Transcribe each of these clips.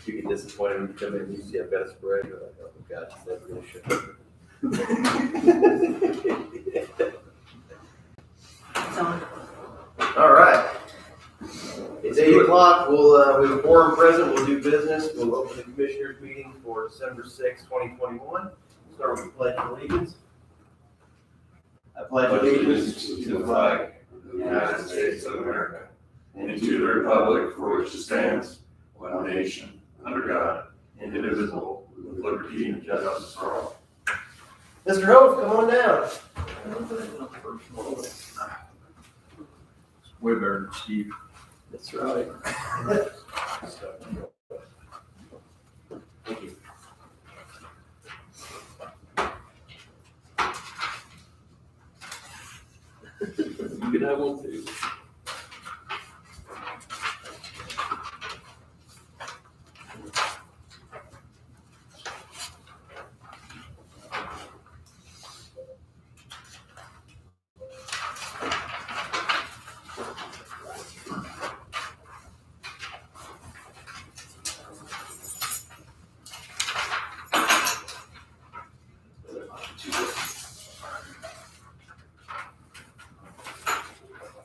You get disappointed when you come in and you see I've got a spray, you're like, oh God, that's really shit. All right. It's 8 o'clock. We have a quorum present. We'll do business. We'll open the commissioners meeting for December 6, 2021. Start with the Pledge of Allegiance. I pledge allegiance to the flag of the United States of America and to the republic for which it stands, one nation, under God, indivisible, with liberty and justice for all. Mr. Hope, come on down. Way better than Steve. That's right. Thank you. You can have one too.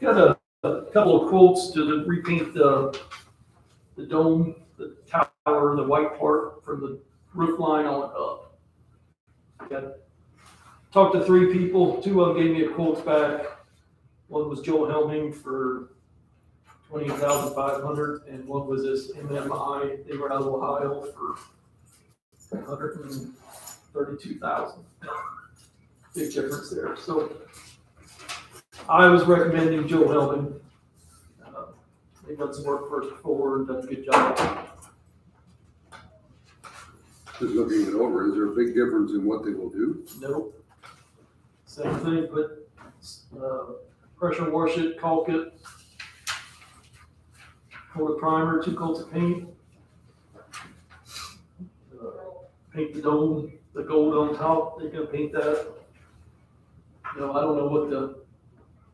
Got a couple of quotes to repaint the dome, the tower, the white part from the roof line on up. Got talked to 3 people. 2 of them gave me a quote back. One was Joel Helming for $28,500, and one was this MMI. They were out of Ohio for $132,000. Big difference there. So I was recommending Joe Helming. They've done some work for us before and done a good job. Just looking it over, is there a big difference in what they will do? Nope. Same thing, put pressure wash it, caulk it, coat of primer, 2 coats of paint. Paint the dome, the gold on top, they're gonna paint that. You know, I don't know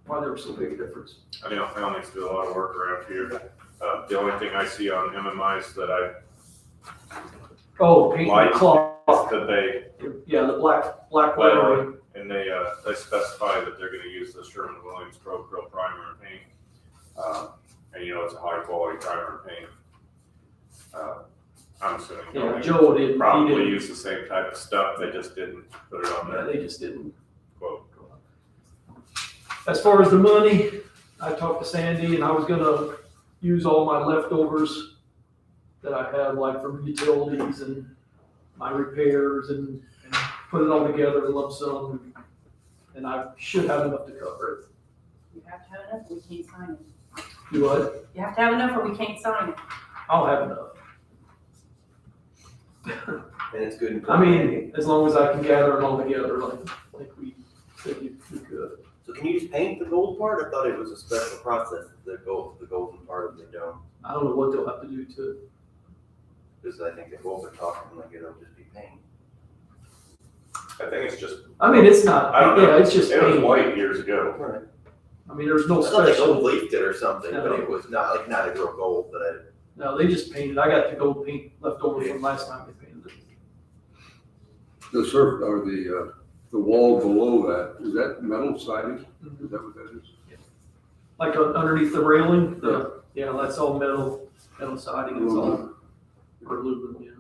why there was so big a difference. I know families do a lot of work around here. The only thing I see on MMIs that Oh, paint Light. the cloth. that they, Yeah, the black lettering. and they specify that they're gonna use the Sherwin-Williams Pro primer and paint. And you know, it's a high quality primer and paint. I'm assuming Yeah, they Joe didn't. probably use the same type of stuff, they just didn't put it on Yeah, their they just didn't. quote. As far as the money, I talked to Sandy and I was gonna use all my leftovers that I had, like from utilities and my repairs and put it all together in lump sum. And I should have enough to cover it. You have to have enough, or we can't sign it. Do what? You have to have enough, or we can't sign it. I'll have enough. And it's good. I mean, as long as I can gather them all together, like we said we could. So can you just paint the gold part? I thought it was a special process, the golden part of the dome. I don't know what they'll have to do to it. Because I think the gold are talking like it'll just be paint. I think it's just, I mean, it's not, I don't know. yeah, it's just It was paint. white years ago. Right. I mean, there's no I thought they gold special, leafed it or something, but it was not a real gold that no, they just painted. I got the gold paint left over from last time they painted it. The surf, or the wall below that, is that metal siding? Is that what that is? Like underneath the railing, that's all metal siding, it's all or aluminum, yeah.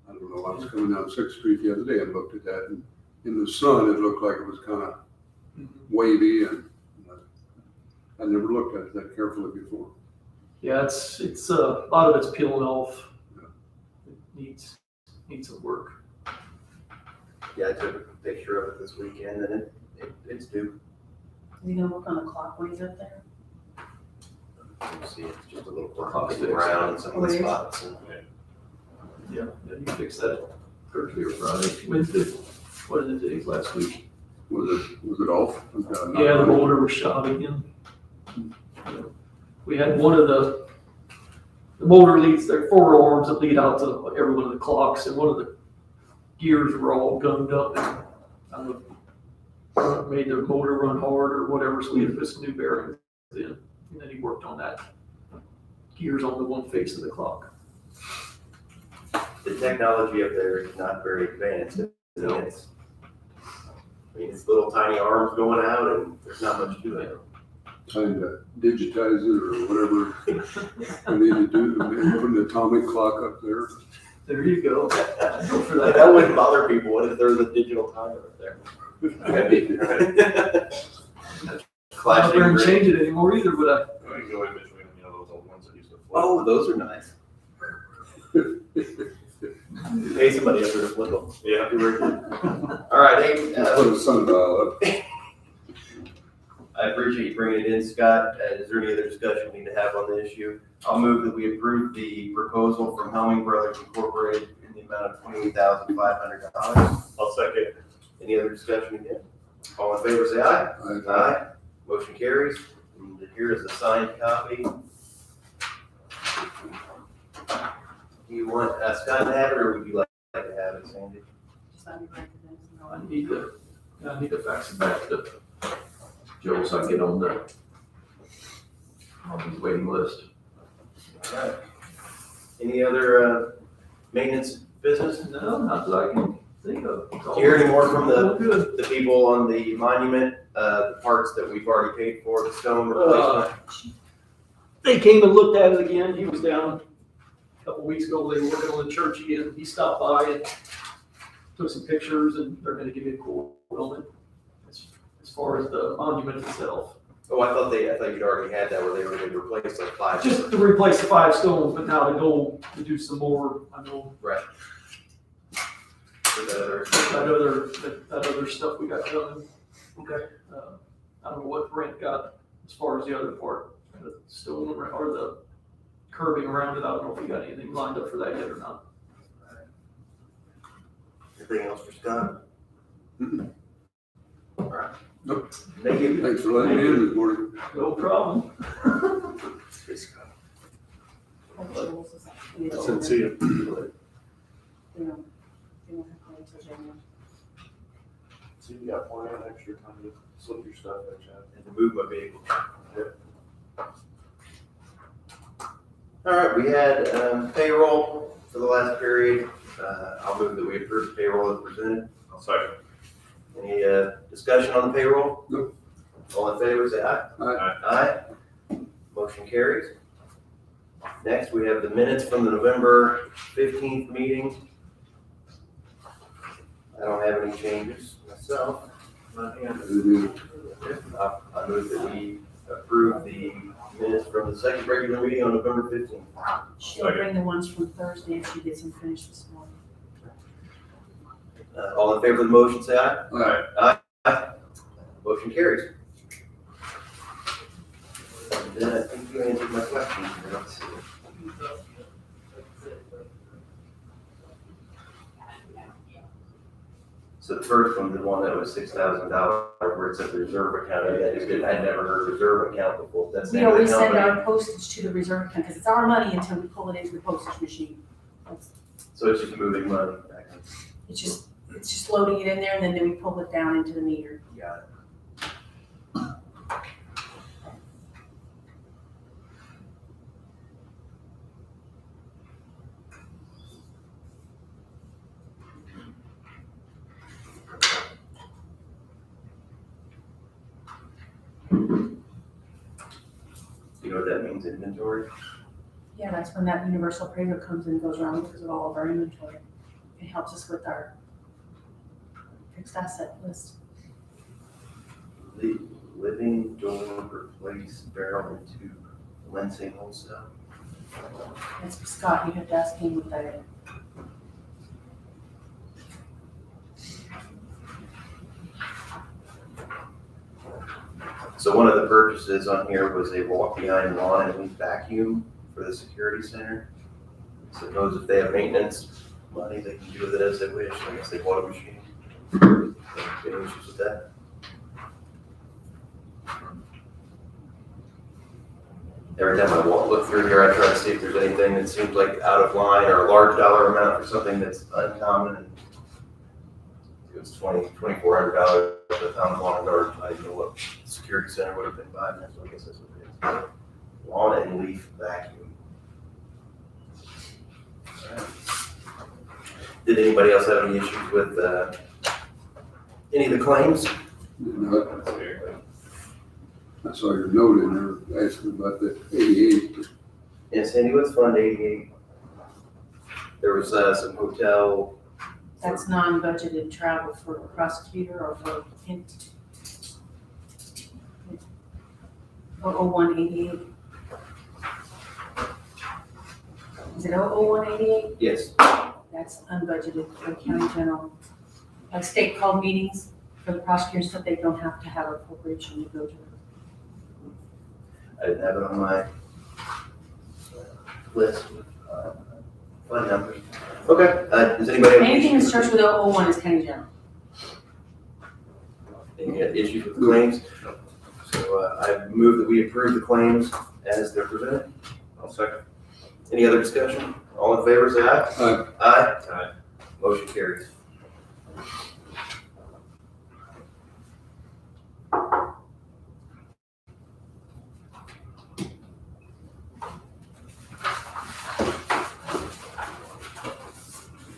I don't know, I was coming down 6th Street the other day and looked at that, and in the sun, it looked like it was kind of wavy, and I never looked at it that carefully before. Yeah, it's a lot of it's peeling off. It needs some work. Yeah, I took a picture of it this weekend and it's due. Is he gonna work on the clockways up there? You can see it's just a little Clock's brown around in some of the fixed. spots. And Yeah, you fix that Thursday or Friday, Wednesday. What are the days last week? Was it off? Yeah, the motor was shot again. We had one of the motor leads, there are 4 arms that lead out to every one of the clocks, and one of the gears were all gummed up. And I don't know, made the motor run hard or whatever, so we had to put some new bearings in. And then he worked on that gears on the one face of the clock. the technology up there is not very advanced. It's little tiny arms going out and there's not much to it. Trying to digitize it or whatever we need to do, maybe put an atomic clock up there. There you go. Go for That that. wouldn't bother people. What if there's a digital timer up there? I'm not Flashing going to green. change it anymore either, but I can go in between, those old ones that used to flip. Oh, those are nice. Pay somebody up there to flip them. Yeah. All right, hey, Put a sundial up. I appreciate you bringing it in, Scott. Is there any other discussion we need to have on the issue? I'll move that we approve the proposal from Helming Brothers Incorporated in the amount of $28,500. I'll second. Any other discussion again? All in favor, say aye. Aye. Motion carries. And here is the signed copy. Do you want Scott to have it, or would you like to have it, Sandy? Just let me write it down, so I need to fax it back to Joe so I can get on his waiting list. All right. Any other maintenance business? No, not that I can think of. Do you hear any more from All good. the people on the monument, the parts that we've already paid for, the stone replacement? They came and looked at it again. He was down a couple weeks ago. They were working on the church again. He stopped by and took some pictures, and they're gonna give me a quote on it as far as the monument itself. Oh, I thought you'd already had that where they were going to replace like 5. Just to replace the 5 stones, but now to go to do some more, I know, Right. For the other- that other stuff we got done. Okay. I don't know what Brent got as far as the other part, the stone or the curving around it. I don't know if we got anything lined up for that yet or not. Anything else for Scott? Mm-mm. All right. Nope. Thank you. Thanks for letting me in this morning. No problem. Since you. They don't have to wait till January. So you got plenty of extra time to slip your stuff in, Chad. And to move my vehicle. All right, we had payroll for the last period. I'll move that we approve the payroll as presented. I'll second. Any discussion on the payroll? Nope. All in favor, say aye. Aye. Aye. Motion carries. Next, we have the minutes from the November 15th meeting. I don't have any changes myself. I didn't I move that we approve the minutes from the second regular meeting on November 15th. She'll bring the ones from Thursday if she gets them finished this morning. All in favor of the motion, say aye. either. Aye. Motion carries. And then I think you answered my question. Let's see. So the first one, the one that was $6,000, where it said the reserve account, I'd never heard of reserve account before. That's the We name of always the send company. our postage to the reserve account, because it's our money until we pull it into the postage machine. So it's just moving money back. It's just loading it in there, and then we pull it down into the meter. Got it. You know what that means, inventory? Yeah, that's when that universal appraiser comes and goes around because of all of our inventory. It helps us with our fixed asset list. The living door replace barrel and tube, Lansing wholesale. That's Scott, you have to ask him what that is. So one of the purchases on here was a walk-behind lawn and leaf vacuum for the security center. Suppose if they have maintenance money, they can do with it as they wish. I guess they bought a machine. Any issues with that? Every time I look through here, I try to see if there's anything that seems like out of line or a large dollar amount for something that's uncommon. And it was $2,400 for the town of lawn and garden. I didn't know what the security center would have been buying that, so I guess that's what it is. Lawn and leaf vacuum. All right. Did anybody else have any issues with any of the claims? You know, I saw your note in there asking about the 88. Yeah, Sandy, what's Fund 88? There was some hotel. That's non-budgeted travel for the prosecutor or for, 00188. Is it 00188? Yes. That's unbudgeted for county general. Like state called meetings for the prosecutors, so they don't have to have a corporation to go to. I didn't have it on my list. Fund numbers. Okay, does anybody have Anything that issues? starts with 001 is county general. Any issues with the claims? So I move that we approve the claims as they're presented. I'll second. Any other discussion? All in favor, say aye. Aye. Aye. Aye. Motion carries.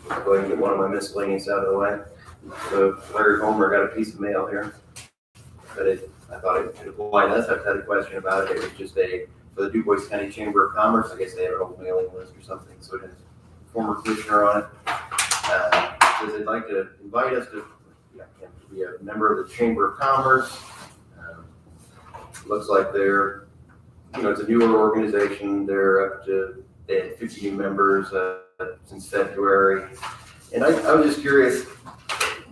I'll go ahead and get one of my miscellaneous out of the way. So Larry Homer got a piece of mail here. But I thought it could apply to us. I've had a question about it. It was just for the DuBois County Chamber of Commerce. I guess they have an old mailing list or something. So it has a former commissioner on it. Says they'd like to invite us to be a member of the Chamber of Commerce. Looks like they're, it's a newer organization. They had 50 new members since February. And I was just curious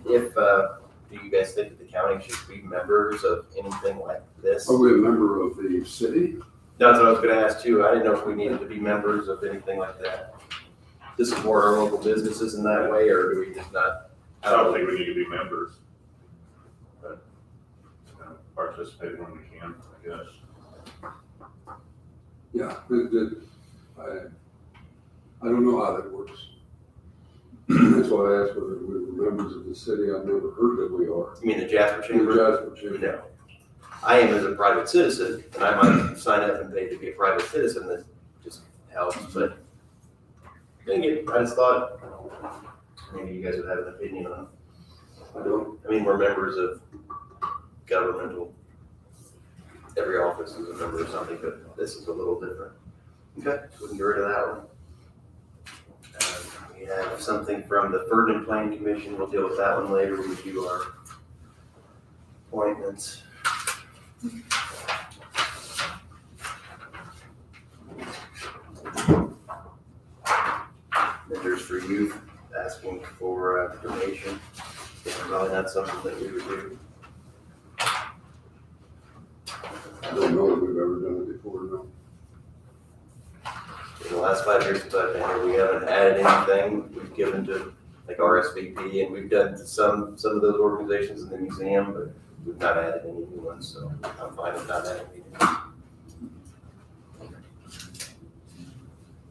if, do you guys think that the county should be members of anything like this? Are we a member of the city? That's what I was gonna ask too. I didn't know if we needed to be members of anything like that to support our local businesses in that way, or do we just not? I don't think we need to be members. But participate when we can, I guess. Yeah, I don't know how that works. That's why I asked whether we were members of the city. I've never heard that we are. You mean the Jasper The Chamber? Jasper Chamber. No. I am as a private citizen, and I might sign up and pay to be a private citizen. That just helps, but dang it, I just thought maybe you guys would have an opinion on it. I don't. I mean, we're members of governmental, every office is a member of something, but this is a little different. Okay, so we can get rid of that one. We have something from the Ferdinand Plan Commission. We'll deal with that one later when we do our appointments. Vendors for Youth asking for donation. It's probably not something that we would do. I don't know if we've ever done it before, no. In the last 5 years since I've been here, we haven't added anything. We've given to like RSVP, and we've done to some of those organizations in the museum, but we've not added any new ones, so I'm fine with not adding anything.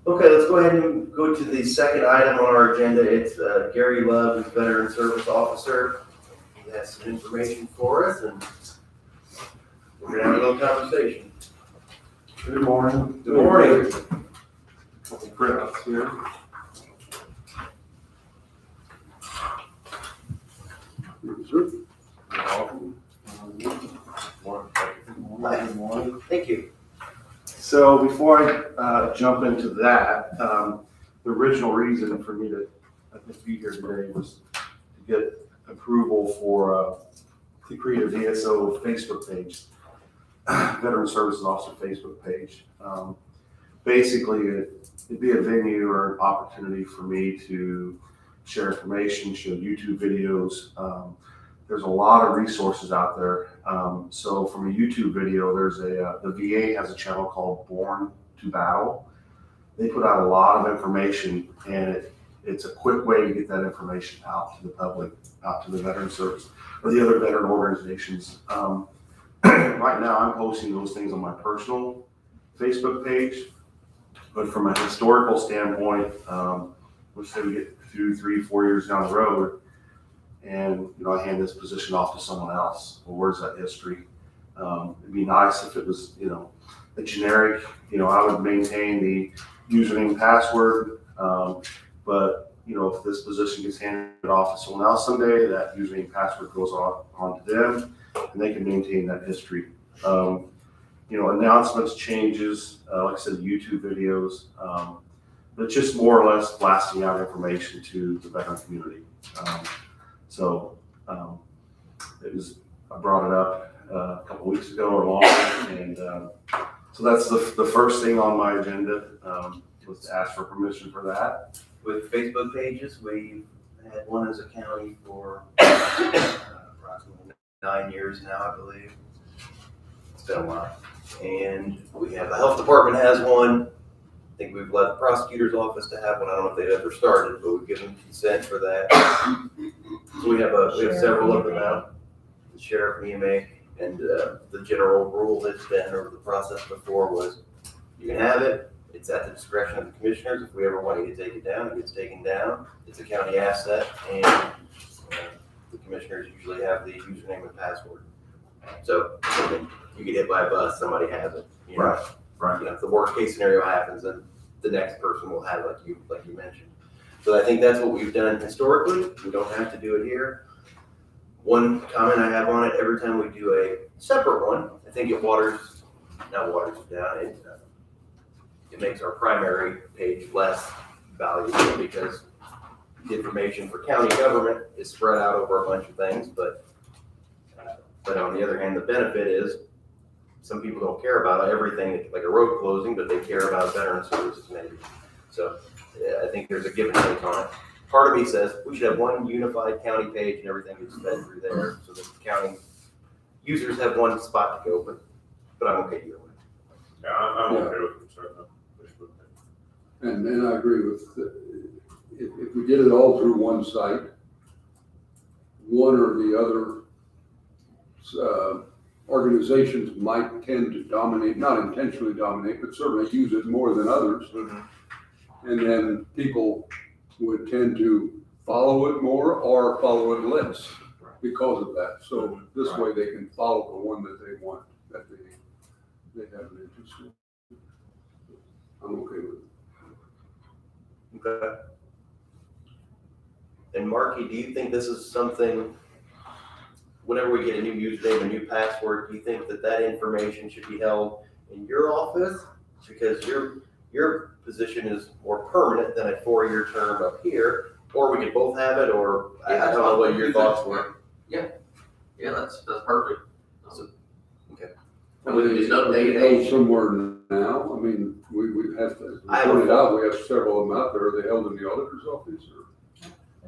Okay, let's go ahead and go to the second item on our agenda. It's Gary Love, who's Veteran Service Officer. He has some information for us, and we're gonna have a little conversation. Good morning. Good morning. Chris here. Sure. Good morning. Thank you. So before I jump into that, the original reason for me to be here today was to get approval for to create a VSO Facebook page, Veteran Services Officer Facebook page. Basically, it'd be a venue or an opportunity for me to share information, show YouTube videos. There's a lot of resources out there. So from a YouTube video, there's the VA has a channel called Born to Battle. They put out a lot of information, and it's a quick way to get that information out to the public, out to the veteran service or the other veteran organizations. Right now, I'm posting those things on my personal Facebook page, but from a historical standpoint, let's say we get 2, 3, 4 years down the road, and I hand this position off to someone else. Well, where's that history? It'd be nice if it was, a generic. I would maintain the username, password, but if this position gets handed off to someone else someday, that username and password goes on to them, and they can maintain that history. Announcements, changes, like I said, YouTube videos, but just more or less blasting out information to the veteran community. I brought it up a couple weeks ago or longer, and so that's the first thing on my agenda, was to ask for permission for that. With Facebook pages, we had one as a county for approximately 9 years now, I believe. It's been a while. And we have, the health department has one. I think we've let the prosecutor's office to have one. I don't know if they've ever started, but we've given consent for that. So we have several of them out. The sheriff, EMA, and the general rule that's been, or the process before was, you can have it. It's at the discretion of the commissioners. If we ever want you to take it down, it gets taken down. It's a county asset, and the commissioners usually have the username and password. So you get hit by a bus, somebody has it. Right. If the worst case scenario happens, then the next person will have it, like you mentioned. So I think that's what we've done historically. We don't have to do it here. One comment I have on it: every time we do a separate one, I think it waters it down. It makes our primary page less valuable because the information for county government is spread out over a bunch of things. But on the other hand, the benefit is some people don't care about everything, like a road closing, but they care about veteran services maybe. So I think there's a give and take on it. Part of me says we should have one unified county page and everything gets fed through there so that the county users have one spot to go, but I'm okay either way. Yeah, I'm okay with concerning the Facebook page. And I agree with, if we did it all through one site, one or the other organizations might tend to dominate, not intentionally dominate, but certainly use it more than others. Mm-hmm. And then people would tend to follow it more or follow it less because of that. So this way they can follow the one that they want, that they have an interest in. I'm okay with it. Okay. And Marky, do you think this is something, whenever we get a new username, a new password, do you think that information should be held in your office? Because your position is more permanent than a 4-year term up here, or we could both have it, or I don't know what your thoughts were. Yeah, that's perfect. Okay. And we can just update Held it. somewhere now, I mean, we have, as I we pointed out, we have several of them out there. Are they held in the auditor's office or,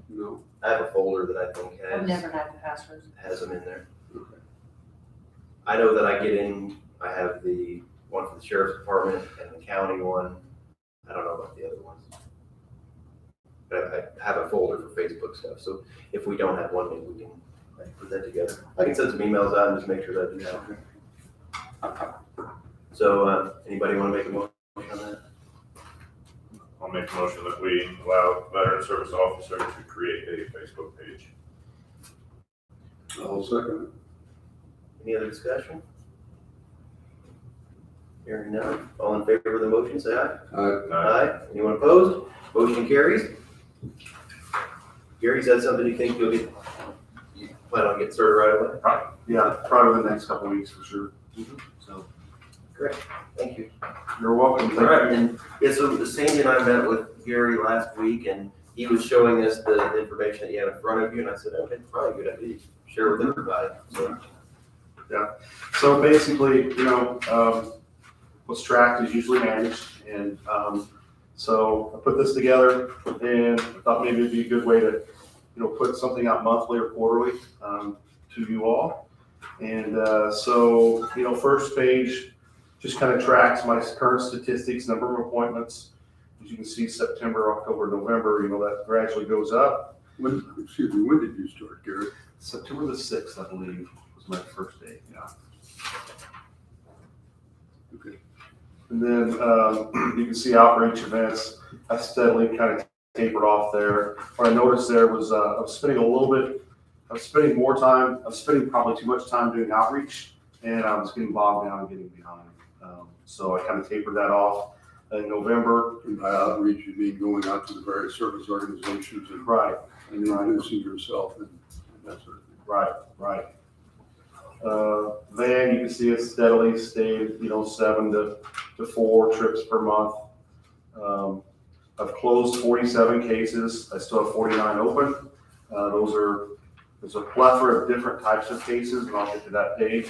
no? I have a folder that I think I've never had the passwords. has them in there. Okay. I know that I have the one for the sheriff's department and the county one. I don't know about the other ones. But I have a folder for Facebook stuff, so if we don't have one, maybe we can put that together. I can send some emails out and just make sure that I do that. So, anybody want to make a motion on that? I'll make a motion that we allow veteran service officer to create a Facebook page. I'll second it. Any other discussion? Hearing none. All in favor of the motion, say aye. Aye. Anyone opposed? Motion carries. Gary, is that something you think you plan on getting started right away? Yeah, probably the next couple of weeks for sure. So, Great. Thank you. you're welcome. All right, and yeah, so Sandy and I met with Gary last week, and he was showing us the information that you have in front of you, and I said, okay, probably a good idea. Share with everybody. So basically, what's tracked is usually managed, and so I put this together and I thought maybe it'd be a good way to, put something out monthly or quarterly to you all. And so, first page just kind of tracks my current statistics, number of appointments. As you can see, September, October, November, that gradually goes up. When did you start, Gary? September the 6th, I believe, was my first day, yeah. Okay. And then you can see outreach events. I steadily kind of tapered off there. What I noticed there was I was spending probably too much time doing outreach, and I was getting bogged down and getting behind. So I kind of tapered that off. in November. And by outreach, you mean going out to the various service organizations and Right, introducing yourself and that sort of thing. right. Van, you can see it steadily stayed, 7 to 4 trips per month. I've closed 47 cases. I still have 49 open. There's a plethora of different types of cases, and I'll get to that page.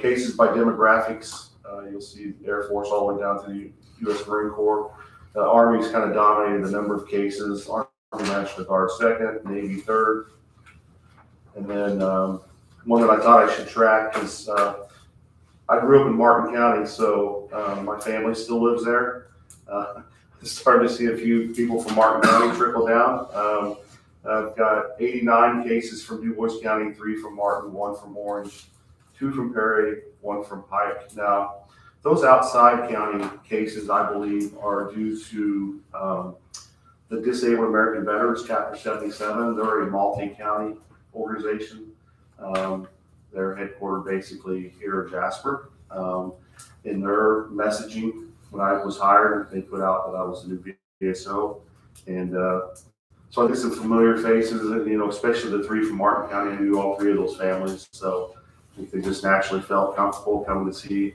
Cases by demographics, you'll see Air Force all the way down to the U.S. Marine Corps. The Army's kind of dominated the number of cases. Army National Guard second, Navy third. And then one that I thought I should track is I grew up in Martin County, so my family still lives there. Started to see a few people from Martin County trickle down. I've got 89 cases from Du Bois County, 3 from Martin, 1 from Orange, 2 from Perry, 1 from Pike. Now, those outside county cases, I believe, are due to the Disabled American Veterans, Chapter 77. They're a multi-county organization. They're headquartered basically here in Jasper. In their messaging, when I was hired, they put out that I was a new VSO. And so I think some familiar faces, especially the 3 from Martin County. I knew all 3 of those families. So I think they just naturally felt comfortable coming to see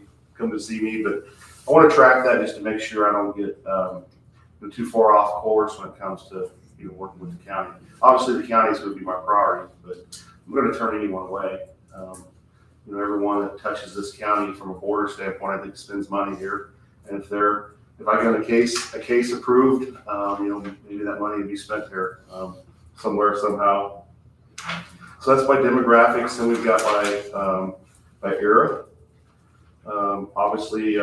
me. But I want to track that just to make sure I don't get too far off course when it comes to working with the county. Obviously, the county is going to be my priority, but I'm going to turn anyone away. Everyone that touches this county from a border standpoint, I think spends money here. And if I get a case approved, maybe that money would be spent here somewhere, somehow. So that's by demographics, and we've got by era. Obviously,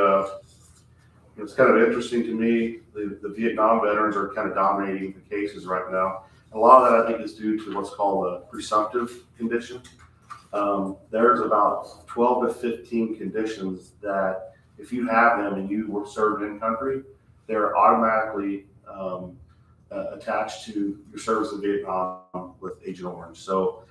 it's kind of interesting to me. The Vietnam veterans are kind of dominating the cases right now. A lot of that, I think, is due to what's called a presumptive condition. There's about 12 to 15 conditions that if you have them and you were served in country, they're automatically attached to your service in Vietnam with Agent Orange. So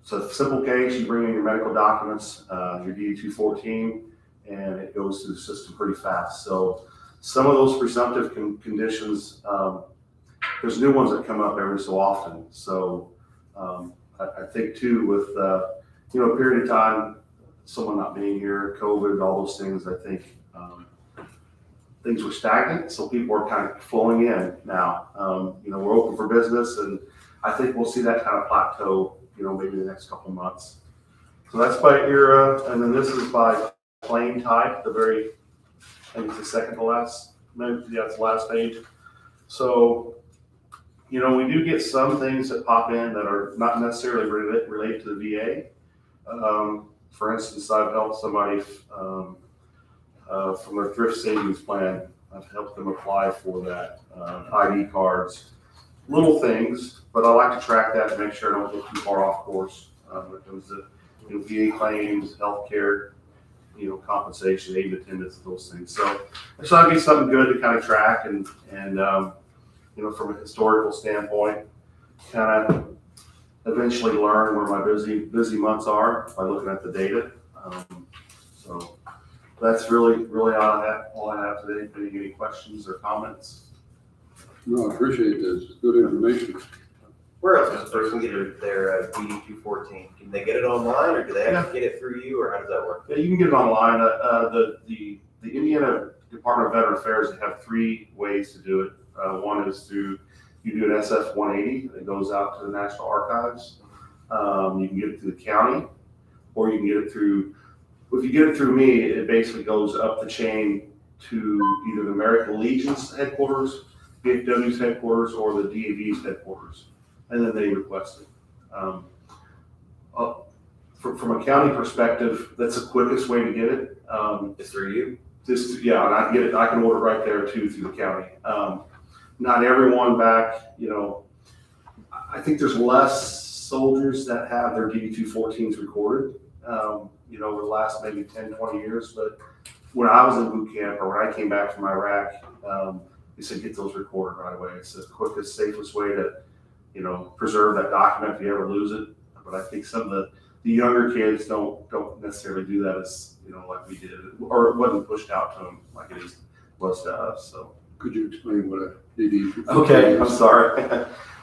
it's a simple case. You bring in your medical documents, your DD-214, and it goes through the system pretty fast. So some of those presumptive conditions, there's new ones that come up every so often. So I think too, with a period of time, someone not being here, COVID, all those things, I think things were stagnant. So people are kind of flowing in now. We're open for business, and I think we'll see that kind of plateau, maybe the next couple months. So that's by era, and then this is by claim type, I think it's the second to last, maybe, yeah, it's the last page. So, we do get some things that pop in that are not necessarily related to the VA. For instance, I've helped somebody from their thrift savings plan. I've helped them apply for that, ID cards, little things, but I like to track that to make sure I don't get too far off course when it comes to VA claims, healthcare, compensation, aid attendance, those things. So that'd be something good to kind of track and from a historical standpoint, kind of eventually learn where my busy months are by looking at the data. So that's really all I have today. Any questions or comments? No, I appreciate this. Good information. Where else does a person get their DD-214? Can they get it online, or do they have to get it through you, or how does that work? Yeah, you can get it online. The Indiana Department of Veteran Affairs have 3 ways to do it. One is you do an SF-180 that goes out to the National Archives. You can get it through the county, or you can get it through, if you get it through me, it basically goes up the chain to either the American Legion's headquarters, VFW's headquarters, or the DAV's headquarters, and then they request it. From a county perspective, that's the quickest way to get it. It's through you? And I get it. I can order right there too through the county. Not everyone back, I think there's less soldiers that have their DD-214s recorded, over the last maybe 10, 20 years. But when I was in boot camp or when I came back from Iraq, they said get those recorded right away. It's the quickest, safest way to, preserve that document if you ever lose it. But I think some of the younger kids don't necessarily do that as like we did, or it wasn't pushed out to them like it was to us, so. Could you explain what a DD? Okay, I'm sorry.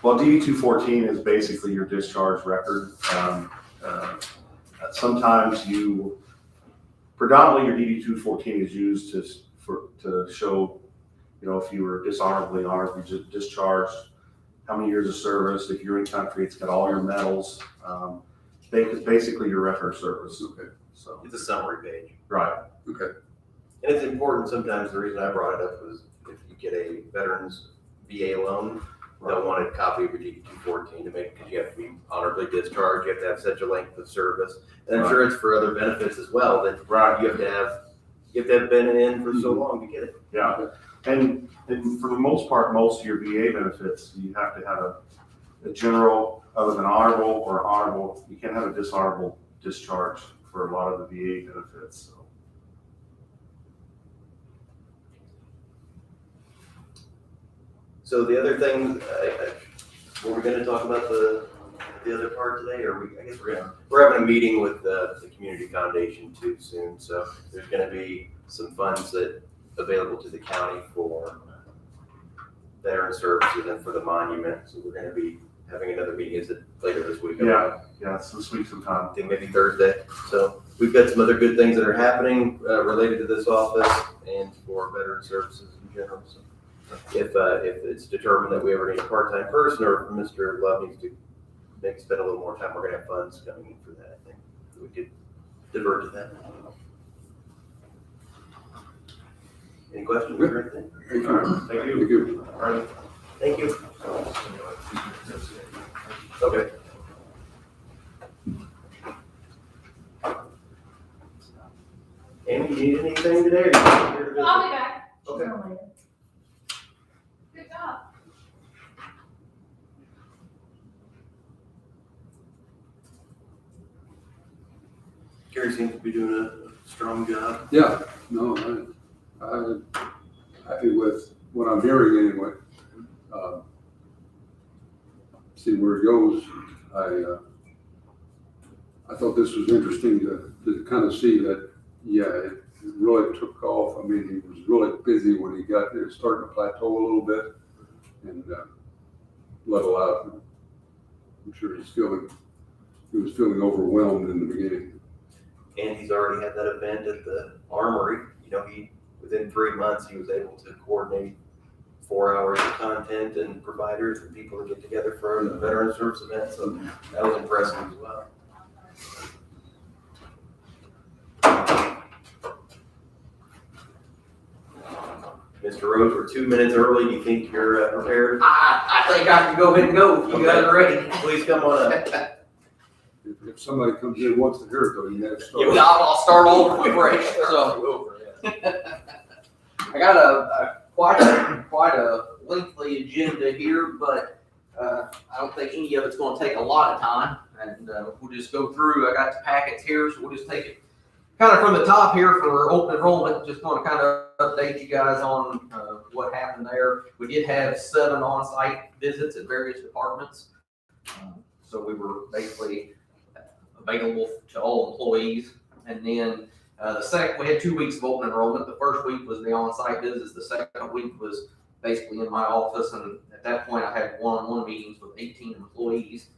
Well, DD 214 is basically your discharge record. Sometimes predominantly your DD 214 is used to show, if you were dishonorably honorably discharged, how many years of service. If you're in country, it's got all your medals. Basically your record of service. Okay. So. It's a summary page. Right. Okay. And it's important, sometimes the reason I brought it up was if you get a veteran's VA loan, they'll want a copy of your DD 214 to make, because you have to be honorably discharged, you have to have such a length of service. And I'm sure it's for other benefits as well, that you have to have been in for so long to get it. Yeah. And for the most part, most of your VA benefits, you have to have a general, other than honorable or honorable. You can't have a dishonorable discharge for a lot of the VA benefits. So. So the other thing, were we gonna talk about the other part today, or I guess we're having a meeting with the Community Foundation too soon, so there's gonna be some funds that available to the county for veteran services and for the monument, so we're gonna be having another meeting, is it later this week? Yeah, it's this week sometime. I think maybe Thursday, so we've got some other good things that are happening related to this office and for veteran services in general, so. If it's determined that we ever need a part-time person, or if Mr. Love needs to spend a little more time, we're gonna have funds coming in for that, I think. We could divert to that. Any questions or anything? Thank you. All right, thank you. Thank you. All right. Thank you. Okay. Amy, you need anything today? Or you here to visit? I'll be back. Okay. Good job. Gary seems to be doing a strong job. Yeah, no, I'm happy with what I'm hearing anyway. See where it goes. I thought this was interesting to kind of see that, yeah, it really took off. I mean, he was really busy when he got there, starting to plateau a little bit and level out. I'm sure he was feeling overwhelmed in the beginning. And he's already had that event at the Armory. Within 3 months, he was able to coordinate 4 hours of content and providers and people to get together for a veteran service event. So that was impressive as well. Mr. Rose, we're 2 minutes early. Do you think you're prepared? I think I can go ahead and go if you guys are ready. Please come on up. If somebody comes in and wants to hear it, though, you have to start. Yeah, I'll start over fresh. So I got quite a lengthy agenda here, but I don't think any of it's going to take a lot of time, and we'll just go through. I got the packets here, so we'll just take it kind of from the top here for open enrollment. Just want to kind of update you guys on what happened there. We did have 7 on-site visits at various departments, so we were basically available to all employees. And then we had 2 weeks of open enrollment. The first week was the on-site visits. The second week was basically in my office. And at that point, I had one-on-one meetings with 18 employees.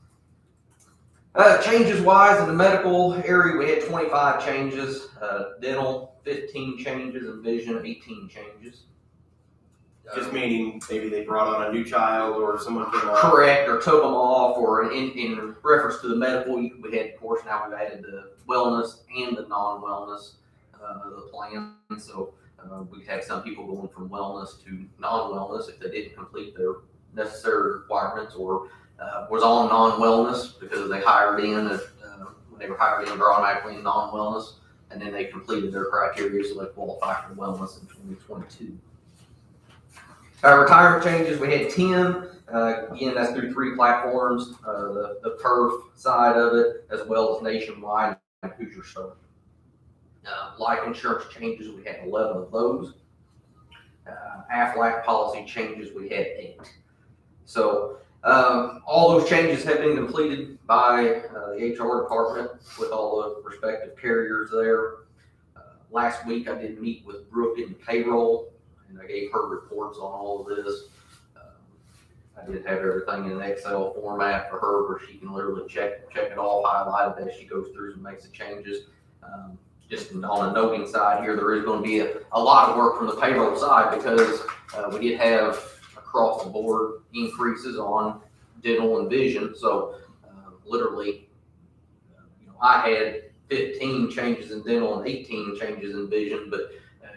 Changes wise in the medical area, we had 25 changes, dental 15 changes, and vision 18 changes. Just meaning maybe they brought on a new child or someone came on. Correct, or took them off, or in reference to the medical, we had, of course, now we've added the wellness and the non-wellness, the plan. So we have some people going from wellness to non-wellness if they didn't complete their necessary requirements, or was on non-wellness because they hired in, when they were hired in, they're automatically in non-wellness, and then they completed their criteria, so they qualify for wellness in 2022. Retirement changes, we had 10. Again, that's through 3 platforms, the PERF side of it, as well as nationwide and Hoosier Star. Life insurance changes, we had 11 of those. AFLAC policy changes, we had 8. So all those changes have been completed by the HR department with all the respective carriers there. Last week I did meet with Brooke in payroll, and I gave her reports on all of this. I did have everything in an Excel format for her where she can literally check it all highlighted as she goes through and makes the changes. Just on a noting side here, there is going to be a lot of work from the payroll side because we did have across the board increases on dental and vision. So literally, I had 15 changes in dental and 18 changes in vision, but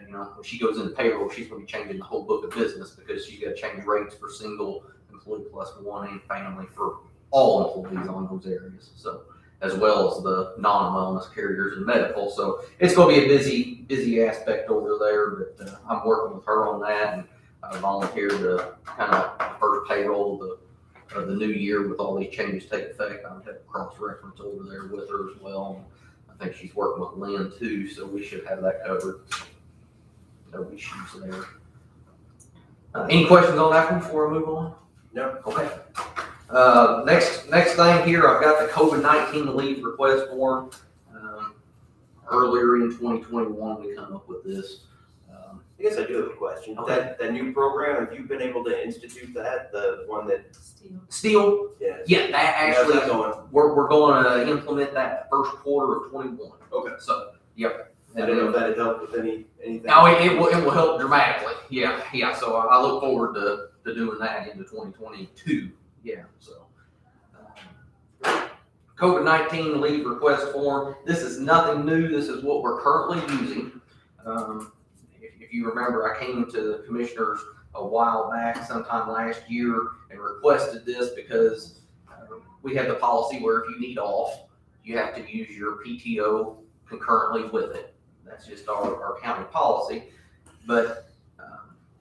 when she goes into payroll, she's going to be changing the whole book of business because she's got to change rates for single employee plus one and family for all employees on those areas. So as well as the non-wellness carriers and medical. So it's going to be a busy aspect over there, but I'm working with her on that, and I volunteered to kind of first payroll of the new year with all these changes take effect. I would have a cross-reference over there with her as well. I think she's working with Lynn too, so we should have that covered. No issues there. Any questions on that one before I move on? No. Okay. Next thing here, I've got the COVID-19 leave request form. Earlier in 2021, we come up with this. I guess I do have a question. Okay. That new program, have you been able to institute that? The one that, Steel? yes. Yeah, that actually, How's that going? we're going to implement that the first quarter of 21. Okay. So, yep. I didn't know if that had helped with anything. No, it will help dramatically. Yeah. So I look forward to doing that into 2022. Yeah. So COVID-19 leave request form. This is nothing new. This is what we're currently using. If you remember, I came to the commissioners a while back, sometime last year, and requested this because we have the policy where if you need off, you have to use your PTO concurrently with it. That's just our county policy. But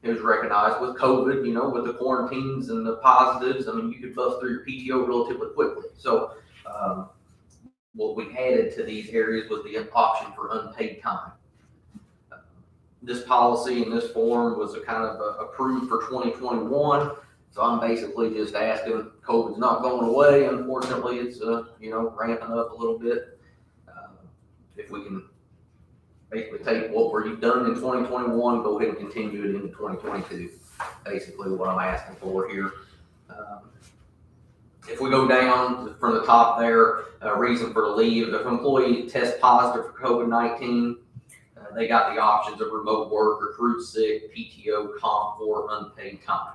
it was recognized with COVID, with the quarantines and the positives. I mean, you could bust through your PTO relatively quickly. So what we added to these areas was the option for unpaid time. This policy in this form was a kind of approved for 2021. So I'm basically just asking, COVID's not going away. Unfortunately, it's ramping up a little bit. If we can basically take what we've done in 2021, go ahead and continue it into 2022. Basically what I'm asking for here. If we go down from the top there, reason for the leave, if an employee tests positive for COVID-19, they got the options of remote work, accrued sick, PTO, comp, or unpaid time.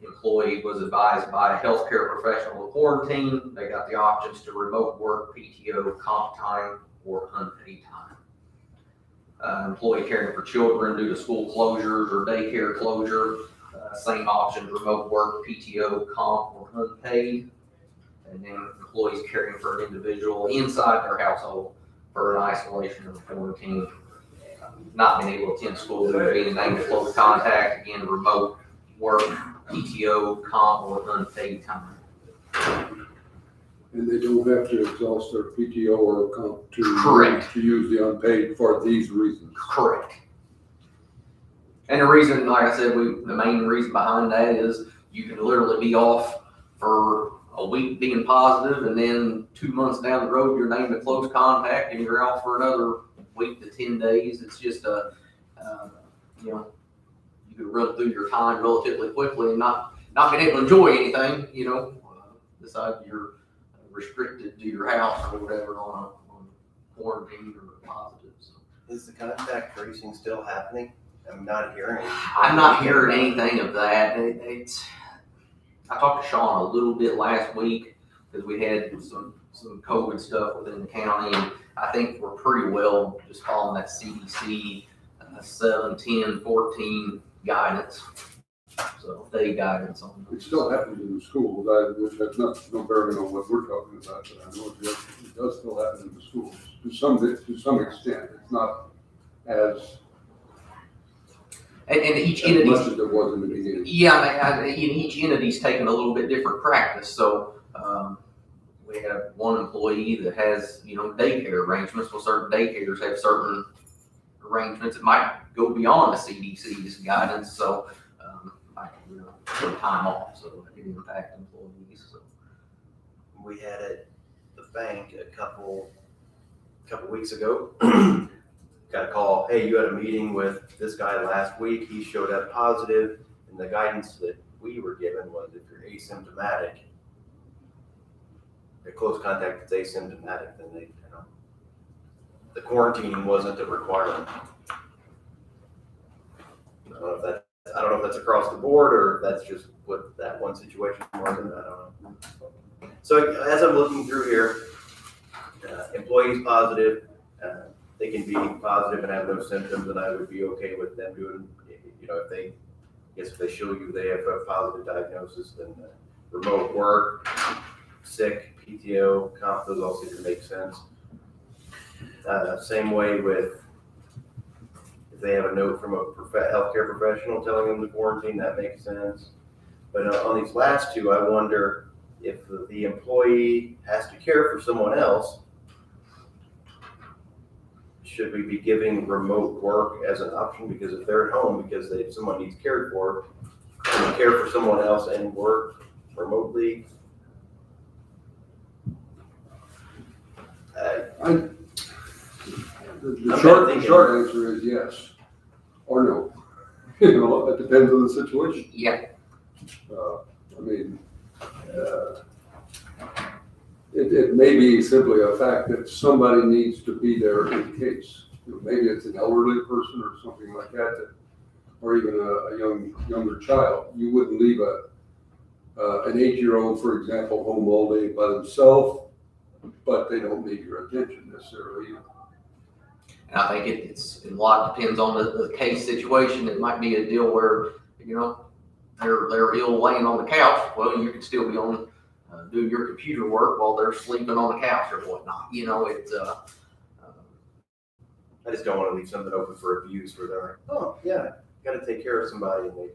Employee was advised by a healthcare professional to quarantine. They got the options to remote work, PTO, comp time, or unpaid time. Employee caring for children due to school closures or daycare closure, same options, remote work, PTO, comp, or unpaid. And then employees caring for an individual inside their household for an isolation or quarantine, not being able to attend school due to being named close contact, again, remote work, PTO, comp, or unpaid time. And they don't have to exhaust their PTO or comp Correct. to use the unpaid for these reasons. Correct. And the reason, like I said, the main reason behind that is you can literally be off for a week being positive, and then 2 months down the road, you're named a close contact, and you're out for another week to 10 days. It's just you could run through your time relatively quickly and not being able to enjoy anything, besides you're restricted to your house or whatever on quarantine or positive. So. Is the contact tracing still happening? I'm not hearing. I'm not hearing anything of that. I talked to Sean a little bit last week because we had some COVID stuff within the county, and I think we're pretty well just following that CDC 7, 10, 14 guidance. So they guidance on It still happens in the schools, which has no bearing on what we're talking about, but I know it does still happen in the schools to some extent. It's not as and each much entity. as it was in the beginning. Yeah, each entity's taking a little bit different practice. So we have one employee that has daycare arrangements. Well, certain daycares have certain arrangements. It might go beyond the CDC's guidance. So some time off, so it can impact employees. So. We had at the bank a couple a couple weeks ago, got a call, hey, you had a meeting with this guy last week, he showed up positive, and the guidance that we were given was if you're asymptomatic, a close contact that's asymptomatic, then they, the quarantining wasn't a requirement. I don't know if that's across the board or if that's just what that one situation was, and I don't know. So as I'm looking through here, employees positive, they can be positive and have no symptoms, and I would be okay with them doing, if they show you they have a positive diagnosis, then remote work, sick, PTO, comp, those all seem to make sense. Same way with if they have a note from a healthcare professional telling them to quarantine, that makes sense. But on these last two, I wonder if the employee has to care for someone else, should we be giving remote work as an option? Because if they're at home because someone needs cared for, can they care for someone else and work remotely? The short answer is yes or no. It depends on the situation. Yeah. It may be simply a fact that somebody needs to be there in case. Maybe it's an elderly person or something like that, or even a younger child. You wouldn't leave an 8-year-old, for example, home all day by themselves, but they don't need your attention necessarily. And I think it's a lot depends on the case situation. It might be a deal where, they're ill laying on the couch. Well, you can still be on doing your computer work while they're sleeping on the couch or whatnot. I just don't want to leave something open for abuse where they're, oh, yeah, got to take care of somebody. And I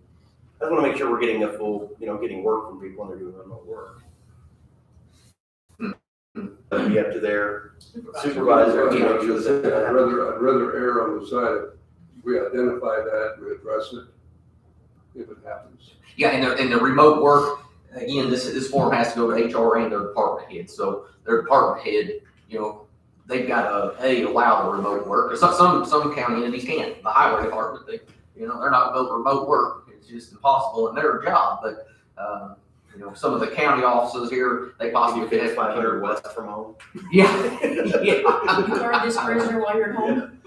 just want to make sure we're getting a full, getting work from people when they're doing remote work. It'd be up to their supervisor to make sure that I'd rather err on the side of we identify that, we address it if it happens. Yeah, and the remote work, again, this form has to go to HR and their department head. So their department head, they've got to allow the remote work. Some county entities can't. The highway department, they're not going to remote work. It's just impossible in their job. But some of the county offices here, they possibly fit 500 west from home. Yeah. You guard this prisoner while you're at home.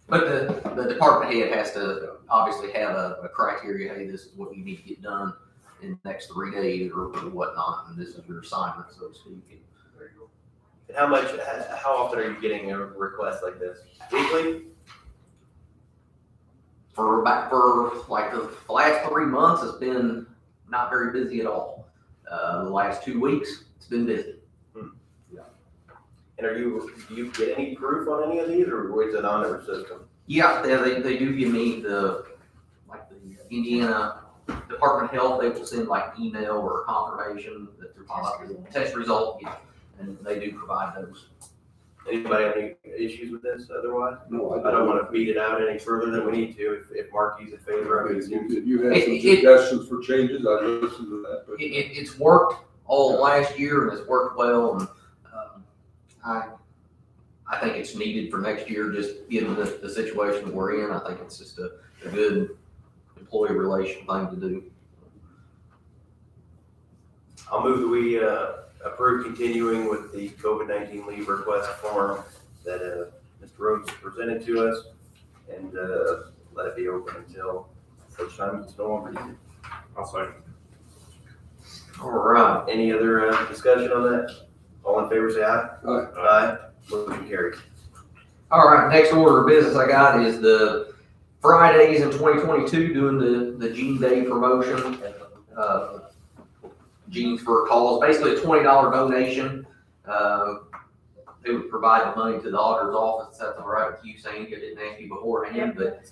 But the department head has to obviously have a criteria. Hey, this is what you need to get done in the next 3 days or whatnot, and this is your assignment, so to speak. And how often are you getting a request like this? Weekly? For like the last 3 months, it's been not very busy at all. The last 2 weeks, it's been busy. And do you get any proof on any of these, or is it on their system? Yeah, they do give me the Indiana Department of Health. They will send like email or confirmation that they're positive test result, yeah, and they do provide those. Anybody have any issues with this otherwise? No, I don't want to beat it out any further than we need to. If Marky's in favor, I mean, if you have some suggestions for changes, I'd listen to that. But It's worked all last year and it's worked well, and I think it's needed for next year, just given the situation that we're in. I think it's just a good employee relation thing to do. I'll move that we approve continuing with the COVID-19 leave request form that Mr. Rhodes presented to us, and let it be open until such time as it's no longer needed. I'll second. All right. Any other discussion on that? All in favor, say aye. Aye. Aye. Motion carries. All right, next order of business I got is the Fridays in 2022 doing the Gene Day promotion. Genes for a Cause, basically a $20 donation. They would provide the money to the auditor's office. That's all right with you, saying I didn't ask you beforehand, but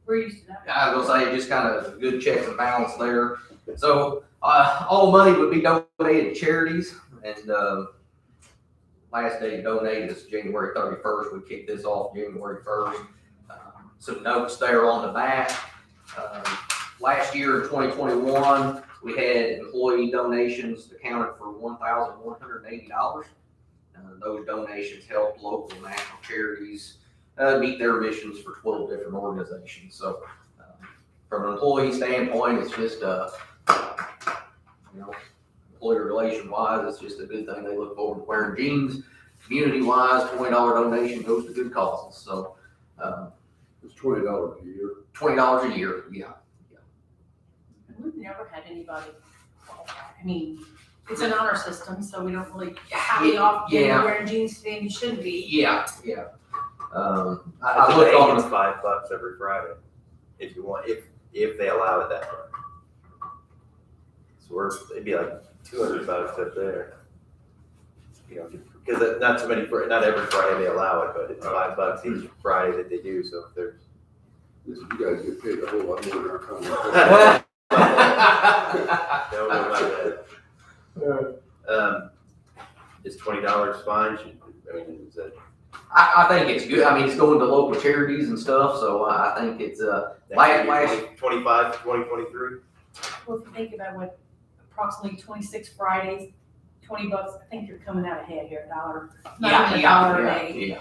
We're used to that. I was gonna say just kind of good checks and balance there. So all money would be donated to charities, and last day to donate is January 31st. We kicked this off January 1st. Some notes there on the back. Last year in 2021, we had employee donations accounted for $1,180. Those donations help local and national charities meet their missions for 12 different organizations. So from an employee standpoint, it's just, employee relation wise, it's just a good thing. They look forward to wearing jeans. Community wise, $20 donation goes to good causes. So It's $20 a year. $20 a year, yeah. We've never had anybody qualify. I mean, it's an honor system, so we don't really, how often you're wearing jeans today and you shouldn't be. Yeah. I looked on it's $5 every Friday, if you want, if they allow it that way. So it'd be like $200 up there. Because not every Friday they allow it, but it's $5 each Friday that they do, so if there's. You guys get paid a whole lot more than our company. Don't know about that. Is $20 fine? Is that? I think it's good. I mean, it's going to local charities and stuff, so I think it's, last 25 for 2023? Well, if you think about what, approximately 26 Fridays, $20, I think you're coming out ahead here, $1. Not even $1 a day. Yeah.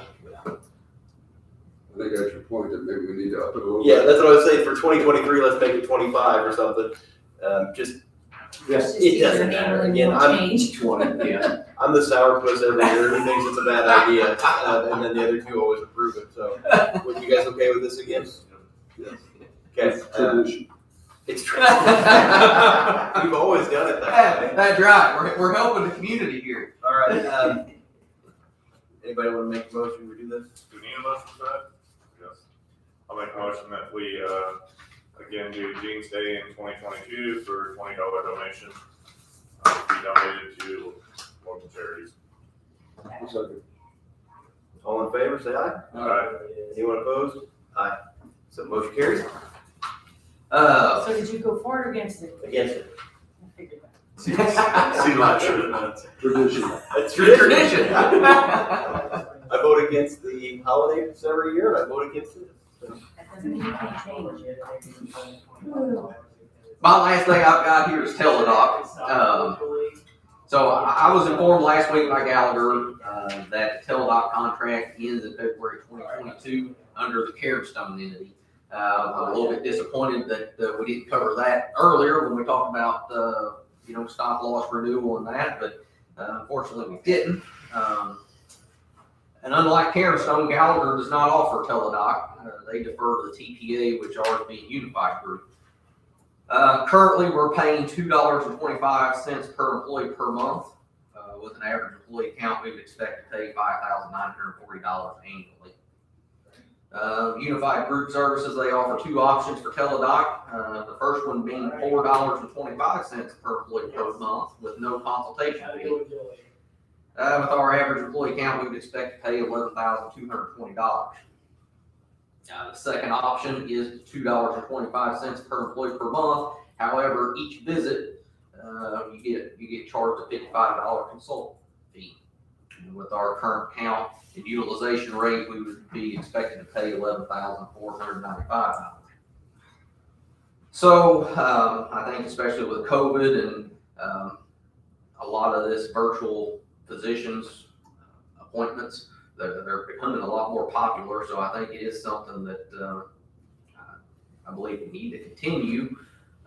I think that's your point, that maybe we need to up it a little Yeah, bit. that's what I was saying, for 2023, let's make it 25 or something. It's just easier matter. and Again, more I'm- change. 20, yeah. I'm the sourpuss every year who thinks it's a bad idea, and then the other two always approve it, so. Were you guys okay with this again? Yes. Okay. Tradition. It's tradition. We've always done it that way. That's right. We're helping the community here. All right, anybody want to make a motion to do this? Do we need a motion for that? Yes. I'll make a motion that we, again, do Jeans Day in 2022 for $20 donation. Be donated to local charities. One second. All in favor, say aye. All right. Anyone opposed? Aye. So motion carries. So did you go for it or against it? Against it. I figured that. See, not sure. Tradition. It's Tradition. I vote against the holidays every year, and I vote against it. That doesn't mean you can't change. My last thing I've got here is Teledoc. So I was informed last week by Gallagher that the Teledoc contract ends in February 2022 under the Cairnstone entity. I'm a little bit disappointed that we didn't cover that earlier when we talked about stop loss renewal and that, but unfortunately we didn't. And unlike Cairnstone, Gallagher does not offer Teledoc. They defer to the TPA, which ours being Unified Group. Currently, we're paying $2.25 per employee per month. With an average employee count, we would expect to pay $5,940 annually. Unified Group Services, they offer two options for Teledoc. The first one being $4.25 per employee per month with no consultation fee. With our average employee count, we would expect to pay $11,220. The second option is $2.25 per employee per month. However, each visit, you get charged a $55 consultant fee. And with our current count and utilization rate, we would be expected to pay $11,495. So I think especially with COVID and a lot of this virtual physicians appointments, they're becoming a lot more popular. So I think it is something that I believe we need to continue.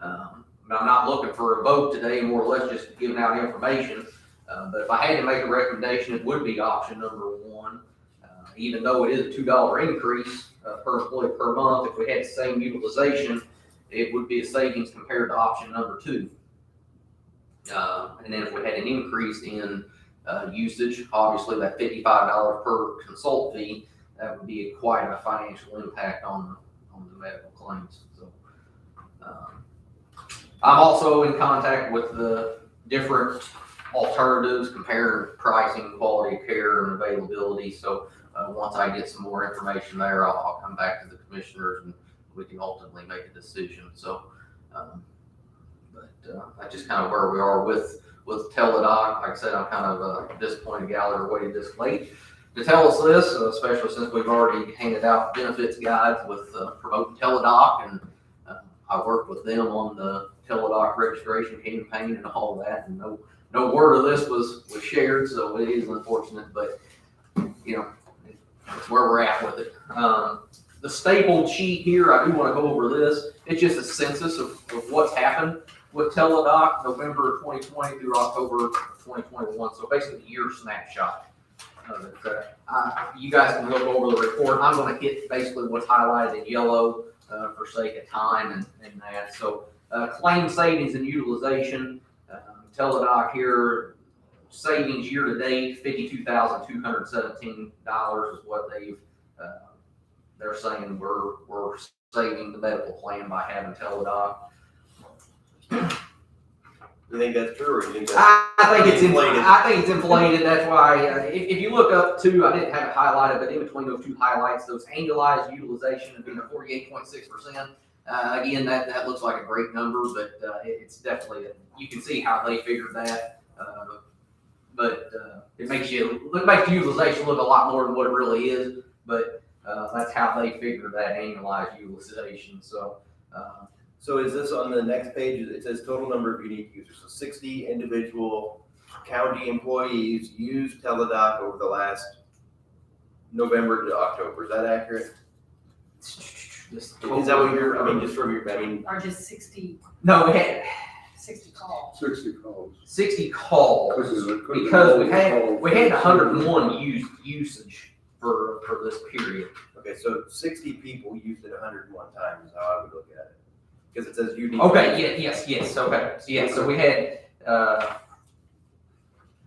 I'm not looking for a vote today, more or less just giving out information. But if I had to make a recommendation, it would be option number one. Even though it is a $2 increase per employee per month, if we had the same utilization, it would be a savings compared to option number two. And then if we had an increase in usage, obviously that $55 per consult fee, that would be quite a financial impact on the medical claims. So I'm also in contact with the different alternatives, comparing pricing, quality of care, and availability. So once I get some more information there, I'll come back to the commissioners and we can ultimately make a decision. So, that's just kind of where we are with Teledoc. Like I said, I'm kind of disappointed Gallagher waited this late to tell us this, especially since we've already handed out benefits guides with promoting Teledoc, and I worked with them on the Teledoc registration campaign and all that, and no word of this was shared, so it is unfortunate, but, you know, that's where we're at with it. The stapled sheet here, I do want to go over this. It's just a census of what's happened with Teladoc, November 2020 through October 2021. So basically a year snapshot of it. You guys can look over the report. I'm going to hit basically what's highlighted in yellow for sake of time and that. So claim savings and utilization, Teladoc here, savings year to date, $52,217 is what they're saying we're saving the medical plan by having Teladoc. You think that's true, or you think that's? I think it's inflated? I think it's inflated. That's why if you look up to, I didn't have it highlighted, but in between those two highlights, those annualized utilization of being 48.6%. Again, that looks like a great number, but it's definitely you can see how they figured that. But it makes utilization look a lot more than what it really is. But that's how they figure that annualized utilization. So. So is this on the next page? It says total number of unique users. So 60 individual county employees used Teladoc over the last November to October. Is that accurate? Is that what you're, I mean, just from your, I mean. Or just 60, No, we had 60 calls. 60 calls. 60 calls because we had 101 usage for this period. Okay, so 60 people used it 101 times is how I would look at it. Because it says unique. Okay, yes, okay. Yeah, so we had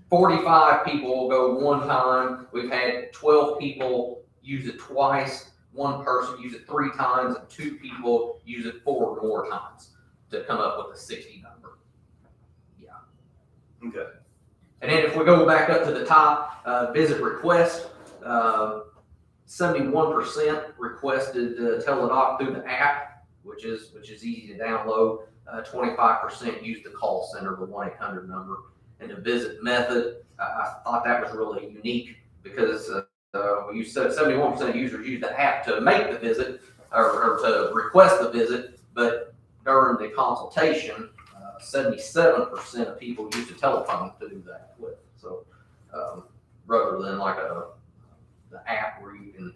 45 people go one time. We've had 12 people use it twice, one person use it 3 times, and 2 people use it 4 more times to come up with a 60 number. Yeah. Okay. And then if we go back up to the top, visit request, 71% requested Teladoc through the app, which is easy to download. 25% used the call center, the 1-800 number. And the visit method, I thought that was really unique because you said 71% of users use the app to make the visit or to request the visit, but during the consultation, 77% of people use the telephone to do that with. So rather than like the app where you can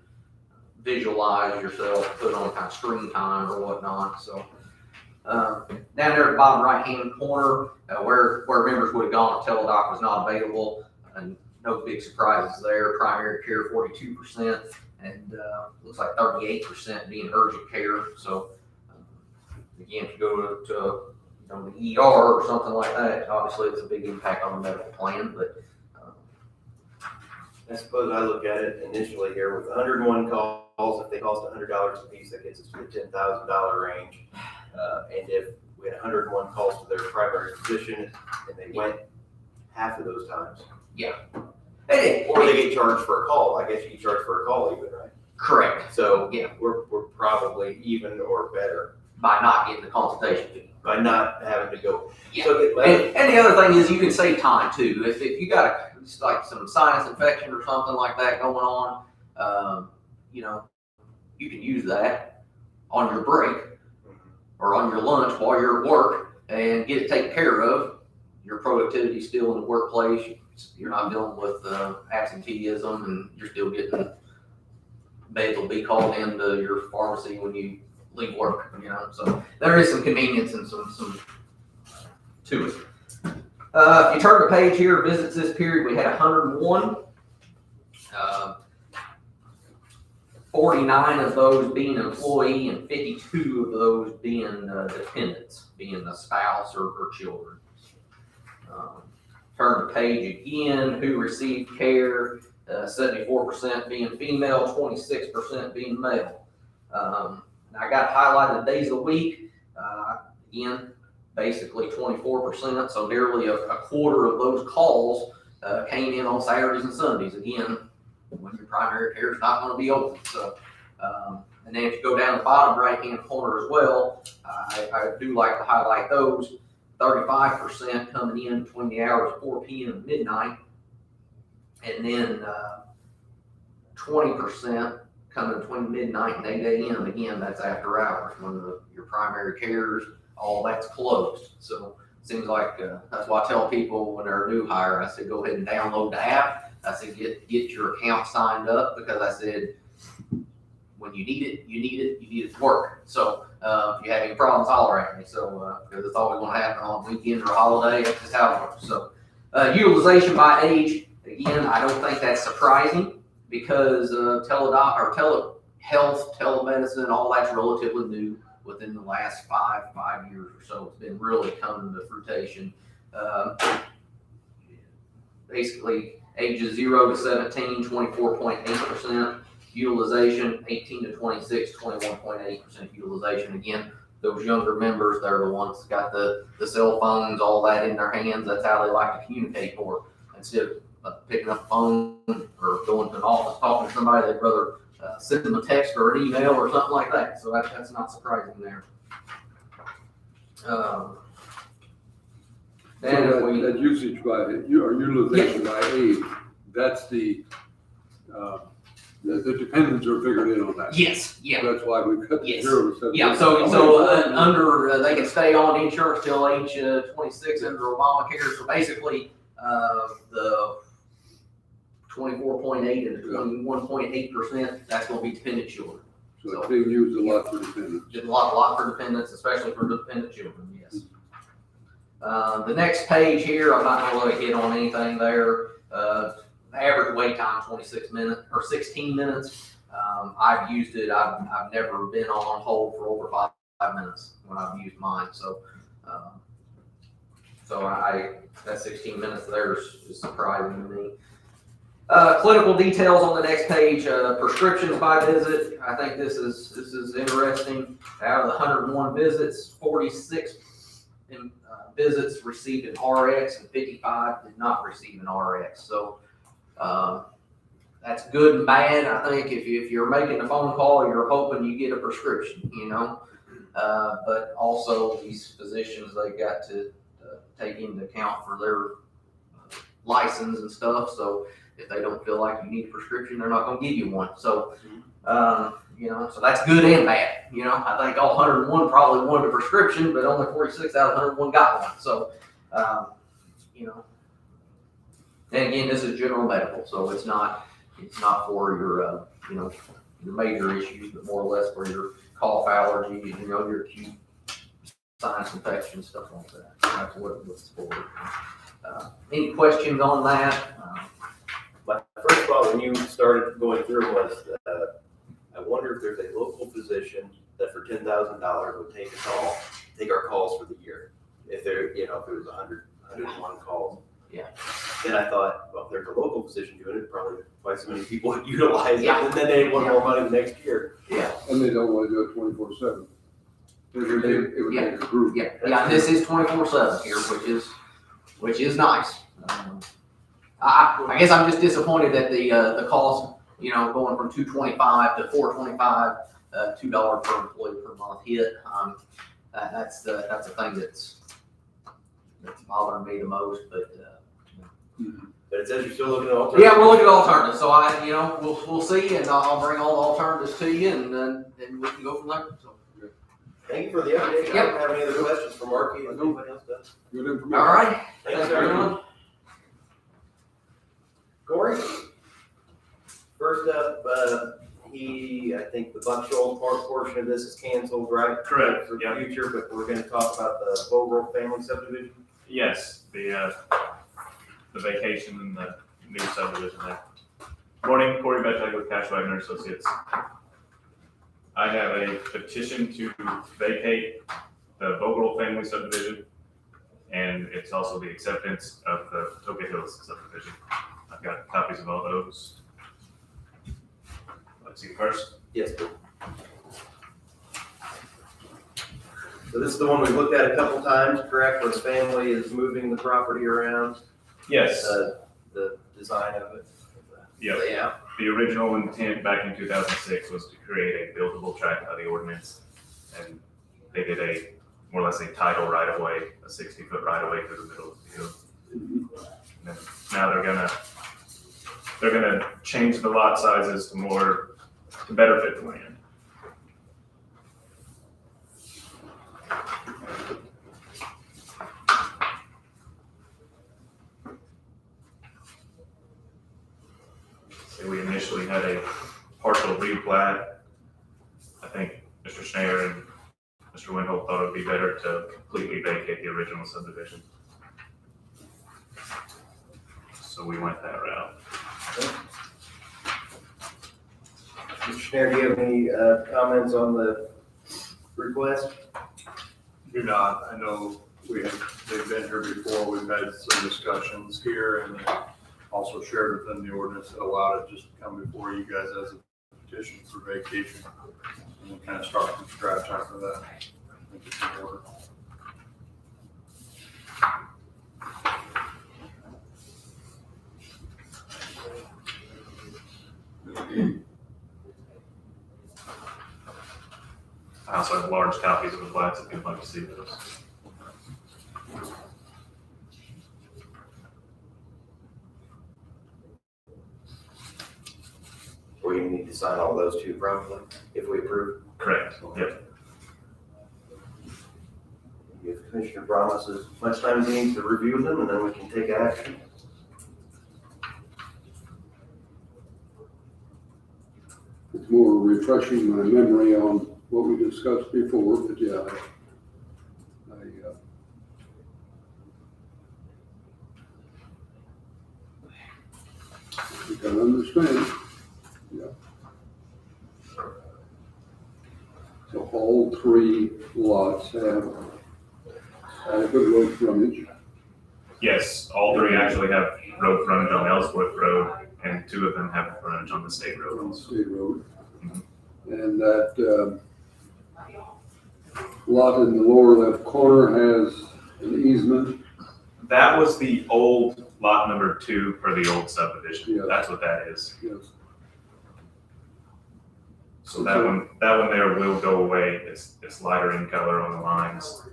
visualize yourself, put on kind of screen time or whatnot. So down there at the bottom right hand corner, where members would have gone if Teladoc was not available, and no big surprises there. Primary care 42%, and looks like 38% being urgent care. So again, if you go to the ER or something like that, obviously it's a big impact on the medical plan. But I suppose I look at it initially here with 101 calls. If they cost $100 a piece, that gets us to the $10,000 range. And if we had 101 calls to their primary physician and they went half of those times. Yeah. Or they get charged for a call. I guess you charge for a call even, right? Correct. So yeah, we're probably even or better by not getting the consultation fee. By not having to go. Yeah. So and the other thing is you can save time too. If you got like some sinus infection or something like that going on, you can use that on your break or on your lunch while you're at work and get it taken care of. Your productivity is still in the workplace. You're not dealing with absenteeism, and you're still getting meds will be called into your pharmacy when you leave work. So there is some convenience and some to it. If you turn the page here, visits this period, we had 101. 49 of those being employee and 52 of those being dependents, being a spouse or children. Turn the page again, who received care, 74% being female, 26% being male. I got highlighted days a week, again, basically 24%, so nearly a quarter of those calls came in on Saturdays and Sundays, again, when your primary care is not going to be open. So, and then if you go down the bottom right-hand corner as well, I do like to highlight those. 35% coming in between the hours of 4 p.m. and midnight, and then 20% coming between midnight and 8 a.m. Again, that's after hours when your primary cares, all that's closed. So seems like, that's why I tell people when they're a new hire, I said, go ahead and download the app. I said, get your account signed up, because I said, when you need it to work. So, if you have any problems, holler at me. So, because it's always gonna happen on weekend or holiday, that's just how it works. So, utilization by age, again, I don't think that's surprising, because, telehealth, telemedicine, all that's relatively new within the last five years or so. It's been really coming to fruition. Basically, ages 0 to 17, 24.8%. Utilization, 18 to 26, 21.8% utilization. Again, those younger members, they're the ones that got the cell phones, all that in their hands. That's how they like to communicate more. Instead of picking up a phone or going to an office, talking to somebody, they'd rather send them a text or an email or something like that. So that's not surprising there. Then if we, That usage by, or utilization by age, that's the dependents are figured in on that. yes, yeah. That's why we've got Yes. 0 to 17. Yeah, under, they can stay on insurance till age 26 under Obamacare. So basically, the 24.8 and the 21.8%, that's gonna be dependent children. So it's being used a lot for dependents. Did a lot for dependents, especially for dependent children, yes. The next page here, I'm not gonna really hit on anything there. Average wait time, 26 minutes, or 16 minutes. I've used it, I've never been on hold for over 5 minutes when I've used mine, so, that 16 minutes there is surprising to me. Clinical details on the next page, prescriptions by visit. I think this is interesting. Out of the 101 visits, 46 visits received an RX and 55 did not receive an RX. So that's good and bad. I think if you're making a phone call, you're hoping you get a prescription, you know. But also these physicians, they got to take into account for their license and stuff. So if they don't feel like you need a prescription, they're not going to give you one. So, you know, so that's good and bad. You know, I think all 101 probably wanted a prescription, but only 46 out of 101 got one. So, you know, and again, this is general medical, so it's not for your, you know, your major issues, but more or less for your cough, allergies, you know, your acute sinus infection, stuff like that. That's what it's for. Any questions on that? My first thought when you started going through was, I wonder if there's a local physician that for $10,000 would take our calls for the year. If there, you know, if it was 101 calls. Yeah. Then I thought, well, if there's a local physician doing it, probably twice as many people would utilize it, and then they want more money the next year. Yeah. And they don't want to do it 24/7. It would take a group. Yeah, this is 24/7 here, which is nice. I guess I'm just disappointed that the cost, you know, going from $225 to $425, $2 per employee per month hit. That's the thing that's bothering me the most. But it says you're still looking at alternatives. Yeah, we're looking at alternatives. So you know, we'll see, and I'll bring all the alternatives to you, and then we can go from there. So. Thank you for the update. I don't have any other questions for Marky, if anybody else does. Good information. All right. Thanks, everyone. Corey? First up, I think the Buck Shoals Park portion of this is canceled, right? Correct, For yeah. the future, but we're gonna talk about the Bogle family subdivision. Yes, the vacation and the new subdivision there. Morning, Corey Bettag with Cash Wagner Associates. I have a petition to vacate the Bogle family subdivision, and it's also the acceptance of the Toka Hills subdivision. I've got copies of all those. Let's see first. Yes. So this is the one we looked at a couple times, correct, where the family is moving the property around, Yes, the design of it. Yep. Layout. The original intent back in 2006 was to create a buildable tract by the ordinance, and they did a more or less a tidal right of way, a 60-foot right of way through the middle of the field. And then now they're gonna change the lot sizes to better fit the land. say we initially had a partial replat. I think Mr. Schneier and Mr. Winholt thought it would be better to completely vacate the original subdivision. So we went that route. Mr. Schneider, do you have any comments on the request? Do not. I know they've been here before. We've had some discussions here and also shared within the ordinance that allowed it just to come before you guys as a petition for vacation. And we'll kind of start from scratch after that. I think it's in order. I also have large copies of the plats if you'd like to see those. Or you need to sign all those too, probably, if we approve. Correct, yep. Give Commissioner Bromas as much time as he needs to review them, and then we can take action. It's more refreshing my memory on what we discussed before, but yeah, you can understand. Yeah. So all three lots have adequate road frontage. Yes, all three actually have road frontage on Ellsworth Road, and 2 of them have frontage on the state road. On the state road. Mhm. And that lot in the lower left corner has an easement. That was the old lot number 2 for the old subdivision. Yeah. That's what that is. Yes. So that one there will go away. It's lighter in color on the lines.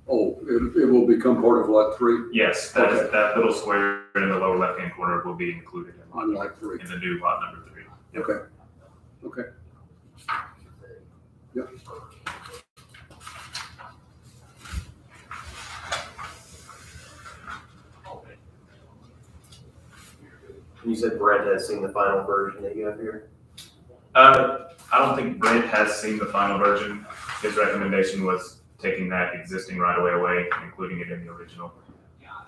Oh, it will become part of lot 3, Yes, that little square in the lower left-hand corner will be included on lot 3. in the new lot number 3. Yep. Okay. Okay. Yep. You said Brent has seen the final version that you have here? I don't think Brent has seen the final version. His recommendation was taking that existing right-of-way away, and including it in the original.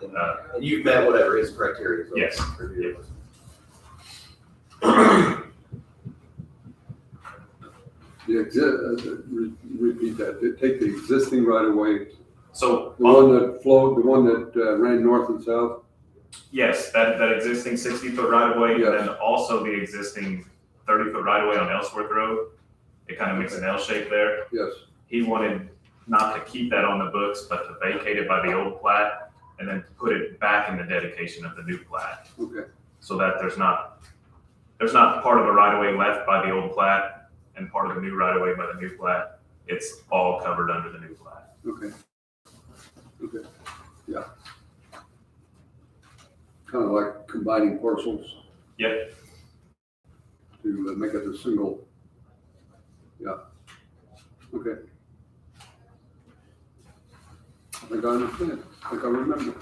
And you've met whatever his criteria is. Yes. Repeat that. Take the existing right of way, So, the one that flowed, the one that ran north and south. yes, that existing 60-foot right-of-way, Yes. and then also the existing 30-foot right-of-way on Ellsworth Road. It kind of makes an L shape there. Yes. He wanted not to keep that on the books, but to vacate it by the old plat, and then put it back in the dedication of the new plat. Okay. So that there's not part of a right-of-way left by the old plat and part of the new right-of-way by the new plat. It's all covered under the new plat. Okay. Okay. Yeah. Kind of like combining parcels. Yep. To make it a single. Yeah. Okay. I think I understand. I think I remember.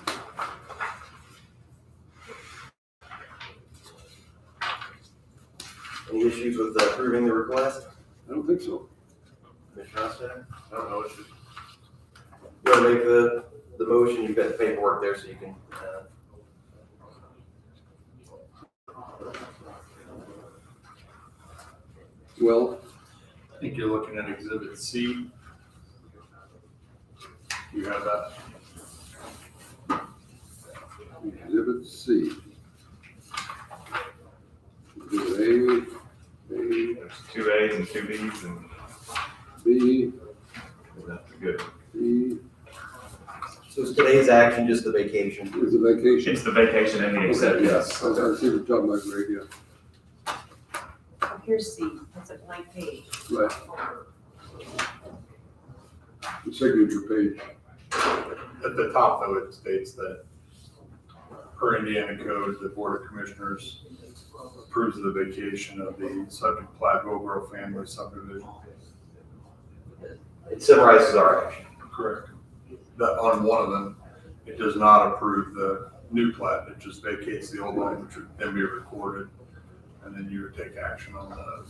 Any issues with approving the request? I don't think so. Commissioner Hostetter? I don't know. It's just You want to make the motion? You've got the paperwork there, so you can. Well, I think you're looking at Exhibit C. You have that? Exhibit C. Exhibit There's 2 A's and 2 B's, and B, that's good. B So is today's action just the vacation? is a vacation. It's the vacation and the acceptance. I see what you're talking about, Greg, yeah. Oh, here's C, that's a blank page. Right. The signature page. At the top, though, it states that per Indiana code, the Board of Commissioners approves of the vacation of the subject plat Grove family subdivision. It summarizes our action. Correct. That on one of them, it does not approve the new plat, it just vacates the old one, which would then be recorded. and then you would take action on the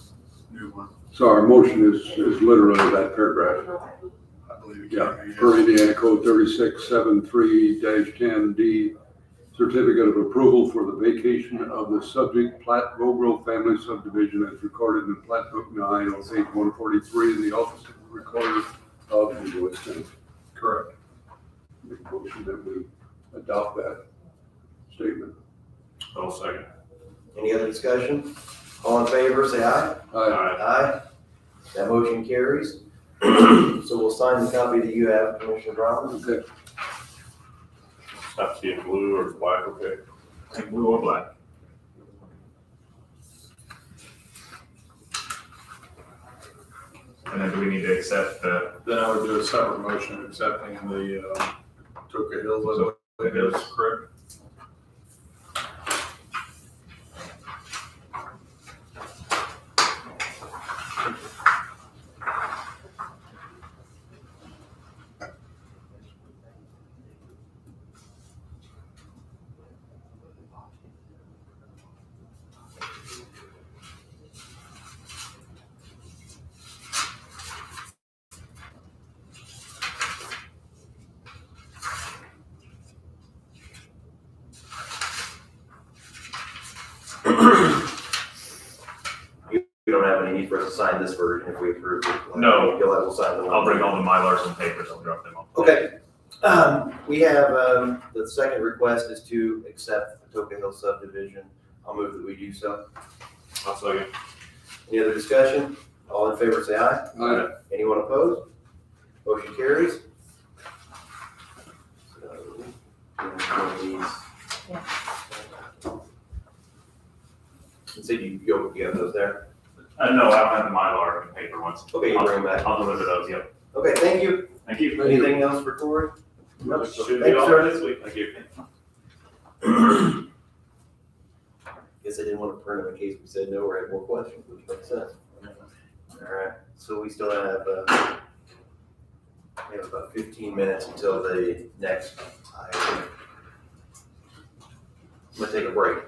new one. So our motion is literally that paragraph. I believe it Yeah, can be. per Indiana Code 3673-10D, certificate of approval for the vacation of the subject Platte Grove Family Subdivision as recorded in Plat Book 9 on page 143 in the Office of the Recorder of the U.S. Senate. Correct. Make a motion that we adopt that statement. I'll second. Any other discussion? All in favor, say aye. Aye. Aye. That motion carries. So we'll sign the copy that you have, Commissioner Brown. Okay. Have to be in blue or black, okay? Blue or black? And then do we need to accept the, Then I would do a separate motion accepting the, Toka Hills, I believe it is, correct? We don't have any need for us to sign this version if we approve it. No. We'll sign the one. I'll bring all the Mylars and papers, I'll drop them off. Okay. We have, the second request is to accept the Toka Hill subdivision. I'll move that we do so. I'll second. Any other discussion? All in favor, say aye. Aye. Anyone opposed? Motion carries. So, one of these. You said you have those there? No, I don't have the Mylar and paper ones. Okay, you bring them back. I'll deliver those, yep. Okay, thank you. Thank you. Anything else for Corey? Should be Thanks, all sir. this week, thank you. Guess I didn't want to print them in case we said no or had more questions, which makes sense. All right, so we still have, we have about 15 minutes until the next item. I'm gonna take a break.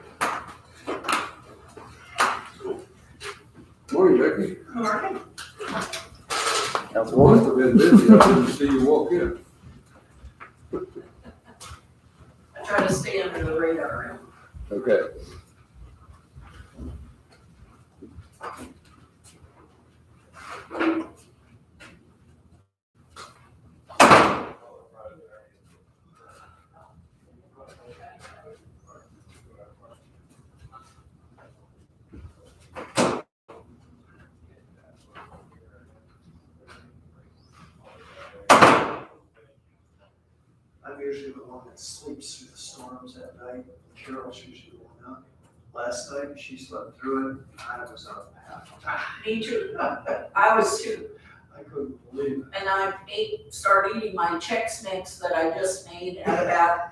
Morning, Becky. Morning. Councilwoman. Must have been busy. I didn't see you walk in. I try to stay under the radar. Okay. I'm usually the one that sleeps through the storms at night. Carol's usually the one up. Last night, she slept through it. I was up half. Me too. I was too. I couldn't believe it. And I started eating my Chex Mix that I just made at about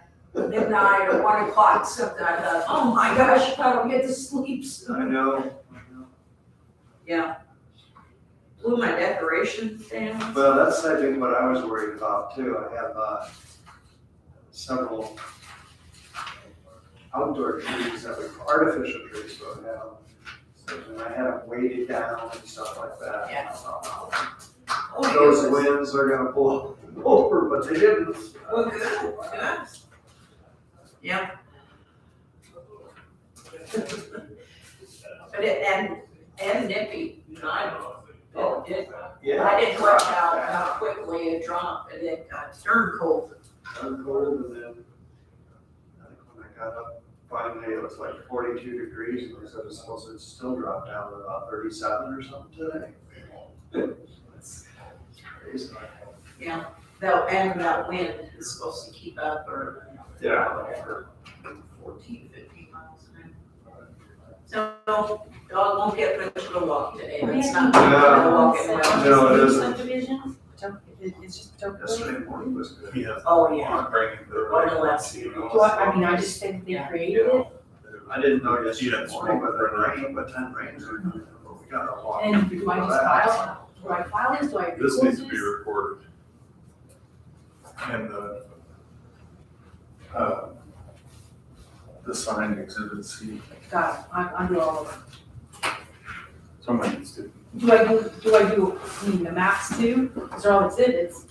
midnight or 1 o'clock, something. I thought, oh my gosh, I don't get to sleep soon. I know. Yeah. Blew my decoration down. Well, that's, I think, what I was worried about too. I have, several outdoor trees that were artificial trees, so I have, and I had them weighted down and stuff like that. Yeah. Oh, Those yes. winds are gonna blow over, but they didn't. Oh, good, good. Yeah. But and nippy, Yeah. I didn't watch how quickly it dropped, and it got darn cold. I'm cold, and then I think when I got up, finally it was like 42 degrees, and they said it's supposed to still drop down to about 37 or something today. It's crazy. Yeah, though, and that wind is supposed to keep up or, Yeah. whatever, 14, 15 miles an hour. So, dog won't get much of a walk today, it's not. No. Walking around. No, it isn't. Subdivision? It's just Yesterday morning was good. Oh, yeah. What I just think they created it, I didn't know yesterday morning whether it rained, but then rains are coming. We got a lot. and do I just file, do I file this, do I record this? This needs to be recorded. And the signed exhibit C. Got it, I'm do all of them. Somebody needs to. Do I do, I mean, the maps too? Because they're all exhibits.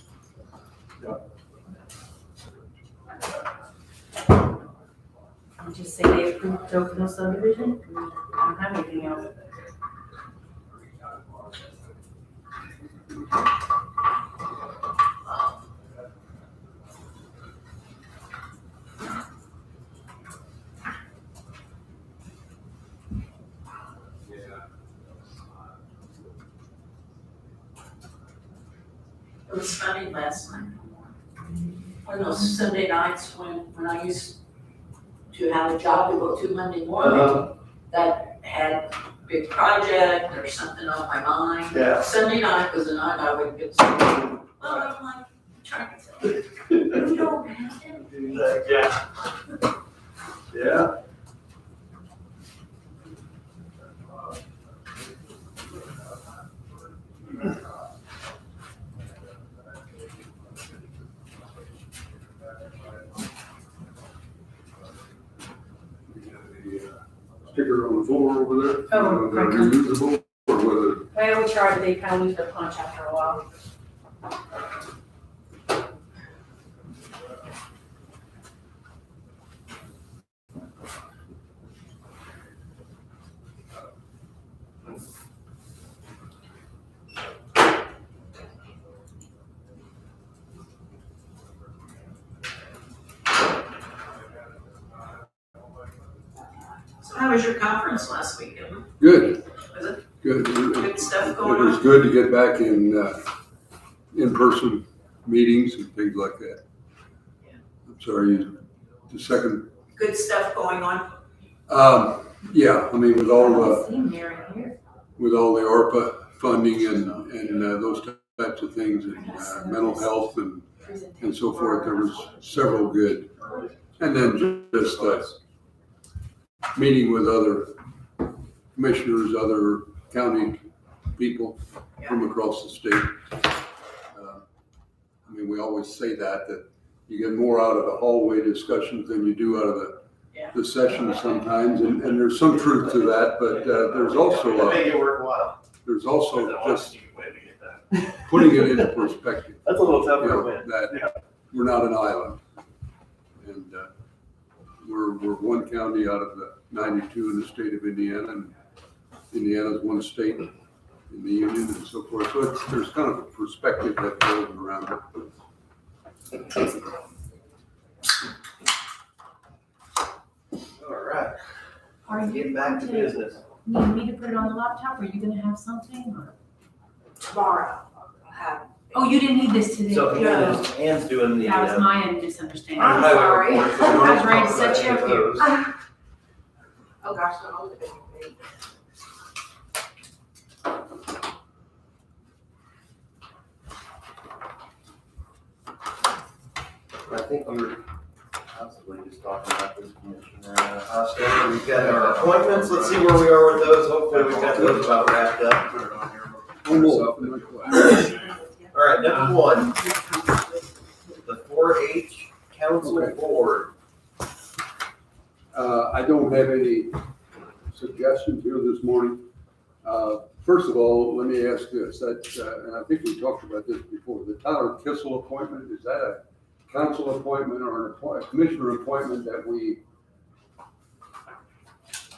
And just say they approved Tocino subdivision? I don't have anything else. It was funny last night. On those Sunday nights when I used to have a job to go to Monday morning, that had a big project or something on my mind. Yeah. Sunday night was the night I would get something. Well, I'm like, trying to tell you, you don't have anything. Yeah. Yeah. Sticker on the floor over there. Oh, They're okay. reusable, or whether, Well, we tried, they kind of lose their punch after a while. So how was your conference last weekend? good, Was it good. good stuff It going was on? good to get back in-person meetings and things like that. Yeah. I'm sorry, the second, Good stuff going on? yeah, I mean, with all the, I haven't seen Mary here. with all the ARPA funding and those types of things and mental health and so forth, there was several good. And then just meeting with other commissioners, other county people from across the state. I mean, we always say that you get more out of the hallway discussions than you do out of the sessions sometimes, and there's some truth to that, but there's also, Make it worthwhile. there's also just putting it into perspective. That's a little You tougher to know, win. that we're not an island. And we're one county out of the 92 in the state of Indiana, and Indiana's one state in the union and so forth. So there's kind of a perspective that goes around it. All right, Are you get back to going business. need me to put it on the laptop, or are you gonna have something, or? Tomorrow, I'll have. Oh, you didn't need this today? So No. Ann's doing the. That was my misunderstanding. I'm sorry. I was ready to set you up here. Oh, gosh, no, I'll look at it. I think we were possibly just talking about this, Commissioner Hofstadter. We've got our appointments. Let's see where we are with those. Hopefully we've got those about wrapped up. All right, number one, the 4-H Council Okay. Board. I don't have any suggestions here this morning. First of all, let me ask this, and I think we talked about this before, the Tyler Kissel appointment, is that a council appointment or a commissioner appointment that we,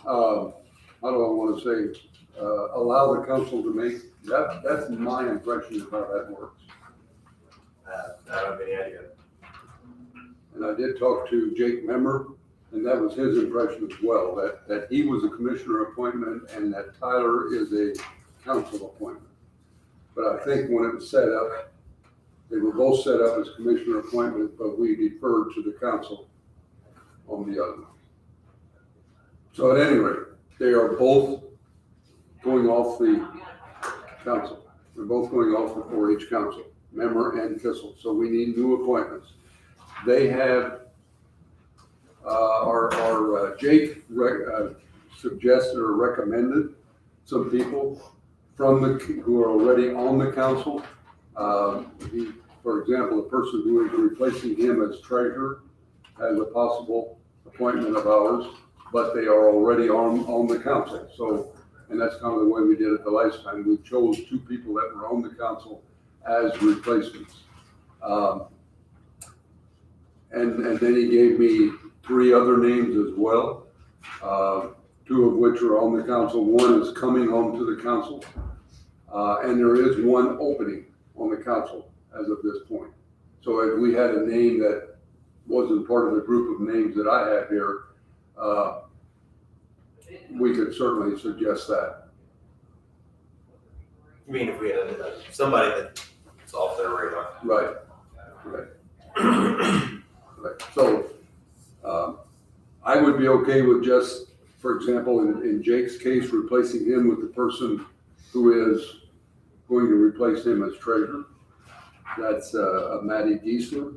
how do I want to say, allow the council to make? That's my impression of how that works. I don't have any idea. And I did talk to Jake Memmer, and that was his impression as well, that he was a commissioner appointment and that Tyler is a council appointment. But I think when it was set up, they were both set up as commissioner appointments, but we deferred to the council on the other one. So at any rate, they are both going off the council. They're both going off the 4-H council, Memmer and Kissel. So we need new appointments. They have, Jake suggested or recommended some people who are already on the council. For example, the person who is replacing him as treasurer has a possible appointment of ours, but they are already on the council. So And that's kind of the way we did it the last time. We chose two people that were on the council as replacements. And then he gave me three other names as well, two of which are on the council. One is coming home to the council, and there is one opening on the council as of this point. So if we had a name that wasn't part of the group of names that I have here, we could certainly suggest that. I mean, if we had somebody that's off their radar. Right. Right. So, I would be okay with just, for example, in Jake's case, replacing him with the person who is going to replace him as treasurer. That's Maddie Geisler.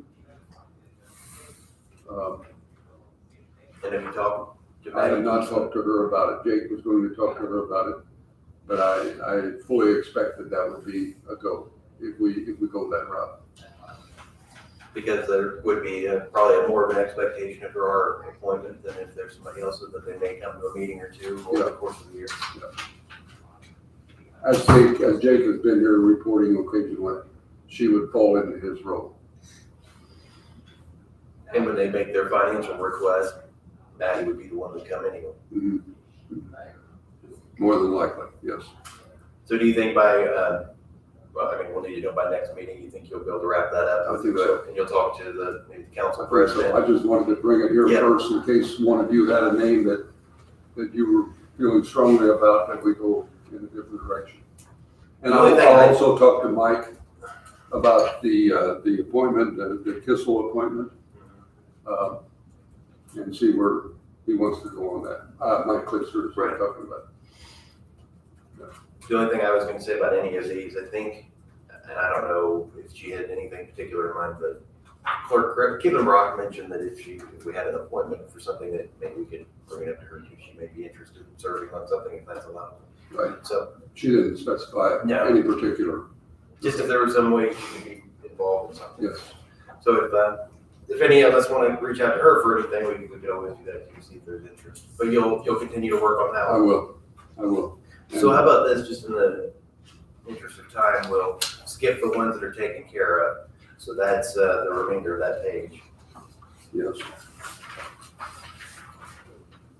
And have you talked to I have Maddie? not talked to her about it. Jake was going to talk to her about it, but I fully expect that would be a go if we go that route. Because there would be probably more of an expectation if there are appointment than if there's somebody else that they may come to a meeting or two over the course of the year. As Jake has been here reporting occasionally, she would fall into his role. And when they make their financial request, Maddie would be the one to come anyway. Mhm. More than likely, yes. So do you think by, well, I mean, we'll need to know by next meeting, you think you'll be able to wrap that up? I think so. And you'll talk to maybe the council I think so. president? I just wanted to bring it here Yeah. first in case one of you had a name that you were feeling strongly about, that we go in a different direction. And The only thing I'll I- also talk to Mike about the appointment, the Kissel appointment, and see where he wants to go on that. Mike Klitzer is what I'm talking about. The only thing I was gonna say about any of these, I think, and I don't know if she had anything particular in mind, but Clerk Kevin Brock mentioned that if we had an appointment for something that maybe we could bring it up to her too, she may be interested in serving on something if that's allowed. Right. So She didn't specify No. any particular. just if there was some way she could be involved in something. Yes. So If any of us want to reach out to her for anything, we could always do that to see if there's interest. But you'll continue to work on that I one. will. So how about this, just in the interest of time, we'll skip the ones that are taken care of. So that's the remainder of that page. Yes.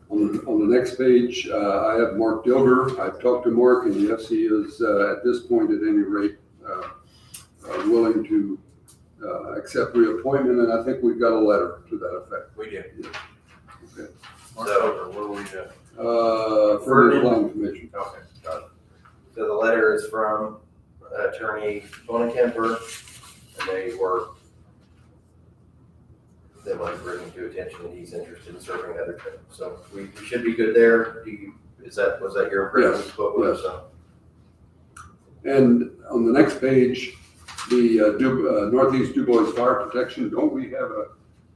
On the next page, I have Mark Dilger. I've talked to Mark, and yes, he is, at this point, at any rate, willing to accept reappointment, and I think we've got a letter to that effect. We do. Okay. So, where we at? For the Plan Commission. okay, got it. So the letter is from Attorney Bonakemper, and they want to bring to attention that he's interested in serving another term. So we should be good there. Was that your impression? Yes, Spoke with, yes. so. And on the next page, the Northeast DuBois Fire Protection, don't we have a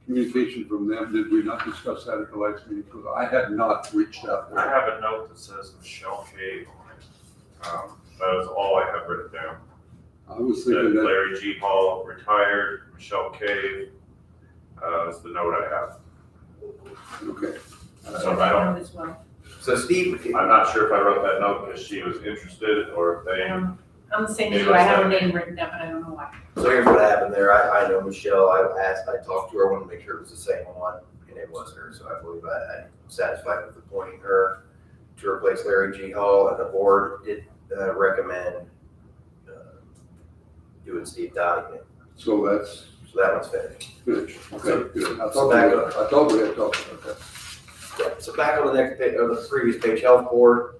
communication from them? Did we not discuss that at the last meeting? Because I had not reached out I there. have a note that says Michelle Cave on it. That is all I have written down. I was That thinking that, Larry G. Hall retired, Michelle Cave, is the note I have. okay. So I don't, As well. So Steve, I'm not sure if I wrote that note because she was interested or if they, I'm the same as you, I have her name written down, but I don't know why. so here's what happened there. I know Michelle, I talked to her, I wanted to make sure it was the same one, and it was her. So I believe I'm satisfied with appointing her to replace Larry G. Hall, and the board did recommend doing Steve Dottie. So that's So that one's finished. finished. Okay, good. I So back thought we had talked about that. Yeah, so back on the next page, or the previous page, Health Board.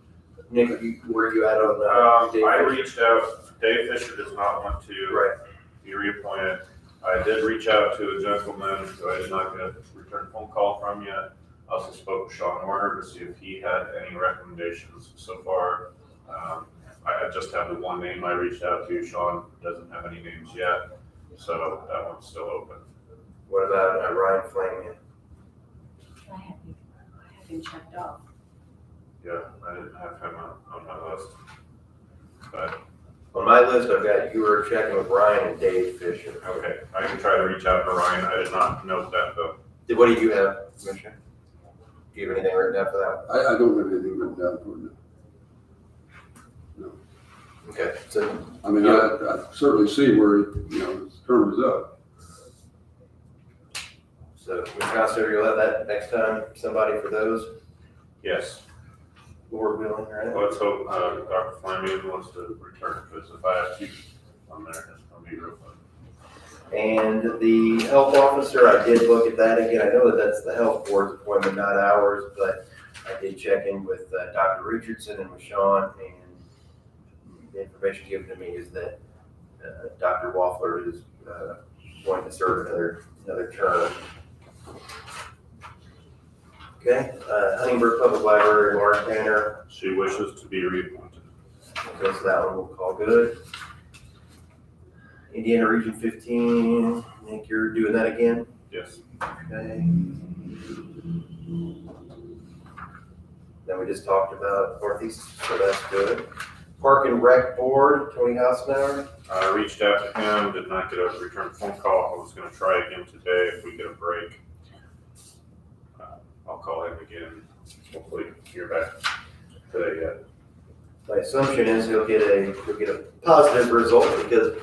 Nick, where are you at on Dave I Fisher? reached out, Dave Fisher does not want to Right. be reappointed. I did reach out to a gentleman who I did not get a return phone call from yet. I also spoke with Sean Warner to see if he had any recommendations so far. I just have the one name I reached out to. Sean doesn't have any names yet, so that one's still open. What about Ryan Flanagan? I have him checked off. Yeah, I didn't have him on my list. But, On my list, I've got you were checking with Ryan and Dave Fisher. okay, I can try to reach out to Ryan. I did not note that though. What do you have, Commissioner? Do you have anything written down for that? I don't have anything written down for it. Okay, so, I mean, I certainly see where, his term is up. so Mr. Costello, you'll have that next time, somebody for those, Yes, Lord willing, right? let's hope, Dr. Flanagan wants to return, because if I have you on there, it's gonna be real fun. And the health officer, I did look at that again. I know that that's the health board's appointment, not ours, but I did check in with Dr. Richardson and with Sean, and the information given to me is that Dr. Waffler is going to serve another term. Okay, Huntingburg Public Library, Lauren Tanner. She wishes to be reappointed. Okay, so that one we'll call good. Indiana Region 15, I think you're doing that again? Yes. Okay. Then we just talked about Northeast, so that's good. Park and Rec Board, Tony Housenauer. I reached out to him, did not get a return phone call. I was gonna try again today if we get a break. I'll call him again, hopefully hear back today yet. My assumption is he'll get a positive result, because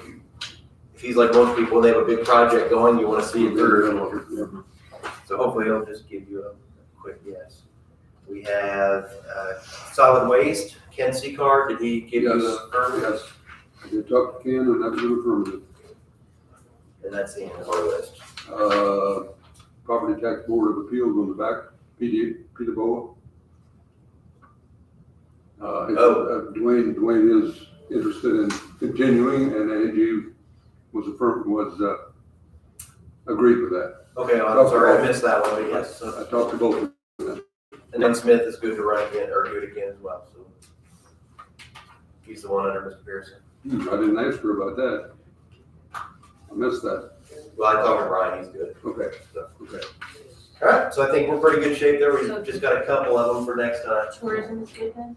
if he's like most people, when they have a big project going, you want to see it through. So hopefully he'll just give you a quick yes. We have solid waste, Ken Seacard, did he give you a permit? Yes. I did talk to Ken, and that was an affirmative. And that's the end of our list. Property Tax Board of Appeals on the back, Peter Boa. Dwayne is interested in continuing, and AG was agreed with that. Okay, I'm sorry, I missed that one, but yes. I talked to both of them. And then Smith is good to run again, or do it again as well, so. He's the one under Mr. Pearson. I didn't ask her about that. I missed that. Well, I talked to Brian, he's good. Okay. So. Okay. All right, so I think we're pretty good shape there. We've just got a couple of them for next time. Tourism is good then?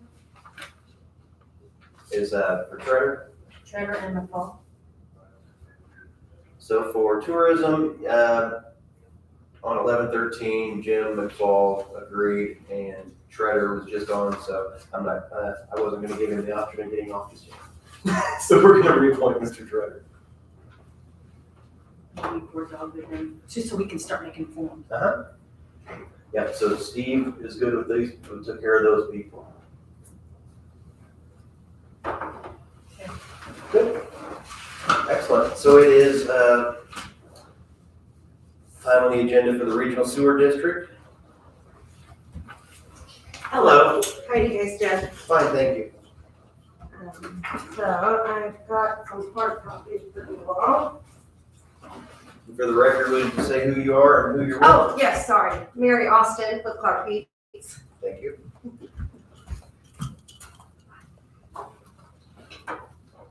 Is for Treader. Trevor and McFall. So for tourism, on 11/13, Jim McFall agreed, and Treader was just on, so I'm not, I wasn't gonna give him the option of getting off just yet. So we're gonna reappoint Mr. Treader. Just so we can start making forms. Uh-huh. Yeah, so Steve is good with these, we took care of those people. Good. Excellent. So it is time on the agenda for the Regional Sewer District. Hello. How are you guys doing? Fine, thank you. So I've got some hard copies for you all. For the record, would you say who you are and who you're with? Oh, yes, sorry. Mary Austin with Clark Beats. Thank you.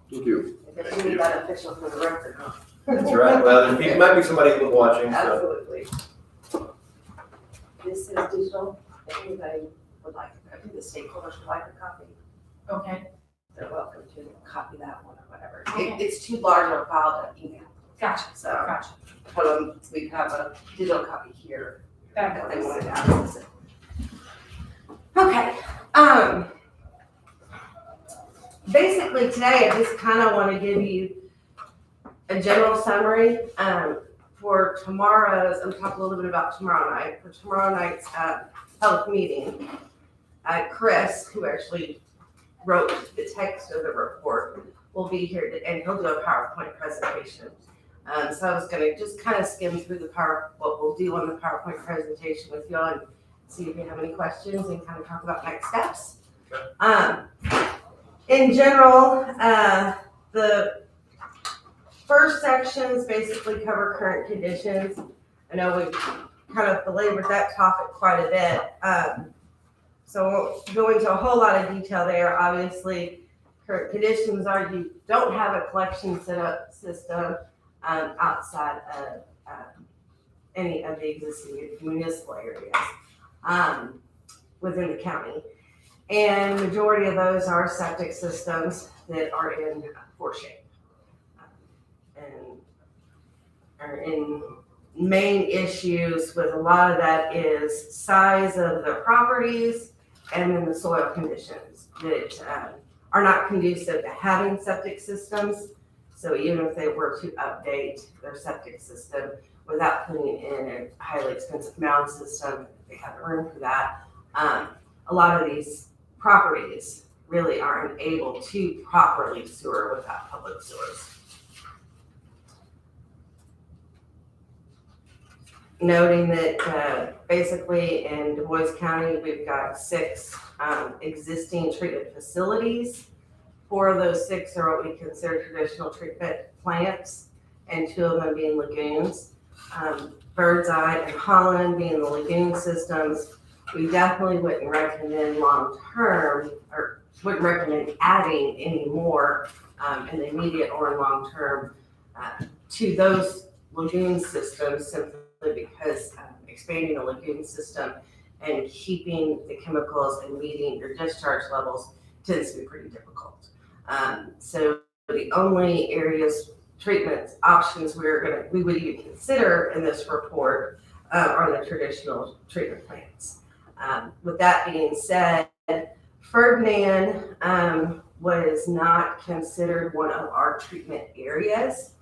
Thank you. I guess you need that official for the record, huh? That's right. Well, there might be somebody watching. So. Absolutely. This is digital. If anybody would like a copy, the stakeholders would like a copy, Okay, they're welcome to copy that one or whatever. Okay. It's too large of a file to email. gotcha, So gotcha. we have a digital copy here. That If they works. wanted to access it. Okay, basically today I just kind of want to give you a general summary, for tomorrow's, I'm talking a little bit about tomorrow night, for tomorrow night's, public meeting. Chris, who actually wrote the text of the report, will be here and he'll do a PowerPoint presentation. So I was gonna just kind of skim through what we'll do on the PowerPoint presentation with you all and see if you have any questions and kind of talk about next steps. In general, the first sections basically cover current conditions. I know we've kind of belabored that topic quite a bit. So I won't go into a whole lot of detail there. Obviously, current conditions are you don't have a collection system outside of any of the existing municipal areas within the county. And majority of those are septic systems that are in poor shape. And are in main issues with a lot of that is size of the properties and then the soil conditions that are not conducive to having septic systems. So even if they were to update their septic system without putting in a highly expensive mound system, if they have the room for that, a lot of these properties really aren't able to properly sewer without public sewers. Noting that basically in Du Bois County, we've got 6 existing treatment facilities. 4 of those 6 are what we consider traditional treatment plants, and 2 of them being lagoons. Birdseye and Holland being the lagoon systems. We definitely wouldn't recommend long-term, or wouldn't recommend adding any more in the immediate or long-term to those lagoon systems, simply because expanding a lagoon system and keeping the chemicals and meeting your discharge levels tends to be pretty difficult. So the only areas, treatment options we would even consider in this report are the traditional treatment plants. With that being said, Ferdinand was not considered one of our treatment areas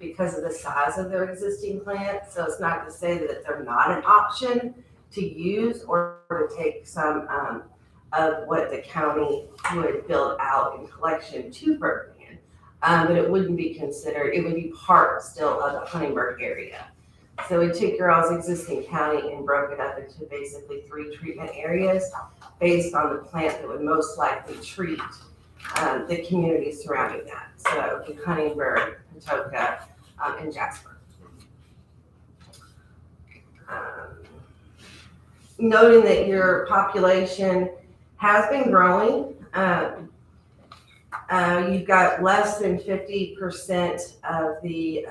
because of the size of their existing plant. So it's not to say that they're not an option to use or to take some of what the county would build out in collection to Ferdinand. But it wouldn't be considered, it would be part still of the Huntingburg area. So we took your all's existing county and broke it up into basically 3 treatment areas based on the plant that would most likely treat the communities surrounding that. So in Huntingburg, Patoka, and Jasper. Noting that your population has been growing, you've got less than 50% of the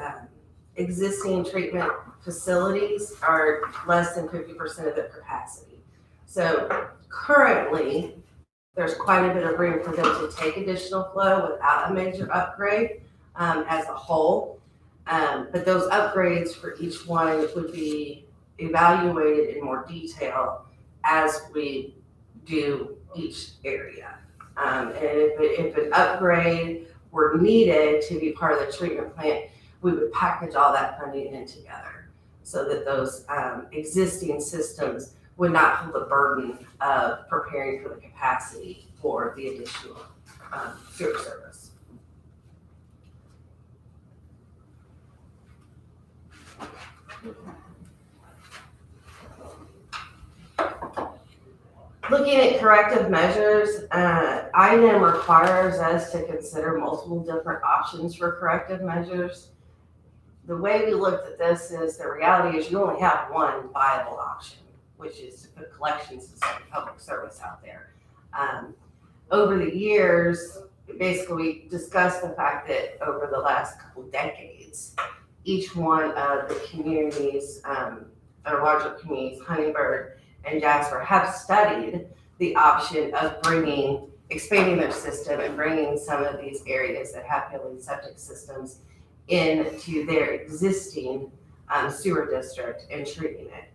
existing treatment facilities are less than 50% of their capacity. So currently, there's quite a bit of room for them to take additional flow without a major upgrade as a whole. But those upgrades for each one would be evaluated in more detail as we do each area. And if an upgrade were needed to be part of the treatment plant, we would package all that funding in together so that those existing systems would not hold the burden of preparing for the capacity for the additional sewer service. Looking at corrective measures, INM requires us to consider multiple different options for corrective measures. The way we looked at this is the reality is you only have one viable option, which is to put collection system public service out there. Over the years, basically we discussed the fact that over the last couple decades, each one of the communities, or larger communities, Huntingburg and Jasper, have studied the option of expanding their system and bringing some of these areas that have failing septic systems into their existing sewer district and treating it.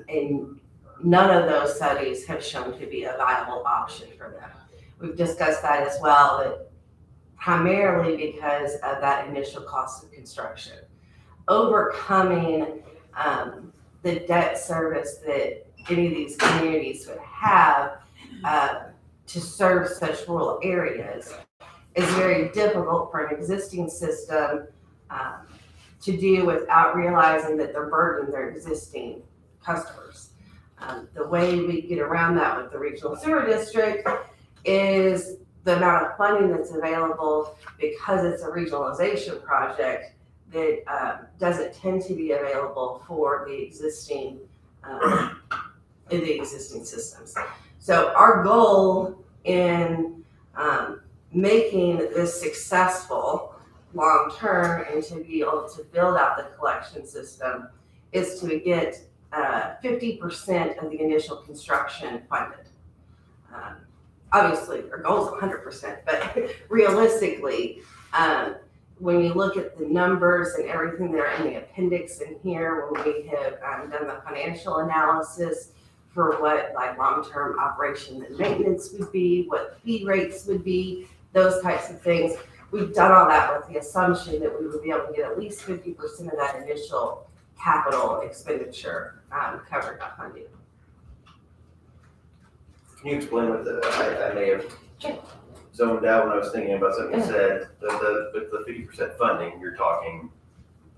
And none of those studies have shown to be a viable option for them. We've discussed that as well, that primarily because of that initial cost of construction. Overcoming the debt service that any of these communities would have to serve such rural areas is very difficult for an existing system to do without realizing that they're burdening their existing customers. The way we get around that with the regional sewer district is the amount of funding that's available, because it's a regionalization project that doesn't tend to be available for the existing systems. So our goal in making this successful long-term and to be able to build out the collection system is to get 50% of the initial construction funded. Obviously, our goal is 100%, but realistically, when you look at the numbers and everything that are in the appendix in here, when we have done the financial analysis for what like long-term operation and maintenance would be, what fee rates would be, those types of things. We've done all that with the assumption that we would be able to get at least 50% of that initial capital expenditure covered by funding. Can you explain what I may have zoned out when I was thinking about something you said, with the 50% funding, you're talking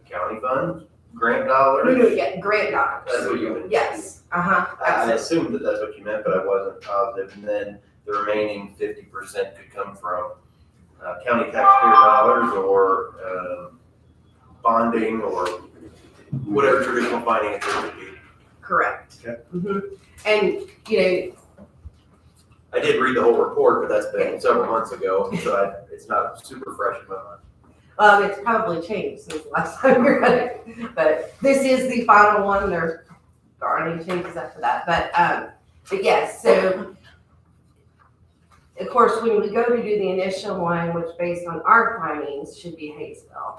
county funds, grant dollars? We would get grant dollars. That's what you meant? Yes, I assumed that that's what you meant, but I wasn't positive. And then the remaining 50% could come from county taxpayer dollars or bonding or whatever traditional financing would be. correct. Okay. And, you know, I did read the whole report, but that's been several months ago, so it's not super fresh in my mind. it's probably changed since the last time we read it, but this is the final one. There aren't any changes after that, but yes, so of course, when we go to do the initial one, which based on our findings should be Hayesville,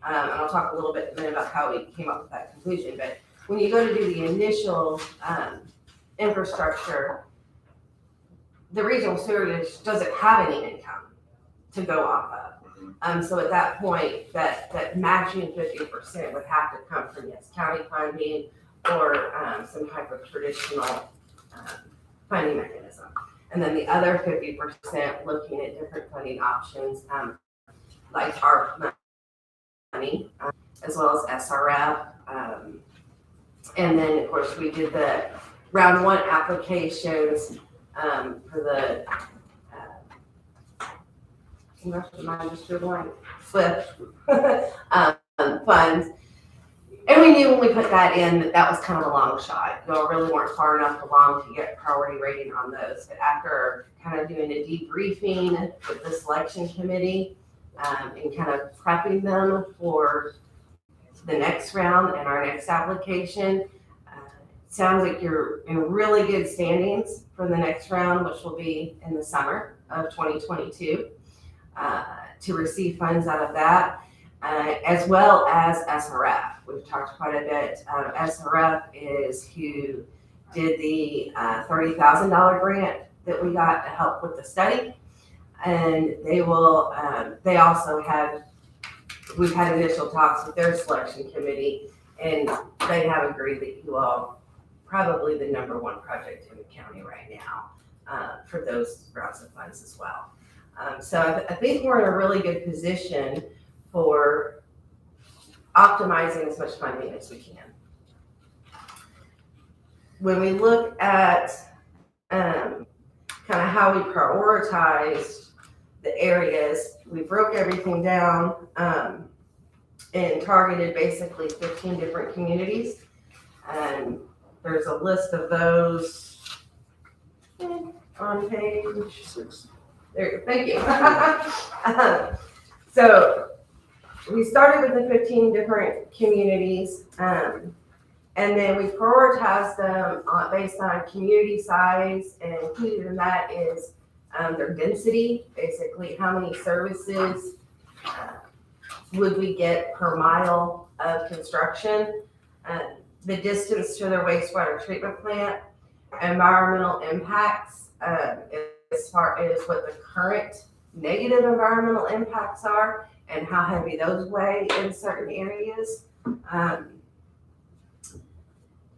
and I'll talk a little bit in a minute about how we came up with that conclusion, but when you go to do the initial infrastructure, the regional sewer district doesn't have any income to go off of. So at that point, that matching 50% would have to come from, yes, county funding or some type of traditional funding mechanism. And then the other 50% looking at different funding options, like our money, as well as SRF. And then, of course, we did the round one applications for the SWIFT funds. And we knew when we put that in that was kind of a long shot. You know, really weren't far enough along to get priority rating on those. But after kind of doing a debriefing with the selection committee and kind of prepping them for the next round and our next application, sounds like you're in really good standings for the next round, which will be in the summer of 2022, to receive funds out of that, as well as SRF. We've talked quite a bit. SRF is who did the $30,000 grant that we got to help with the study. And they will, they also have, we've had initial talks with their selection committee, and they have agreed that you all probably the number one project in the county right now for those rounds of funds as well. So I think we're in a really good position for optimizing as much funding as we can. When we look at kind of how we prioritized the areas, we broke everything down and targeted basically 15 different communities. And there's a list of those on page 6. There, thank you. So we started with the 15 different communities, and then we prioritized them based on community size, and included in that is their density, basically how many services would we get per mile of construction, the distance to their wastewater treatment plant, environmental impacts, as far as what the current negative environmental impacts are and how heavy those weigh in certain areas. And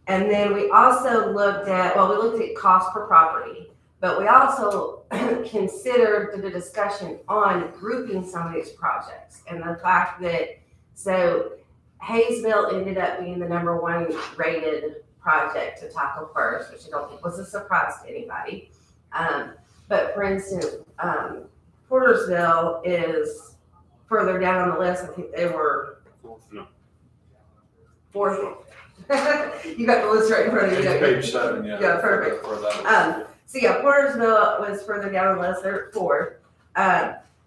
then we also looked at, well, we looked at cost per property, but we also considered the discussion on grouping some of these projects and the fact that, so Hayesville ended up being the number one rated project to tackle first, which I don't think was a surprise to anybody. But for instance, Portersville is further down on the list. I think they were fourth. You got the list right in front of you. Page 7, yeah. Yeah, perfect. So yeah, Portersville was further down on the list. They're at 4.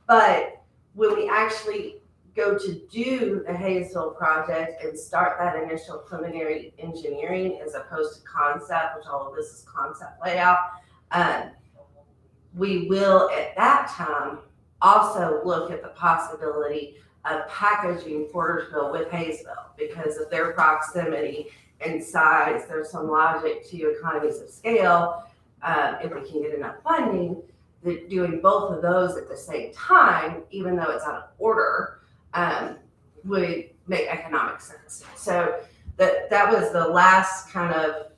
But when we actually go to do the Hayesville project and start that initial preliminary engineering as opposed to concept, which all of this is concept layout, we will at that time also look at the possibility of packaging Portersville with Hayesville because of their proximity in size, there's some logic to economies of scale, if we can get enough funding, that doing both of those at the same time, even though it's out of order, would make economic sense. So that was the last kind of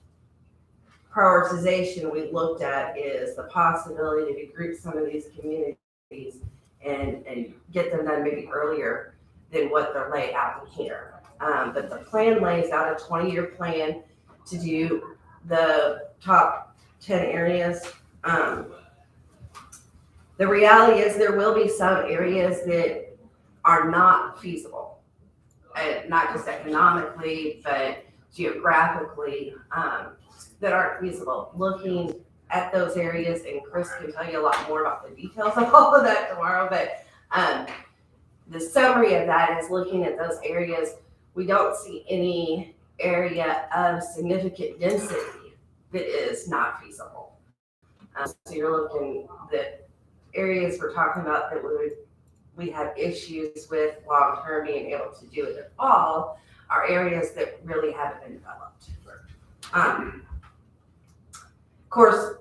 prioritization we looked at, is the possibility to group some of these communities and get them done maybe earlier than what they're laid out in here. But the plan lays out a 20-year plan to do the top 10 areas. The reality is there will be some areas that are not feasible, not just economically, but geographically, that aren't feasible. Looking at those areas, and Chris can tell you a lot more about the details of all of that tomorrow, but the summary of that is, looking at those areas, we don't see any area of significant density that is not feasible. So you're looking at areas we're talking about that we have issues with long-term being able to do it at all, are areas that really haven't been developed. Of course,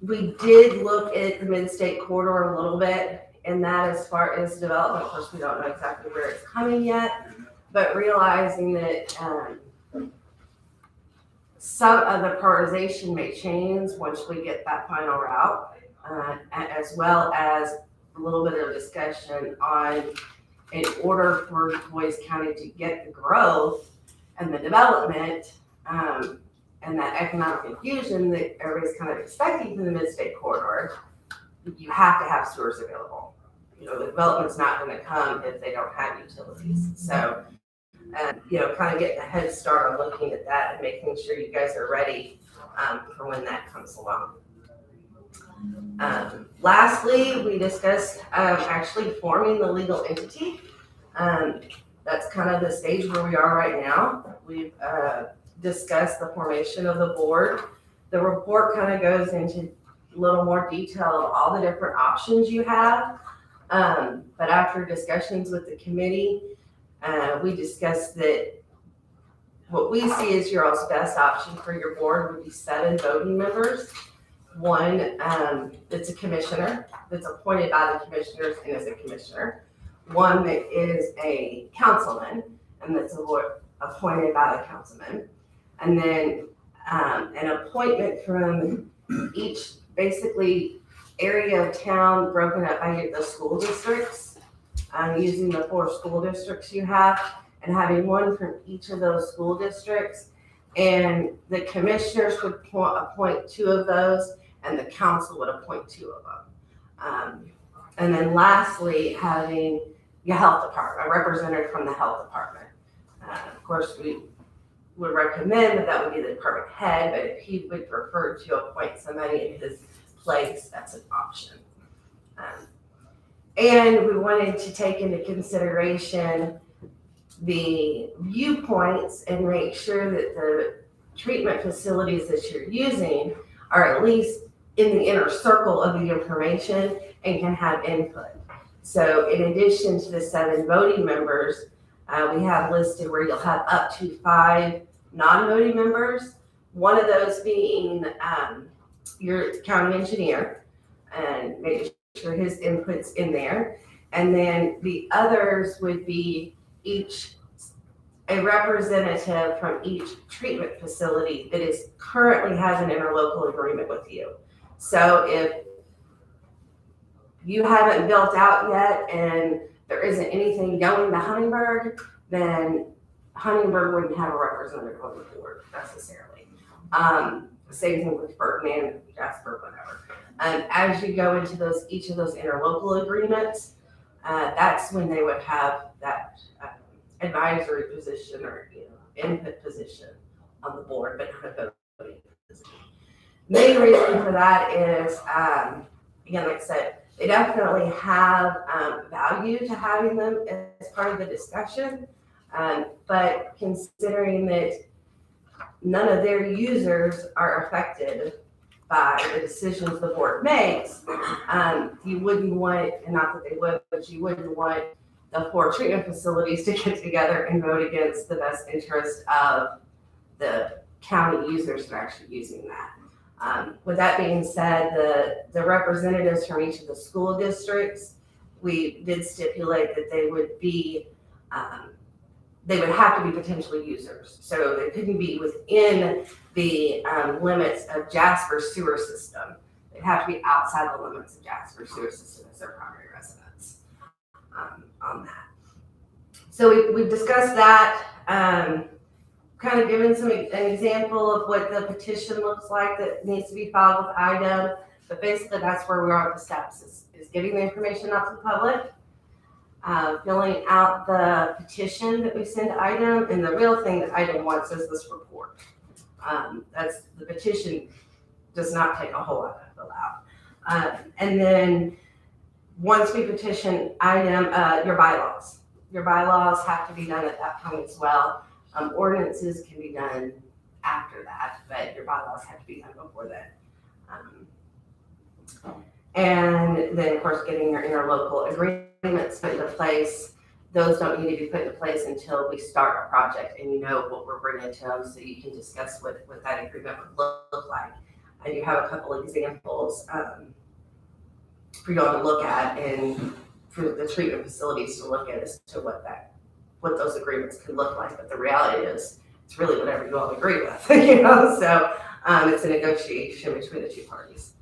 we did look at the mid-state corridor a little bit, and that as far as development, of course, we don't know exactly where it's coming yet, but realizing that some of the prioritization may change once we get that final route, as well as a little bit of discussion on, in order for Boys County to get the growth and the development, and that economic infusion that everybody's kind of expecting from the mid-state corridor, you have to have sewers available. You know, the development's not going to come if they don't have utilities. So, you know, kind of getting a head start on looking at that and making sure you guys are ready for when that comes along. Lastly, we discussed actually forming the legal entity. That's kind of the stage where we are right now. We've discussed the formation of the board. The report kind of goes into a little more detail of all the different options you have. But after discussions with the committee, we discussed that what we see as your all's best option for your board would be 7 voting members. One that's a commissioner, that's appointed by the commissioners and is a commissioner. One that is a councilman, and that's appointed by the councilman. And then an appointment from each, basically, area of town broken up by the school districts, using the 4 school districts you have, and having one from each of those school districts. And the commissioners would appoint 2 of those, and the council would appoint 2 of them. And then lastly, having your health department, a representative from the health department. Of course, we would recommend that would be the department head, but if he would prefer to appoint somebody in his place, that's an option. And we wanted to take into consideration the viewpoints and make sure that the treatment facilities that you're using are at least in the inner circle of the information and can have input. So in addition to the 7 voting members, we have listed where you'll have up to 5 non-voting members. One of those being your county engineer, and making sure his input's in there. And then the others would be a representative from each treatment facility that is currently has an interlocal agreement with you. So if you haven't built out yet and there isn't anything going to Huntingburg, then Huntingburg wouldn't have a representative on the board necessarily. Same thing with Ferdinand, Jasper, whatever. As you go into each of those interlocal agreements, that's when they would have that advisory position or input position on the board, but not a voting position. Main reason for that is, again, like I said, they definitely have value to having them as part of the discussion, but considering that none of their users are affected by the decisions the board makes, you wouldn't want, and not that they would, but you wouldn't want the 4 treatment facilities to get together and vote against the best interest of the county users that are actually using that. With that being said, the representatives from each of the school districts, we did stipulate that they would have to be potential users. So they couldn't be within the limits of Jasper sewer system. They'd have to be outside the limits of Jasper sewer system as their primary residence on that. So we've discussed that, kind of given an example of what the petition looks like that needs to be filed with IDEM. But basically that's where we are with the steps, is getting the information out to the public, filling out the petition that we send to IDEM, and the real thing that IDEM wants is this report. That's the petition does not take a whole lot to fill out. And then once we petition IDEM, your bylaws have to be done at that point as well. Ordinances can be done after that, but your bylaws have to be done before that. And then, of course, getting your interlocal agreements put into place. Those don't need to be put into place until we start a project and you know what we're bringing to them, so you can discuss what that agreement would look like. And you have a couple of examples for you all to look at, and for the treatment facilities to look at as to what those agreements could look like. But the reality is, it's really whatever you all agree with, So it's a negotiation between the two parties.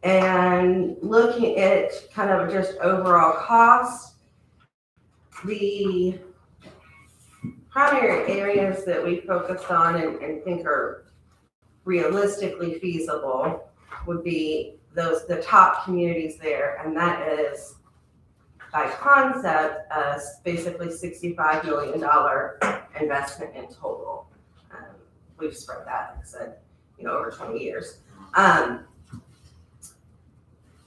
And looking at kind of just overall cost, the primary areas that we focused on and think are realistically feasible would be the top communities there, and that is by concept, basically $65 million investment in total. We've spread that, like I said, over 20 years.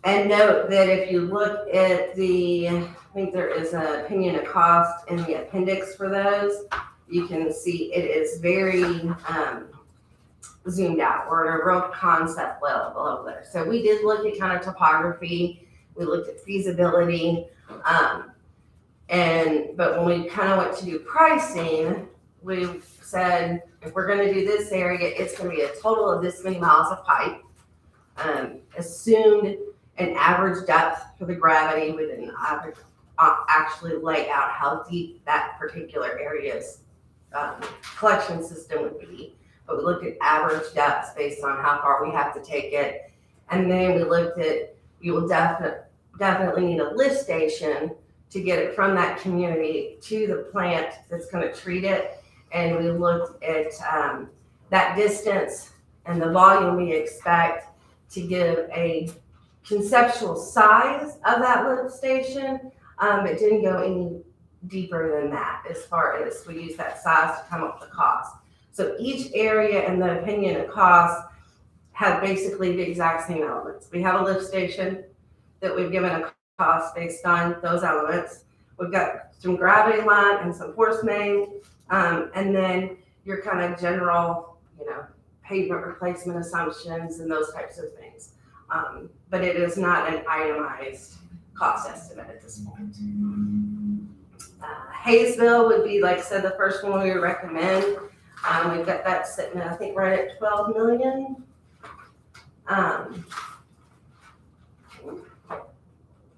And note that if you look at I think there is an opinion of cost in the appendix for those, you can see it is very zoomed out. We're at a real concept level there. So we did look at kind of topography, we looked at feasibility, but when we kind of went to do pricing, we said, if we're gonna do this area, it's gonna be a total of this many miles of pipe, assumed an average depth for the gravity with an average, actually lay out how deep that particular area's collection system would be. But we looked at average depths based on how far we have to take it. And then we looked at, you will definitely need a lift station to get it from that community to the plant that's gonna treat it. And we looked at that distance and the volume we expect to give a conceptual size of that lift station, but didn't go any deeper than that as far as we use that size to come up with the cost. So each area and the opinion of cost have basically the exact same elements. We have a lift station that we've given a cost based on those elements. We've got some gravity line and some force main, and then your kind of general, pavement replacement assumptions and those types of things. But it is not an itemized cost estimate at this point. Hayesville would be, like I said, the first one we would recommend. We've got that sitting, I think, right at 12 million.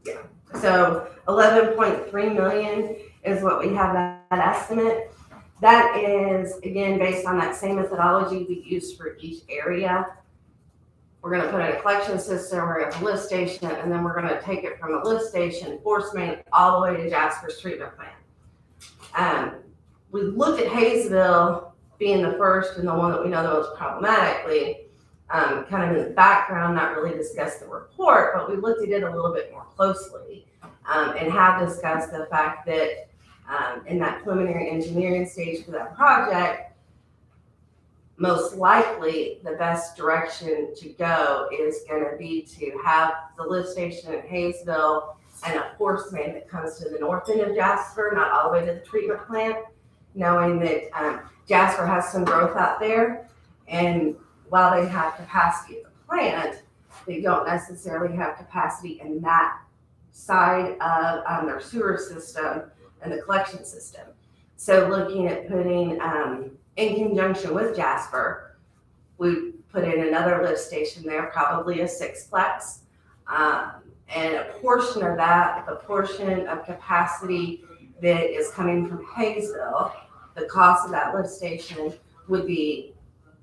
Yeah, so 11.3 million is what we have that estimate. That is, again, based on that same methodology we used for each area. We're gonna put in a collection system, we're gonna have a lift station, and then we're gonna take it from a lift station, force main, all the way to Jasper's treatment plant. We looked at Hayesville being the first and the one that we know the most problematically, kind of in the background, not really discussed the report, but we looked at it a little bit more closely, and have discussed the fact that in that preliminary engineering stage for that project, most likely the best direction to go is going to be to have the lift station in Hayesville and a force main that comes to the north end of Jasper, not all the way to the treatment plant, knowing that Jasper has some growth out there, and while they have capacity at the plant, they don't necessarily have capacity in that side of their sewer system and the collection system. So looking at putting, in conjunction with Jasper, we put in another lift station there, probably a sixplex. And a portion of that, the portion of capacity that is coming from Hayesville, the cost of that lift station would be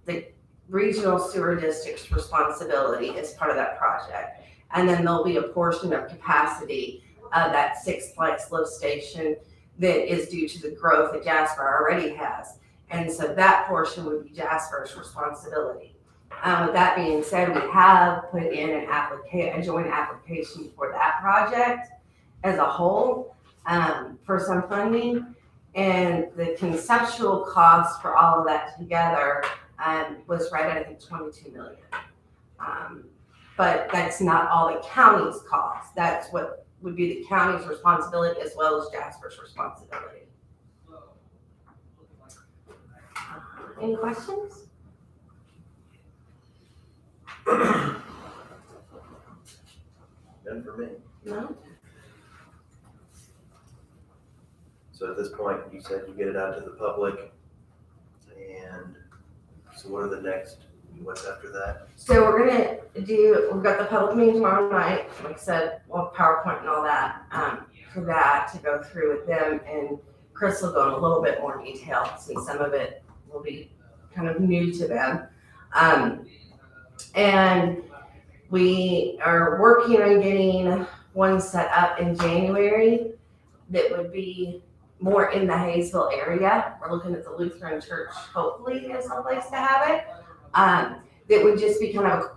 the regional sewer district's responsibility as part of that project. And then there'll be a portion of capacity of that sixplex lift station that is due to the growth that Jasper already has. And so that portion would be Jasper's responsibility. With that being said, we have put in a joint application for that project as a whole, for some funding. And the conceptual cost for all of that together, was right at, I think, 22 million. But that's not all the county's cost. That's what would be the county's responsibility as well as Jasper's responsibility. Any questions? None for me. No? So at this point, you said you get it out to the public, and so what are the next, what's after that? So we've got the public meeting tomorrow night, like I said, we'll have PowerPoint and all that, for that to go through with them, and Chris will go in a little bit more detail, since some of it will be kind of new to them. And we are working on getting one set up in January that would be more in the Hayesville area. We're looking at the Lutheran Church, hopefully, as a place to have it. That would just be kind of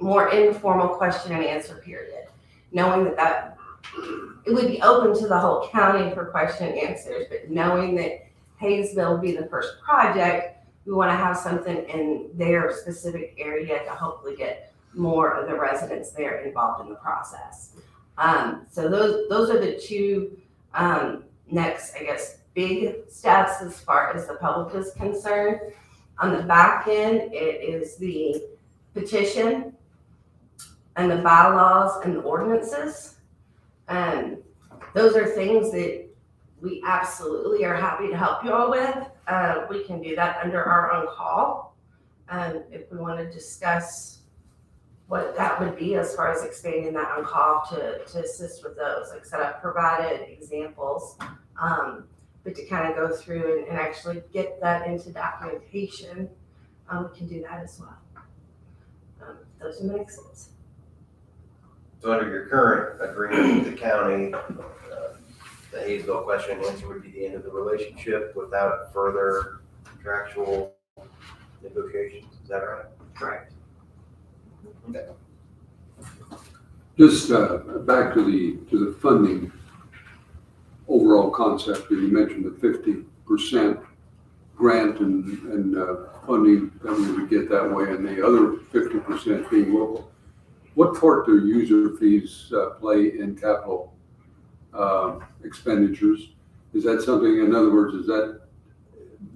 a more informal question and answer period. Knowing that it would be open to the whole county for question and answers, but knowing that Hayesville would be the first project, we want to have something in their specific area to hopefully get more of the residents there involved in the process. So those are the two next, I guess, big steps as far as the public is concerned. On the back end, it is the petition and the bylaws and the ordinances. And those are things that we absolutely are happy to help you all with. We can do that under our own call. If we want to discuss what that would be as far as expanding that on call to assist with those. Like I said, I've provided examples, but to kind of go through and actually get that into documentation, we can do that as well. Those are the next steps. So under your current agreement with the county, the Hayesville question and answer would be the end of the relationship without further contractual negotiations, is that right? Correct. Just back to the funding overall concept, you mentioned the 50% grant and funding that we would get that way, and the other 50% being local. What part do user fees play in capital expenditures? Is that something, in other words, is that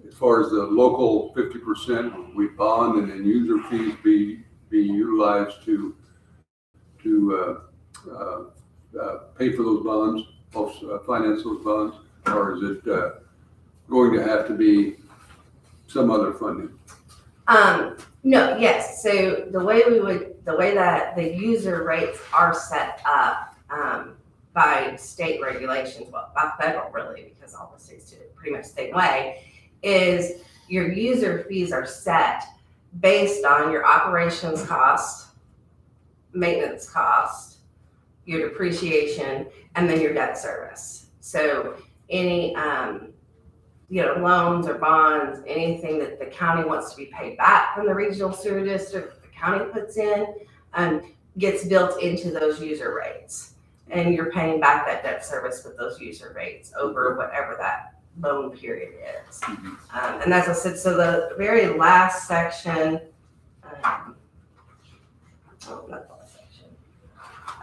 as far as the local 50%, we bond and then user fees be utilized to pay for those bonds, finance those bonds, or is it going to have to be some other funding? No, yes. So the way that the user rates are set up by state regulations, well, by federal really, because all the states do it pretty much the same way, is your user fees are set based on your operations cost, maintenance cost, your depreciation, and then your debt service. So any loans or bonds, anything that the county wants to be paid back from the regional sewer district, the county puts in, gets built into those user rates. And you're paying back that debt service with those user rates over whatever that loan period is. And as I said, so the very last section,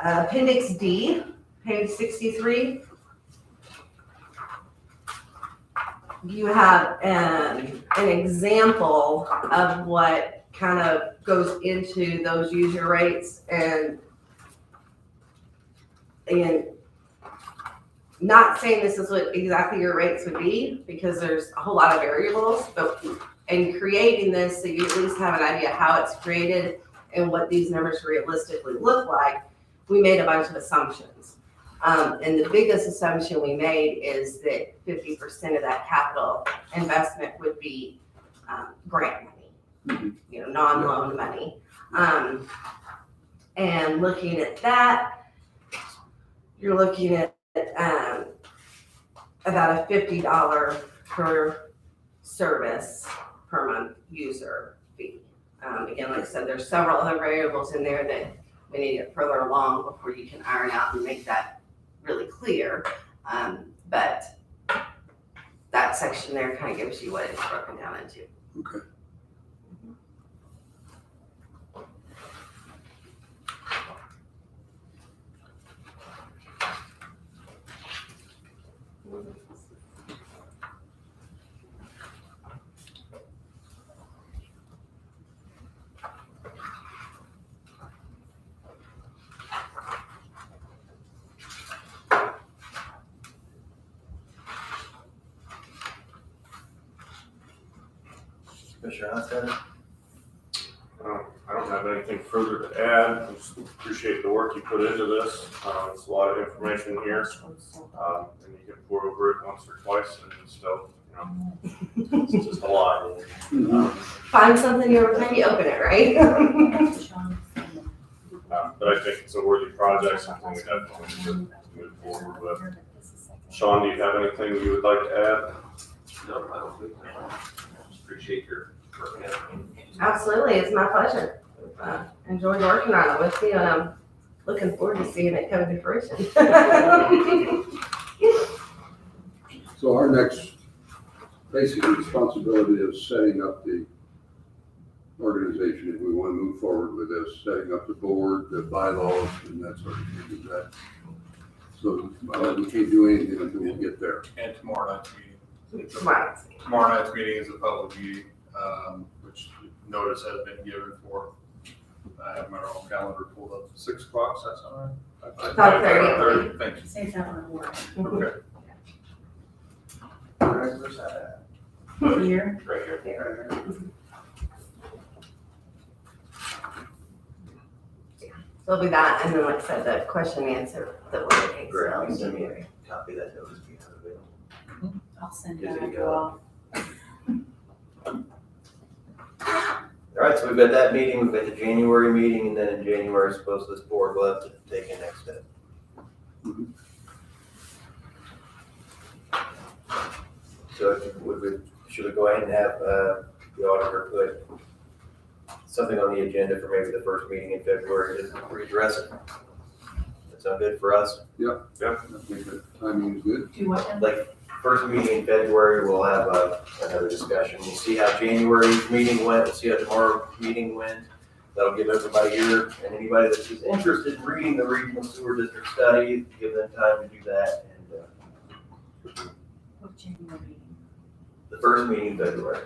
Appendix D, page 63. You have an example of what kind of goes into those user rates, and not saying this is what exactly your rates would be, because there's a whole lot of variables, but in creating this, so you at least have an idea how it's created and what these numbers realistically look like, we made a bunch of assumptions. And the biggest assumption we made is that 50% of that capital investment would be grant money, non-loan money. And looking at that, you're looking at about a $50 per service per month user fee. Again, like I said, there's several other variables in there that we need to get further along before you can iron out and make that really clear. But that section there kind of gives you what it's broken down into. Okay. Commissioner Hostetter? I don't have anything further to add. I just appreciate the work you put into this. It's a lot of information here. And you can pour over it once or twice and still, it's just a lot. Find something new every time you open it, right? But I think it's a worthy project, something we definitely should move forward with. Sean, do you have anything you would like to add? No, I don't think so. Just appreciate your work. Absolutely, it's my pleasure. Enjoyed working on it with you, and I'm looking forward to seeing it come to fruition. So our next basic responsibility is setting up the organization. If we want to move forward with this, setting up the board, the bylaws, and that sort of thing. So we can't do anything until we get there. And tomorrow night's meeting. Right. Tomorrow night's meeting is a public meeting, which notice has been given for. I have my own calendar pulled up, 6 o'clock, that's all right? 5:30. Thank you. Say that on board. Okay. All right, where's that Here. at? Right here. So it'll be that, and then like I said, the question and answer that we're looking Great, you for. can send me a copy of that notice if you have it available. I'll send it Good to out. go. All right, so we've got that meeting, we've got the January meeting, and then in January, I suppose this board will have to take a next step. So should we go ahead and have the auditor put something on the agenda for maybe the first meeting in February to redress it? That sound good for us? I think the timing is good. Do what? Like, first meeting in February, we'll have another discussion. We'll see how January's meeting went, we'll see how tomorrow's meeting went. That'll give everybody here, and anybody that's just interested in reading the regional sewer district study, give them time to do that. And What January meeting? the first meeting in February.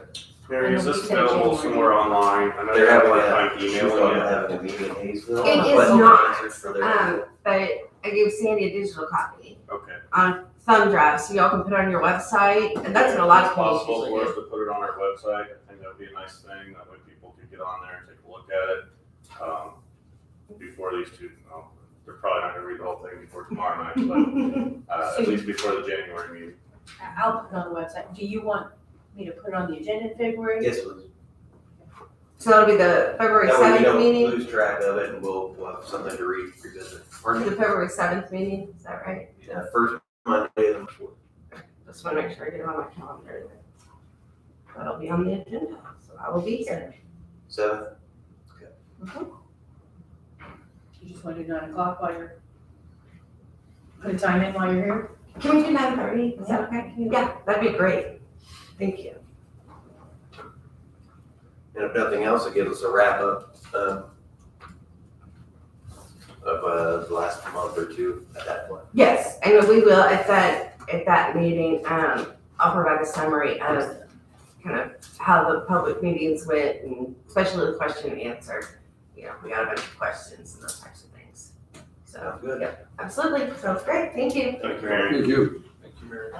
Mary, is this available somewhere online? I know They're you have a having hard time emailing it. having a meeting in Hayesville. It is but not, answers for their- but I gave Sandy a digital copy Okay. on thumb drive, so y'all can put it on your website, and that's what a lot of If it's communities possible usually for us do. to put it on our website, I think that'd be a nice thing, that way people could get on there and take a look at it. Before these two, they're probably not gonna read the whole thing before tomorrow night, but, at least before the January meeting. I'll put it on the website. Do you want me to put it on the agenda in February? Yes, please. So that'll be the February That way we 7th don't meeting, lose track of it, and we'll have something to revisit. the February 7th meeting, is that right? Yeah, first Monday of the fourth. Just wanna make sure I get it on my calendar. That'll be on the agenda, so I will be here. 7th. You just want to do 9 o'clock while you're, put a time in while you're here? Can we do 9:30? Is that okay? Yeah, that'd be great. Thank you. And if nothing else, it gives us a wrap up of the last month or two at that point. Yes, and we will, at that meeting, I'll provide a summary of kind of how the public meetings went, and especially the question and answer. You know, we got a bunch of questions and those types of things. So, Sounds good. absolutely, sounds great, thank you. Thank you, Mary. Thank you. Thank you, Mary.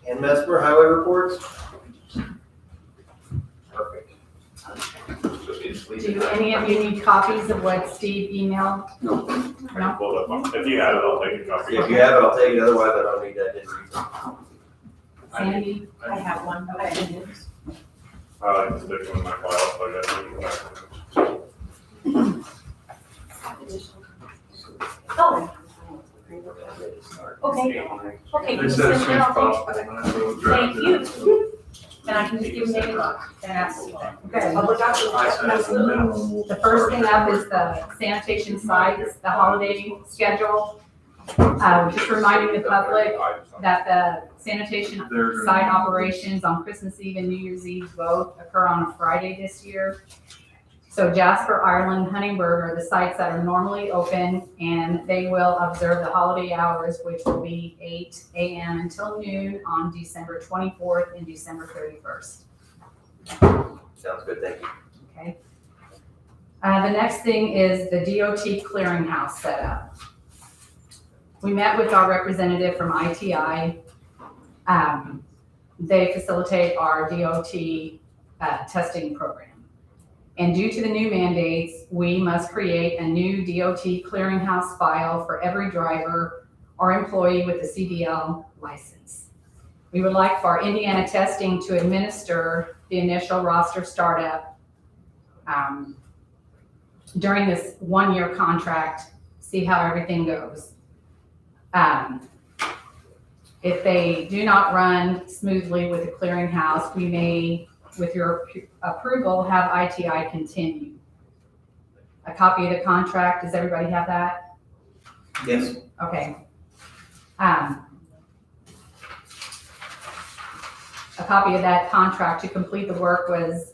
And Mesmer, highway reports? Perfect. Do any of you need copies of what Steve emailed? No. No? Well, if you have it, I'll take a copy. If you have it, I'll take it, otherwise I don't need that. Didn't read it. Sandy? I have one, okay. I like to stick them in my file, so I got it. Oh, okay, okay. They said as soon as I'll possible, take- and I will Thank draft it. you. And I can just give them a look and ask. Okay. Public option. I said at the minimum, we'll- The first thing up is the sanitation sites, the holiday schedule. Just reminding the public that the sanitation They're gonna- site operations on Christmas Eve and New Year's Eve both occur on a Friday this year. So Jasper, Ireland, Huntingburg are the sites that are normally open, and they will observe the holiday hours, which will be 8 a.m. until noon on December 24th and December 31st. Sounds good, thank you. Okay. The next thing is the DOT clearinghouse setup. We met with our representative from ITI. They facilitate our DOT testing program. And due to the new mandates, we must create a new DOT clearinghouse file for every driver or employee with a CDL license. We would like for Indiana Testing to administer the initial roster startup during this one-year contract, see how everything goes. If they do not run smoothly with the clearinghouse, we may, with your approval, have ITI continue. A copy of the contract, does everybody have that? Yes. Okay. A copy of that contract to complete the work was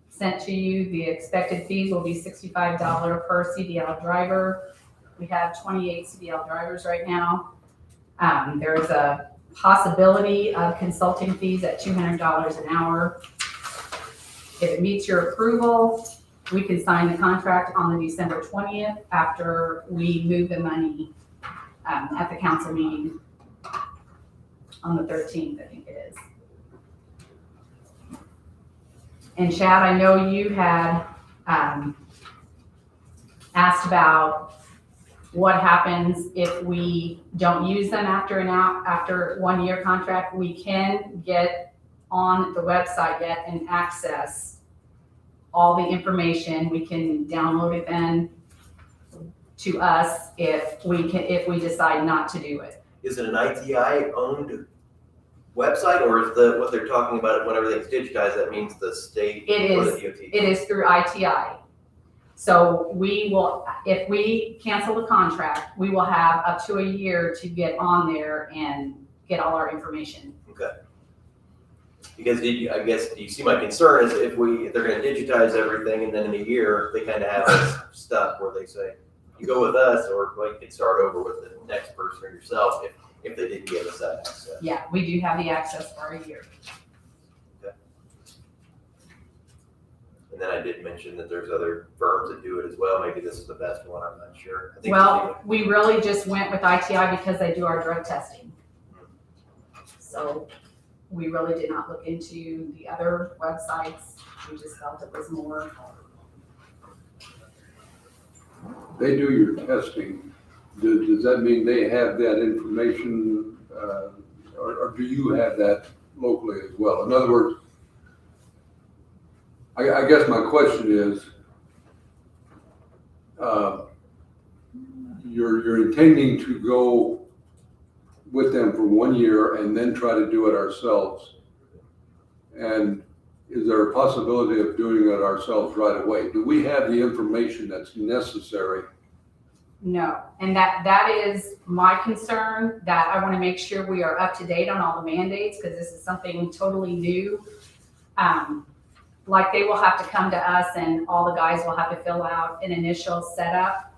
sent to you. The expected fees will be $65 per CDL driver. We have 28 CDL drivers right now. There's a possibility of consulting fees at $200 an hour. If it meets your approval, we can sign the contract on the December 20th after we move the money at the council meeting on the 13th, I think it is. And Chad, I know you had asked about what happens if we don't use them after 1 year contract. We can get on the website yet and access all the information. We can download it then to us if we decide not to do it. Is it an ITI owned website, or is what they're talking about when everything's digitized, that means the state It or is. the DOT? It is through ITI. So we will, if we cancel the contract, we will have up to a year to get on there and get all our information. Okay. Because I guess, you see my concern is if they're gonna digitize everything and then in a year, they kind of have this stuff where they say, you go with us, or well, you can start over with the next person or yourself if they didn't give us that access. Yeah, we do have the access for a year. And then I did mention that there's other firms that do it as well. Maybe this is the best one, I'm not sure. I think Well, we really just went with ITI because they do our drug testing. So we really did not look into the other websites. We just felt it was more. They do your testing. Does that mean they have that information, or do you have that locally as well? In other words, I guess my question is, you're intending to go with them for 1 year and then try to do it ourselves. And is there a possibility of doing it ourselves right away? Do we have the information that's necessary? No, and that is my concern, that I want to make sure we are up to date on all the mandates, because this is something totally new. Like they will have to come to us and all the guys will have to fill out an initial setup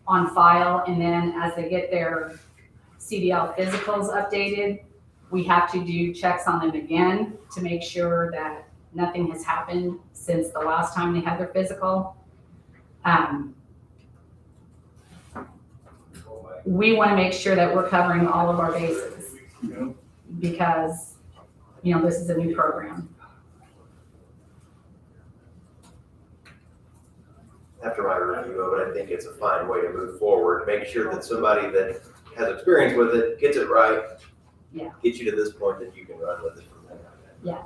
on file, and then as they get their CDL physicals updated, we have to do checks on them again to make sure that nothing has happened since the last time they had their physical. we want to make sure that we're covering all of our bases because, this is a new program. After my review of it, I think it's a fine way to move forward. Make sure that somebody that has experience with it gets it right. Yeah. Get you to this point that you can run with it from there. Yeah.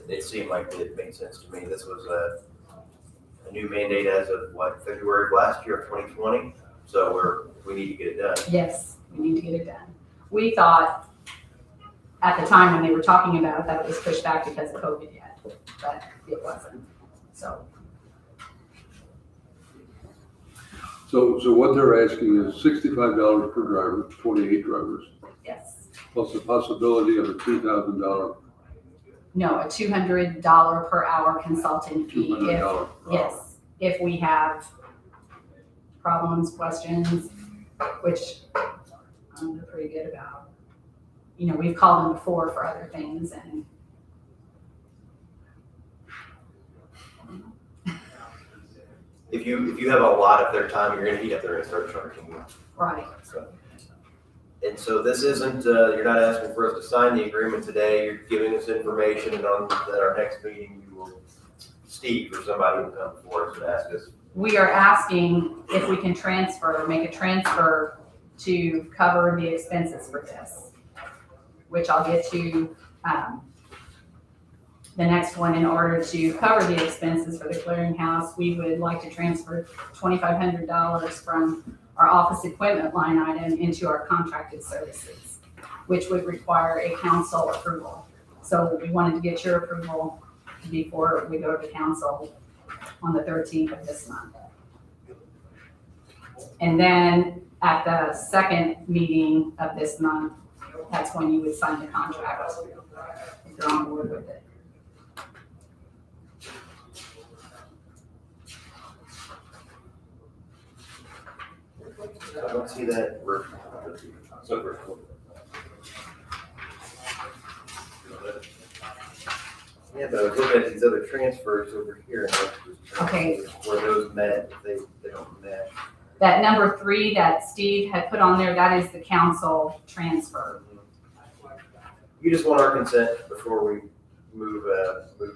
It seemed like it made sense to me. This was a new mandate as of February of last year of 2020. So we need to get it done. Yes, we need to get it done. We thought at the time when they were talking about it, that it was pushed back because of COVID yet, but it wasn't. So, So what they're asking is $65 per driver, 28 drivers, yes. plus the possibility of a $2,000, No, a $200 per hour consulting fee. $200 per hour. Yes, if we have problems, questions, which they're pretty good about. We've called them before for other things and If you have a lot of their time, you're gonna eat up, they're gonna start charging you. right. So this isn't, you're not asking for us to sign the agreement today, you're giving us information, and at our next meeting, Steve or somebody will come forward and ask us. We are asking if we can make a transfer to cover the expenses for this, which I'll get to, the next one. In order to cover the expenses for the clearinghouse, we would like to transfer $2,500 from our office equipment line item into our contracted services, which would require a council approval. So we wanted to get your approval before we go to council on the 13th of this month. And then at the second meeting of this month, that's when you would sign the contract, if you're on board with it. I don't see that. Yeah, but I was looking at these other transfers over here. Okay. Where those met, they don't match. That number 3 that Steve had put on there, that is the council transfer. You just want our consent before we move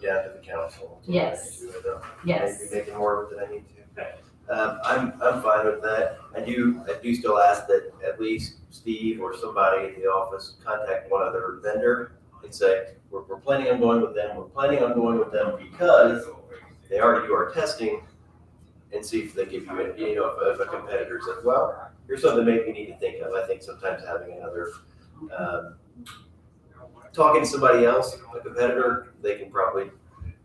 down to the council. Yes. Yes. Maybe making more of it than I need to. I'm fine with that. I do still ask that at least Steve or somebody in the office contact one other vendor and say, we're planning on going with them. We're planning on going with them because they already do our testing, and see if they give you, if a competitor says, well, here's something maybe you need to think of. I think sometimes having another, talking to somebody else, a competitor, they can probably,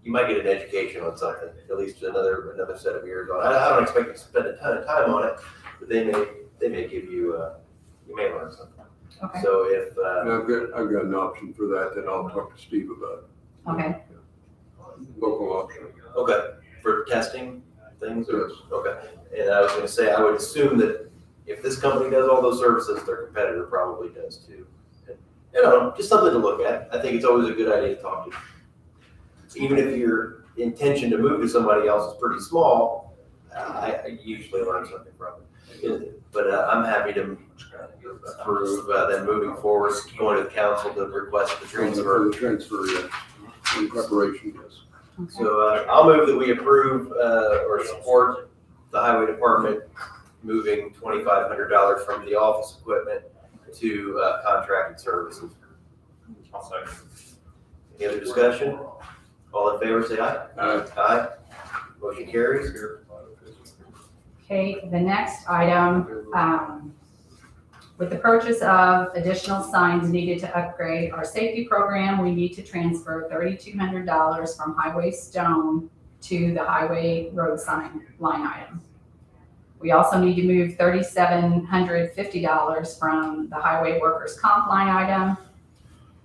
you might get an education on something, at least another set of ears on it. I don't expect you to spend a ton of time on it, but they may give you, you may learn something. Okay. So if, And I've got an option for that I'll talk to Steve about. Okay. Local option. okay, for testing things, or, Yes. okay. And I was gonna say, I would assume that if this company does all those services, their competitor probably does too. And, just something to look at. I think it's always a good idea to talk to. Even if your intention to move to somebody else is pretty small, I usually learn something from it. But I'm happy to approve them moving forward, going to the council to request the transfer. For the transfer, yes. In preparation, yes. Okay. So I'll move that we approve or support the highway department moving $2,500 from the office equipment to contracted services. I'll second. Any other discussion? All in favor, say aye. Aye. Aye. Motion carries. Okay, the next item, with the purchase of additional signs needed to upgrade our safety program, we need to transfer $3,200 from highway stone to the highway road sign line item. We also need to move $3,750 from the highway workers' comp line item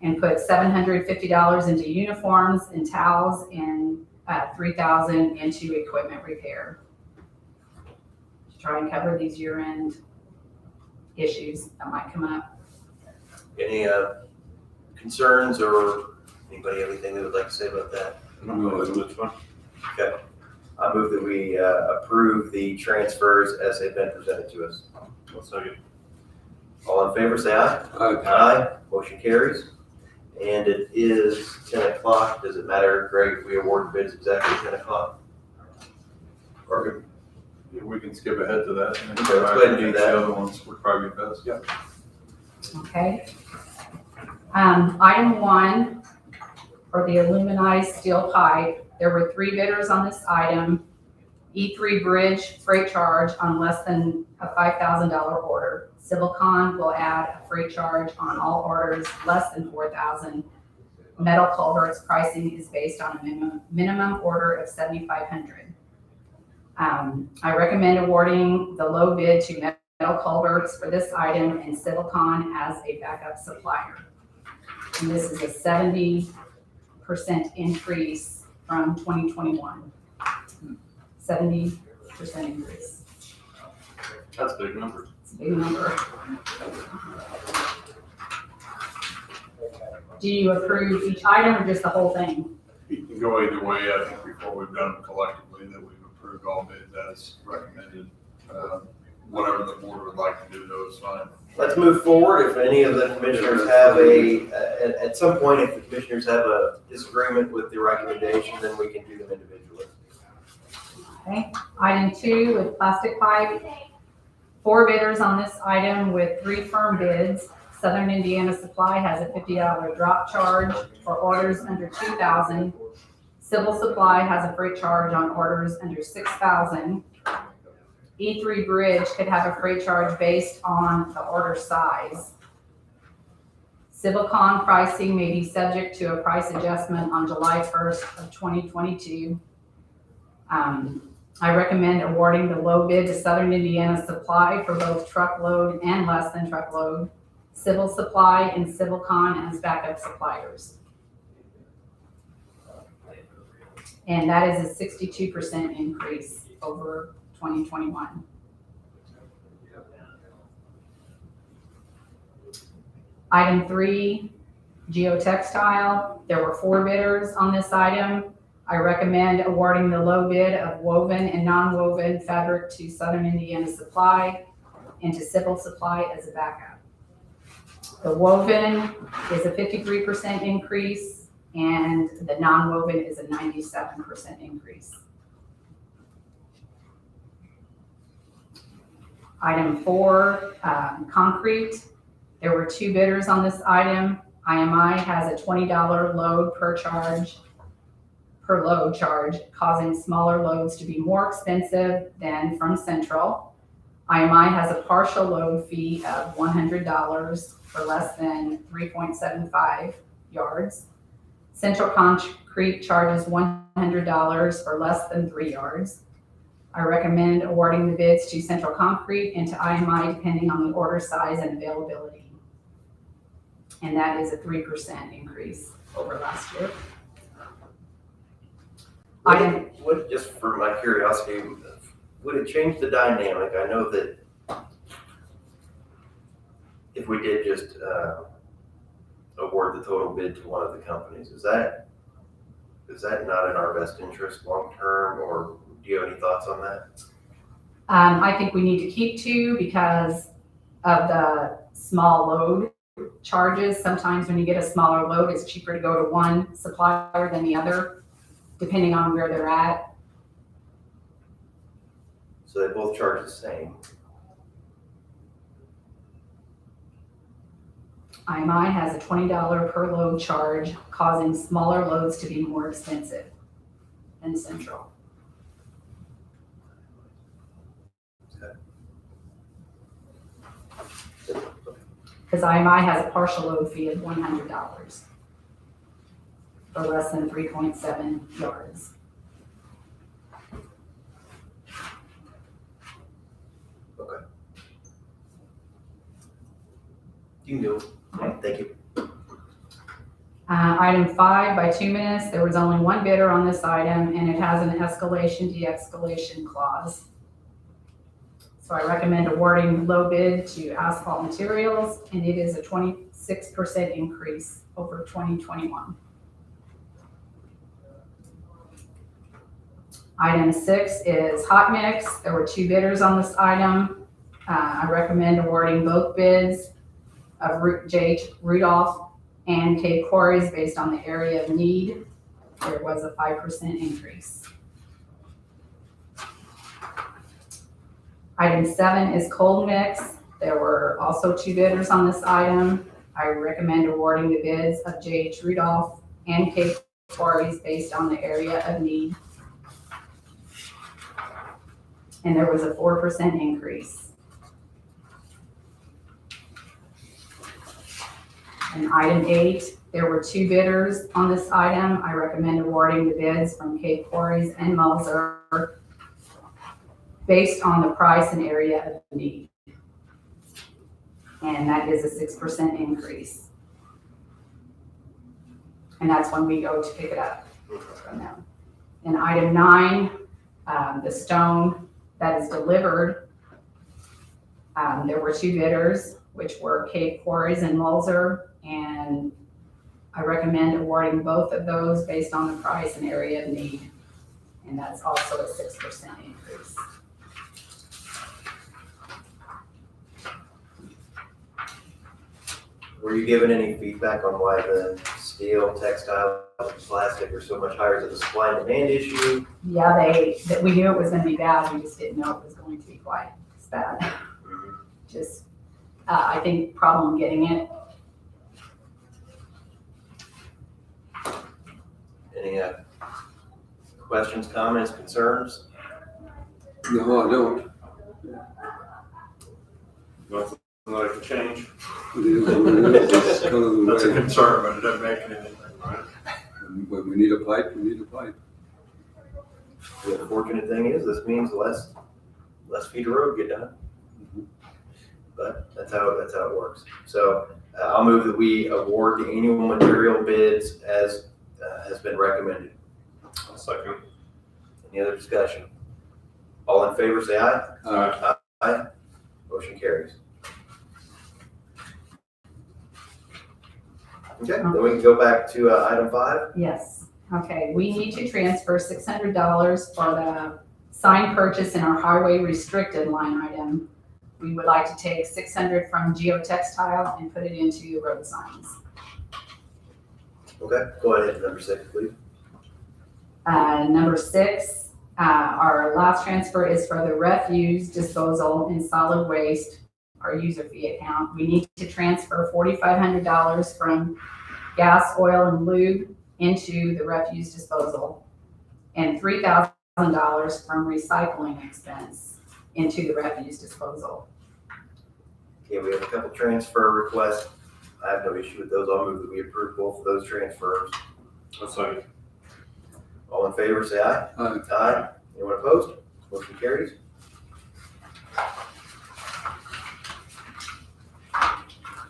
and put $750 into uniforms and towels and $3,000 into equipment repair. To try and cover these year-end issues that might come up. Any concerns or anybody have anything they would like to say about that? No, That's fine. Okay. I move that we approve the transfers as they've been presented to us. I'll second. All in favor, say aye. Aye. Motion carries. And it is 10 o'clock. Does it matter, Greg, if we award bids exactly 10 o'clock? Or We can skip ahead to that. And then Okay, let's go ahead and do that. The other ones would probably be best. Yeah. Okay. Item 1, for the aluminized steel pipe, there were 3 bidders on this item. E3 Bridge freight charge on less than a $5,000 order. Civilcon will add a freight charge on all orders less than $4,000. Metal culverts pricing is based on a minimum order of $7,500. I recommend awarding the low bid to Metal Culverts for this item and Civilcon as a backup supplier. And this is a 70% increase from 2021. 70% increase. That's a big number. It's a big number. Do you approve each item or just the whole thing? You can go either way. I think before we've done them collectively, that we've approved all bids as recommended. Whatever the board would like to do, though, is fine. let's move forward. If any of the commissioners have at some point, if the commissioners have a disagreement with the recommendation, then we can do them individually. Okay. Item 2 with plastic pipe. 4 bidders on this item with 3 firm bids. Southern Indiana Supply has a $50 drop charge for orders under $2,000. Civil Supply has a freight charge on orders under $6,000. E3 Bridge could have a freight charge based on the order size. Civilcon pricing may be subject to a price adjustment on July 1st of 2022. I recommend awarding the low bid to Southern Indiana Supply for both truckload and less than truckload. Civil Supply and Civilcon as backup suppliers. And that is a 62% increase over 2021. Item 3, Geotextile. There were 4 bidders on this item. I recommend awarding the low bid of woven and non-woven fabric to Southern Indiana Supply and to Civil Supply as a backup. The woven is a 53% increase and the non-woven is a 97% increase. Item 4, concrete. There were 2 bidders on this item. IMI has a $20 load per load charge, causing smaller loads to be more expensive than from Central. IMI has a partial load fee of $100 for less than 3.75 yards. Central Concrete charges $100 for less than 3 yards. I recommend awarding the bids to Central Concrete and to IMI depending on the order size and availability. And that is a 3% increase over last year. What, just for my curiosity, would it change the dynamic? I know that if we did just award the total bid to one of the companies, is that not in our best interest long term, or do you have any thoughts on that? I think we need to keep 2 because of the small load charges. Sometimes when you get a smaller load, it's cheaper to go to one supplier than the other, depending on where they're at. So they both charge the same. IMI has a $20 per load charge, causing smaller loads to be more expensive than Central. Because IMI has a partial load fee of $100 for less than 3.7 yards. Okay. You can do it. Thank you. Item 5 by 2 minutes, there was only 1 bidder on this item and it has an escalation de-escalation clause. So I recommend awarding low bid to Asphalt Materials and it is a 26% increase over 2021. Item 6 is hot mix. There were 2 bidders on this item. I recommend awarding both bids of J. Rudolph and Cape Quarries based on the area of need. There was a 5% increase. Item 7 is cold mix. There were also 2 bidders on this item. I recommend awarding the bids of J.H. Rudolph and Cape Quarries based on the area of need. And there was a 4% increase. And item 8, there were 2 bidders on this item. I recommend awarding the bids from Cape Quarries and Moser based on the price and area of need. And that is a 6% increase. And that's when we go to pick it up from them. And item 9, the stone that is delivered, there were 2 bidders, which were Cape Quarries and Moser, and I recommend awarding both of those based on the price and area of need. And that's also a 6% increase. Were you given any feedback on why the steel, textile, plastic are so much higher? Is it a supply and demand issue? Yeah, we knew it was gonna be bad, we just didn't know it was going to be quite as bad. Just, I think problem getting it. Any questions, comments, concerns? No, I don't. Nothing like a change. It is what it is. It's kind of the That's a way. concern, but it doesn't make anything, right? When we need a pipe, we need a pipe. The unfortunate thing is, this means less feet of road get done. But that's how it works. So I'll move that we award the annual material bids as has been recommended. I'll second. Any other discussion? All in favor, say aye. Aye. Motion carries. Okay, then we can go back to item 5. Yes, okay, we need to transfer $600 for the sign purchase in our highway restricted line item. We would like to take $600 from Geotextile and put it into road signs. Okay, go ahead, number 6, please. Number 6, our last transfer is for the refuse disposal and solid waste, our user fee account. We need to transfer $4,500 from gas, oil, and lube into the refuse disposal, and $3,000 from recycling expense into the refuse disposal. Okay, we have a couple transfer requests. I have no issue with those. I'll move that we approve both of those transfers. I'll second. All in favor, say aye. Aye. Aye. Anyone opposed? Motion carries.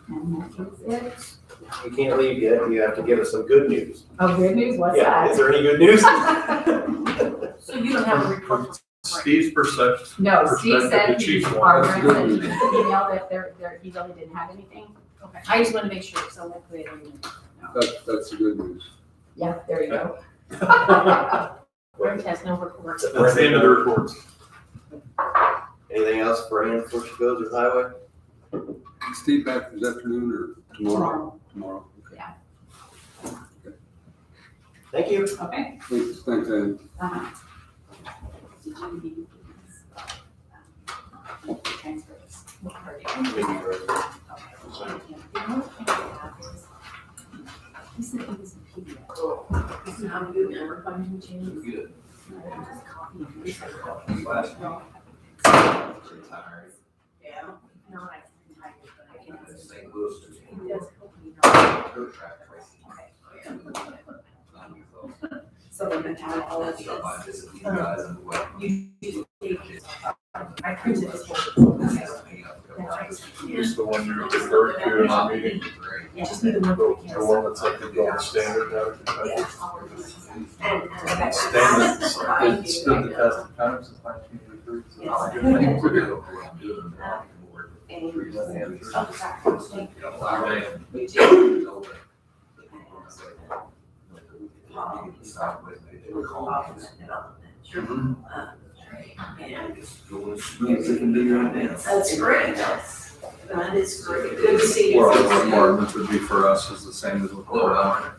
And that is it. You can't leave yet. You have to give us some good news. Oh, good news, what's Yeah, is that? there any good news? So you don't have a report. Steve's perception. No, Steve Perspective, said, the chief our wants. rep said he emailed if he really didn't have anything. Okay, I just want to make sure, so I'm not clear. That's the good news. Yeah, there you go. Greg has no reports. That's the end of the reports. Anything else for Ann before she goes with highway? Steve back this afternoon or tomorrow? Tomorrow. Okay. Yeah. Thank you. Okay. Thanks, Ann. Uh-huh. Did you need these? Transfers. Maybe you're right. He said he was a PDF. This is how you never find him change. Good. Just copy and paste. Yeah. No, I can type it, but I can't. St. Louis. He does help me know. So they're gonna have all of this. You I printed this whole. Here's the one you're referring to in the meeting. You just need to work with The one that's like the gold standard now. Standard. It stood the test of time since 1983. That's great. That is great. Good to see you. Where all the apartments would be for us is the same as what we're on.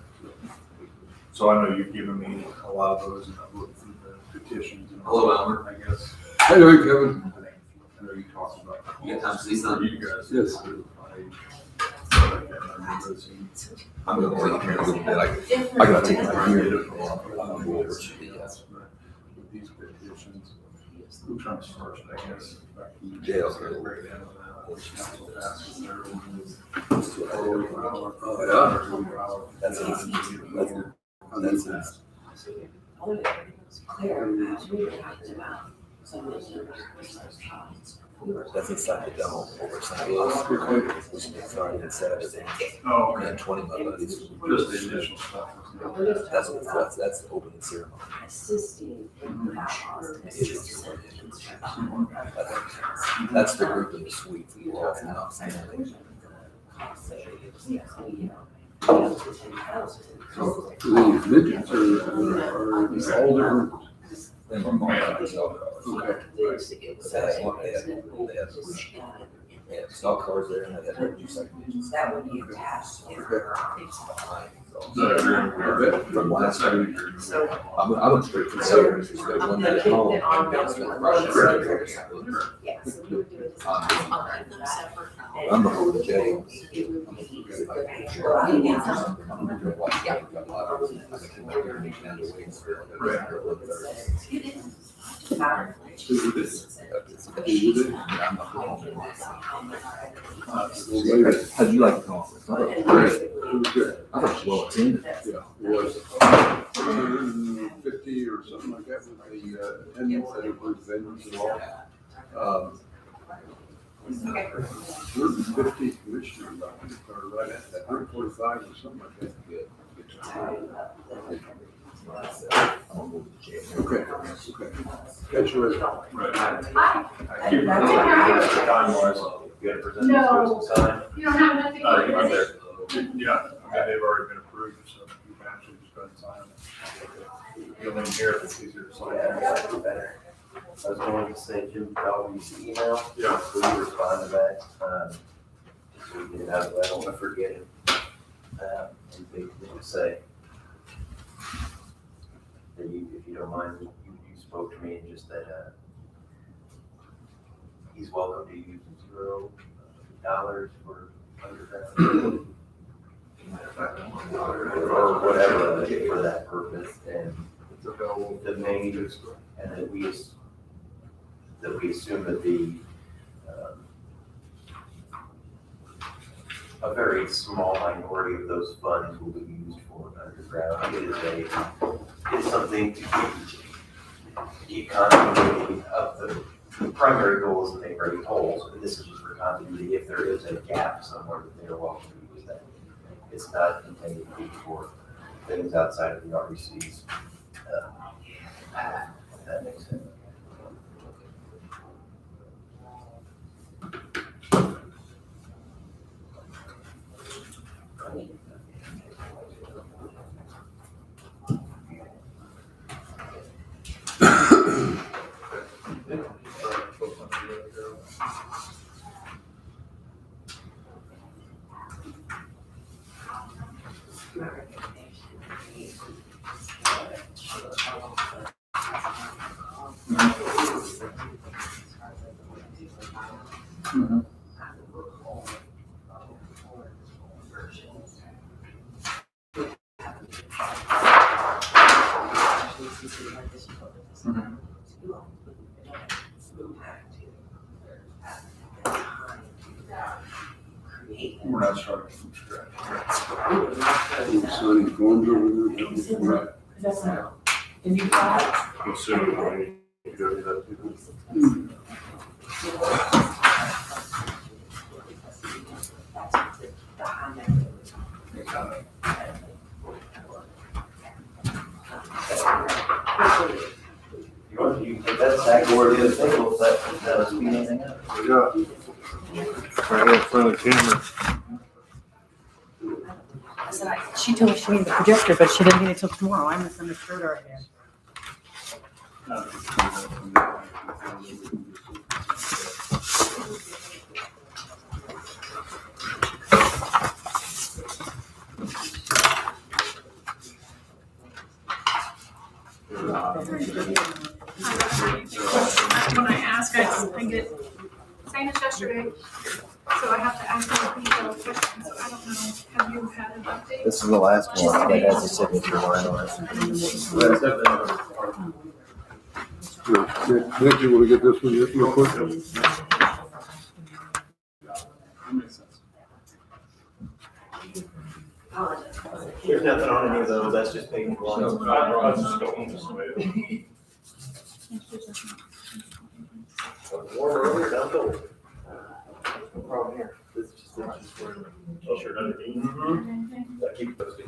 So I know you've given me a lot of those and I've looked through the petitions and all that, I guess. How you doing, Kevin? I know you talked about. You got time to see something? You guys. Yes. I'm gonna wait here a little bit. I gotta take my ear. With these petitions, I'm trying to start, I guess. Yeah. That's inside the dome over St. Louis. We started at Saturday. Oh, We had 20 of my buddies. Just the initial stuff. That's the opening ceremony. That's the group in the suite we walk out. These midgets are all different. And my mom got herself. Okay. That's what they had stock cars there and they had new second. That would be attached. From last time. I went straight from there. There's one at home. I'm gonna go to jail. How'd you like the conference? I thought it was great. It was good. I thought it was well attended. Yeah, it was 150 or something like that with the attendance that includes vendors and all. 150 commissioners, I think, or right at that, 145 or something like that. Okay, okay. Catch you later. You gotta present this to us and sign. You don't have enough to Right there. Yeah, I mean, they've already been approved, so you can actually just go ahead and sign them. You'll in here if it's easier to sign. Better. I was going to say, Jim, probably use the email. Yeah. So we respond to that, just so we get it out of the way, I don't want to forget it. And they just say, that you, if you don't mind, you spoke to me and just that, he's welcome to use $0 for underground. Or whatever, for that purpose, and the main, and that we assume that the, a very small minority of those funds will be used for underground. It's something to keep continuity of the primary goal is to make ready holes, but this is just for continuity. If there is a gap somewhere, that they are welcome to use that. It's not intended to be for things outside of the REC's, if that makes sense. We're not starting from scratch. Signing forms over there. Right. That's not. And you got I'm assuming we go to that people. That's exactly where it is, that speed anything up. Yeah. Right in front of the camera. I said, she told me she needed the projector, but she didn't need it till tomorrow. I misunderstood her again. So I don't know, have you had an update? This is the last one that has a signature line on it. Nick, you wanna get this one just real quick? There's nothing on any of those, that's just page one. I'll just go on this way. Warm earlier, down cold. No problem here. This is just for. Sure does. That keep posted.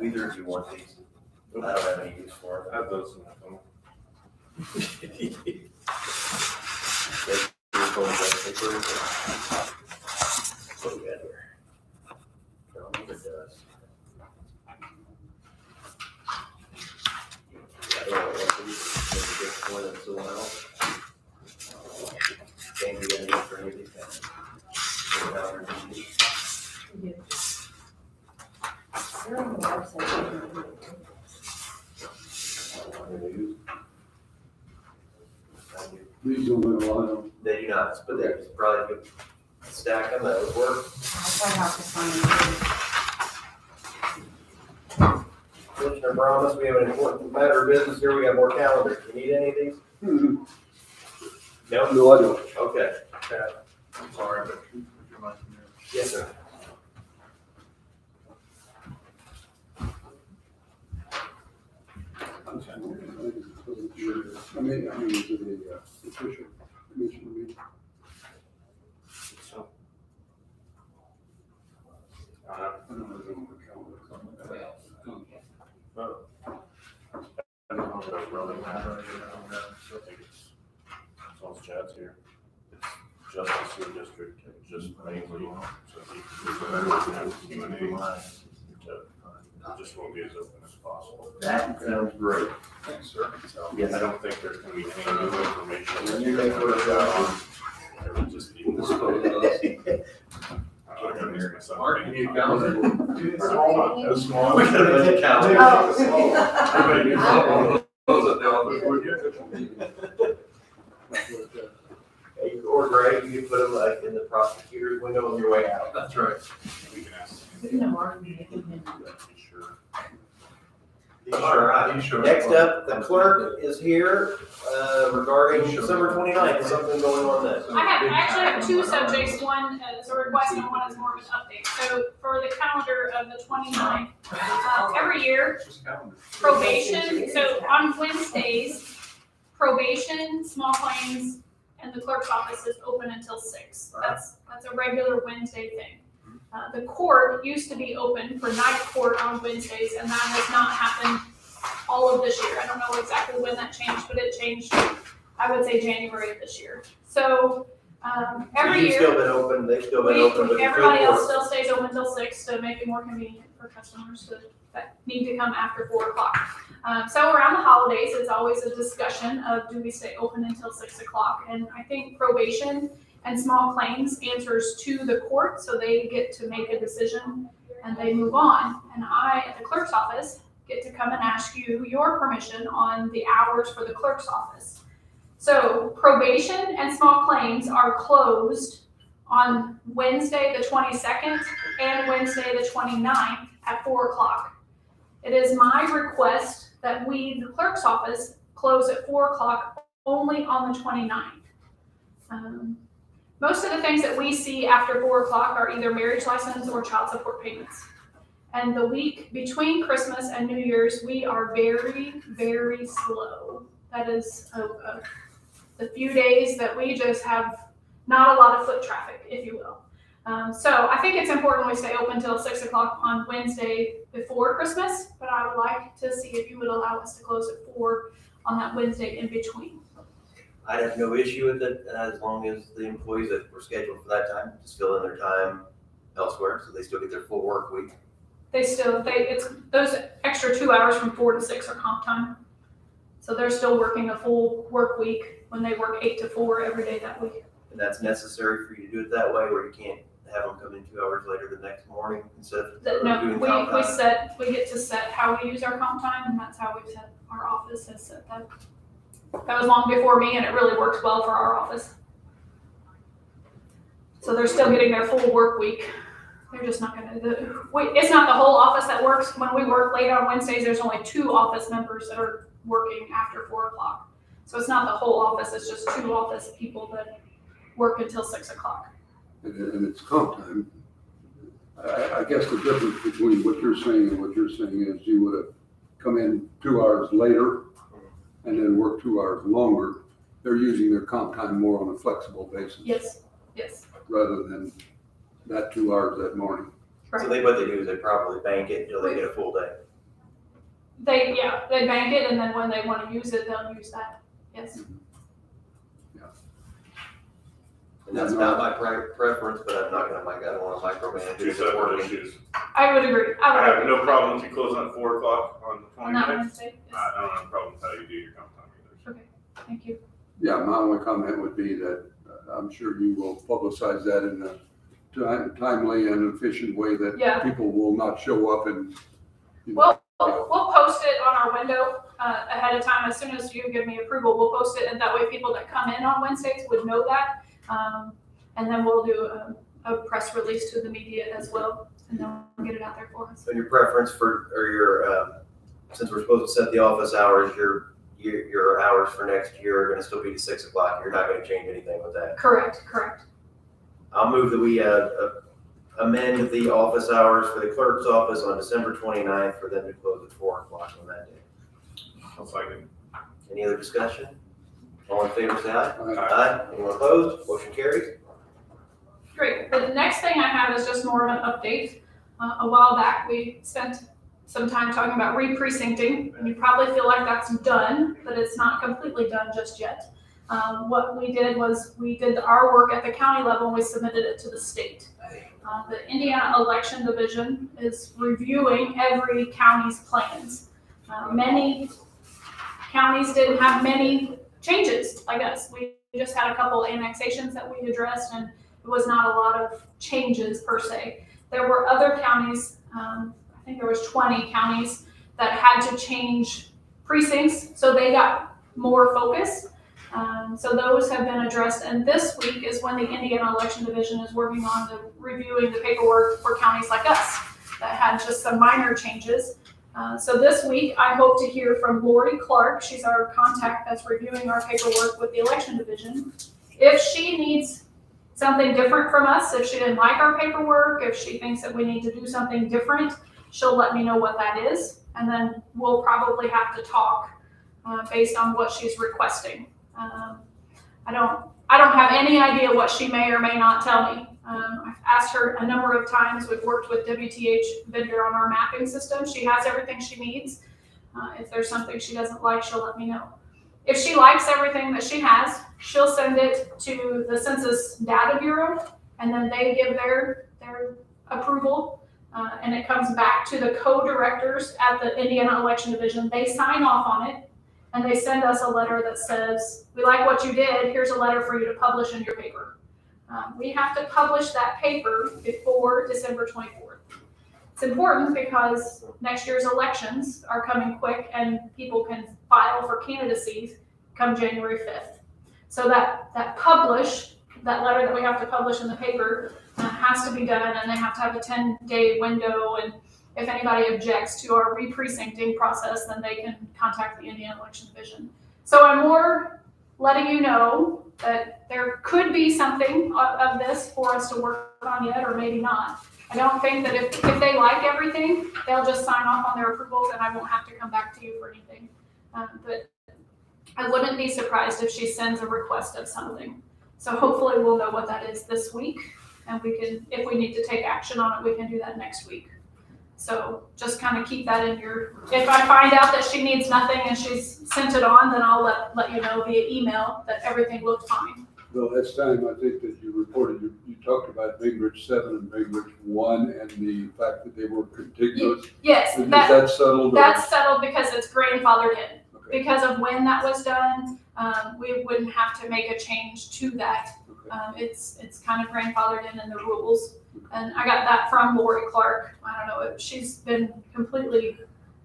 Either of you want these? I don't have any use for I have those in my phone. What do we got here? No, neither does. I don't know what these, maybe just one and someone else. Can't do that for anything. These don't have a lot of. They do not, but there's probably a good stack of those work. Commissioner Brown, we have an important matter of business here. We got more calendars. Do you need any of these? No? No, I don't. Okay. I'm sorry, but would you mind? Yes, sir. I mean, is it a official commission meeting? So. I don't know if it's on the calendar. I don't know if that's really matter. I think it's, as long as Chad's here. It's just the sewer district, it's just mainly, so he can it just won't be as open as possible. That sounds great. Thanks, sir. So, Yes. I don't think there's gonna be any new information. You may put it down. It would just be. Mark, you need a calendar? That's small. We gotta put the calendar. Everybody needs one. Those at the office, would you? Or Greg, you can put them like in the prosecutor's window on your way out. That's right. We can ask. Sure. All right. Next up, the clerk is here, regarding December 29th. Is something going on then? I actually have two subjects, one is a request and one is more of an update. So for the calendar of the 29th, every year, probation, so on Wednesdays, probation, small claims, and the clerk's office is open until 6. That's a regular Wednesday thing. The court used to be open for night court on Wednesdays, and that has not happened all of this year. I don't know exactly when that changed, but it changed, I would say January of this year. So, every You've year. still been open, they've still been open, but. Everybody else still stays open till 6 to make it more convenient for customers that need to come after 4 o'clock. So around the holidays, it's always a discussion of do we stay open until 6 o'clock? And I think probation and small claims answers to the court, so they get to make a decision and they move on. And I, at the clerk's office, get to come and ask you your permission on the hours for the clerk's office. So probation and small claims are closed on Wednesday, the 22nd and Wednesday, the 29th at 4 o'clock. It is my request that we, the clerk's office, close at 4 o'clock only on the 29th. Most of the things that we see after 4 o'clock are either marriage license or child support payments. And the week between Christmas and New Year's, we are very, very slow. That is the few days that we just have not a lot of foot traffic, if you will. So I think it's important we stay open till 6 o'clock on Wednesday before Christmas, but I would like to see if you would allow us to close at 4 on that Wednesday in between. I'd have no issue with it as long as the employees that were scheduled for that time just fill in their time elsewhere, so they still get their full work week. It's those extra 2 hours from 4 to 6 are comp time. So they're still working a full work week when they work 8 to 4 every day that week. And that's necessary for you to do it that way, where you can't have them come in 2 hours later the next morning instead of No, doing comp time. we get to set how we use our comp time, and that's how we've set, our office has set that. That was long before me, and it really works well for our office. So they're still getting their full work week. They're just not gonna, it's not the whole office that works. When we work late on Wednesdays, there's only 2 office members that are working after 4 o'clock. So it's not the whole office, it's just 2 office people that work until 6 o'clock. And it's comp time. I guess the difference between what you're saying and what you're saying is you would have come in 2 hours later and then work 2 hours longer. They're using their comp time more on a flexible basis. Yes. Rather than that 2 hours that morning. So what they do is they probably bank it until they get a full day. They bank it, and then when they want to use it, they'll use that. Yes. And that's not my preference, but I'm not gonna, I don't wanna micromanage Two it. separate issues. I would agree. I have no problem with you closing at 4 o'clock on the On that 29th. Wednesday. Yes. I don't have a problem with how you do your comp time either. Thank you. Yeah, my only comment would be that I'm sure you will publicize that in a timely and efficient way that Yeah. people will not show up and. We'll post it on our window ahead of time. As soon as you give me approval, we'll post it, and that way people that come in on Wednesdays would know that. And then we'll do a press release to the media as well, and then we'll get it out there for us. So your preference since we're supposed to set the office hours, your hours for next year are gonna still be to 6 o'clock. You're not gonna change anything with that. Correct. I'll move that we amend the office hours for the clerk's office on December 29th for them to close at 4 o'clock on that day. I'll second. Any other discussion? All in favor, say aye. Aye. Anyone opposed? Motion carries. Great. The next thing I have is just more of an update. A while back, we spent some time talking about re-precincting, and you probably feel like that's done, but it's not completely done just yet. What we did was we did our work at the county level, and we submitted it to the state. The Indiana Election Division is reviewing every county's plans. Many counties didn't have many changes like us. We just had a couple annexations that we addressed, and it was not a lot of changes per se. There were other counties, I think there was 20 counties that had to change precincts, so they got more focus. So those have been addressed, and this week is when the Indiana Election Division is working on reviewing the paperwork for counties like us that had just some minor changes. So this week, I hope to hear from Lori Clark. She's our contact that's reviewing our paperwork with the Election Division. If she needs something different from us, if she didn't like our paperwork, if she thinks that we need to do something different, she'll let me know what that is, and then we'll probably have to talk based on what she's requesting. I don't have any idea what she may or may not tell me. I've asked her a number of times. We've worked with WTH vendor on our mapping system. She has everything she needs. If there's something she doesn't like, she'll let me know. If she likes everything that she has, she'll send it to the Census Data Bureau, and then they give their approval, and it comes back to the co-directors at the Indiana Election Division. They sign off on it, and they send us a letter that says, we like what you did, here's a letter for you to publish in your paper. We have to publish that paper before December 24th. It's important because next year's elections are coming quick, and people can file for candidacies come January 5th. So that letter that we have to publish in the paper has to be done, and they have to have a 10-day window, and if anybody objects to our re-precincting process, then they can contact the Indiana Election Division. So I'm more letting you know that there could be something of this for us to work on yet, or maybe not. I don't think that if they like everything, they'll just sign off on their approvals, and I won't have to come back to you for anything. But I wouldn't be surprised if she sends a request of something. So hopefully we'll know what that is this week, and we can, if we need to take action on it, we can do that next week. So just kind of keep that in your, if I find out that she needs nothing and she's sent it on, then I'll let you know via email that everything looked fine. The last time, I think that you reported, you talked about Big Ridge 7 and Big Ridge 1 and the fact that they were contiguous. Yes, Is that settled? or- that's settled because it's grandfathered in. Okay. Because of when that was done, we wouldn't have to make a change to that. Okay. It's kind of grandfathered in the rules. And I got that from Lori Clark. I don't know, she's been completely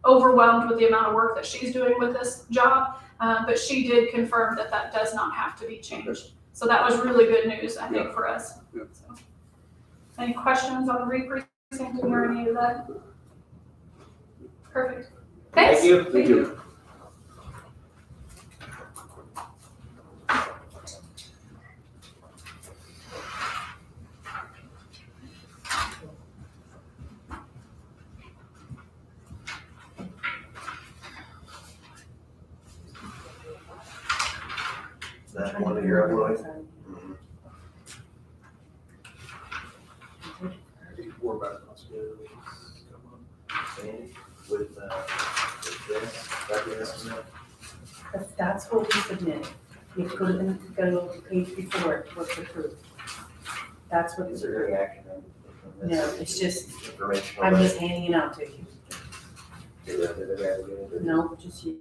overwhelmed with the amount of work that she's doing with this job. But she did confirm that that does not have to be changed. So that was really good news, I think, for us. Yeah. So, any questions on re-precincting or any of that? Perfect. Thanks. Thank you. Thank you. Is that one of your employees? Sandy, with this, That's what we submitted. It couldn't go page before it was approved. That's what. is there any action on this? No, it's just, Informational. I'm just handing it out to you. Would No, just you.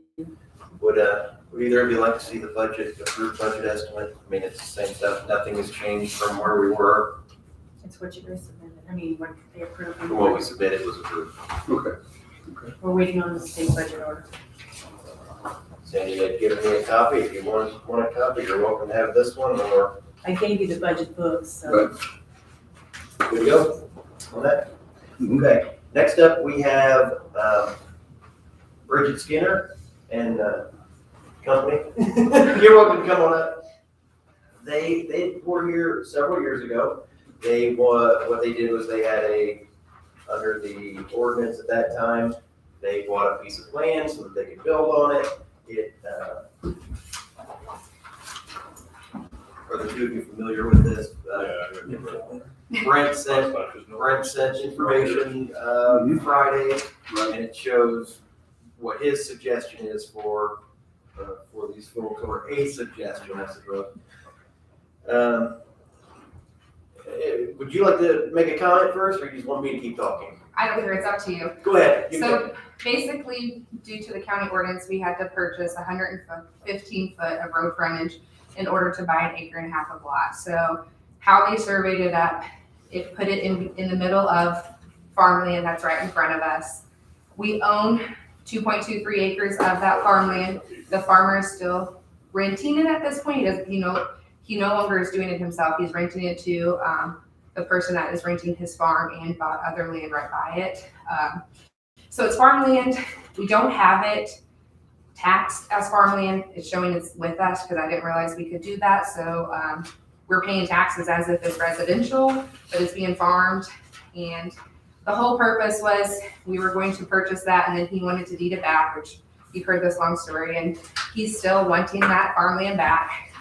either of you like to see the budget, approved budget estimate? I mean, it's the same stuff, nothing has changed from where we were, It's what you guys submitted. I mean, what they approved. from what we submitted was approved. Okay. We're waiting on the state budget order. Sandy had given me a copy, if you want a copy, you're welcome to have this one, or I gave you the budget books, so. good to go on that. Okay, next up, we have, Bridget Skinner and, company. You're welcome to come on up. They were here several years ago. What they did was they had under the ordinance at that time, they bought a piece of land so that they could build on it. Are the two of you familiar with this? Brent sent information, Friday, and it shows what his suggestion is for these folks, or a suggestion, I suppose. Would you like to make a comment first, or you just want me to keep talking? I don't care, it's up to you. Go ahead. You So basically, due to the county ordinance, we had to purchase 115 foot of road frontage in order to buy an acre and a half of lot. So how they surveyed it up, it put it in the middle of farmland that's right in front of us. We own 2.23 acres of that farmland. The farmer is still renting it at this point. He no longer is doing it himself. He's renting it to the person that is renting his farm and bought other land right by it. So it's farmland. We don't have it taxed as farmland. It's showing it's with us because I didn't realize we could do that. So we're paying taxes as if it's residential, but it's being farmed. And the whole purpose was we were going to purchase that, and then he wanted to deed it back, which you've heard this long story, and he's still wanting that farmland back.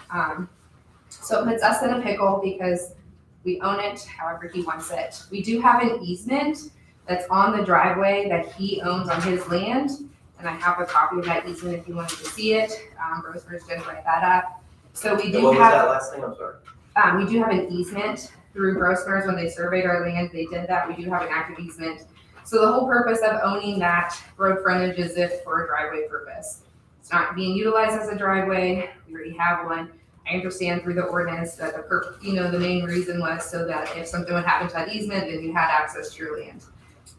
So it puts us in a pickle because we own it however he wants it. We do have an easement that's on the driveway that he owns on his land, and I have a copy of that easement if you wanted to see it. Rosemary didn't write that up. So we do What was have. that last thing? I'm sorry. We do have an easement through Grossner's. When they surveyed our land, they did that. We do have an active easement. So the whole purpose of owning that road frontage is if for a driveway purpose. It's not being utilized as a driveway. We already have one. I understand through the ordinance that the main reason was so that if something would happen to that easement, then you had access to your land.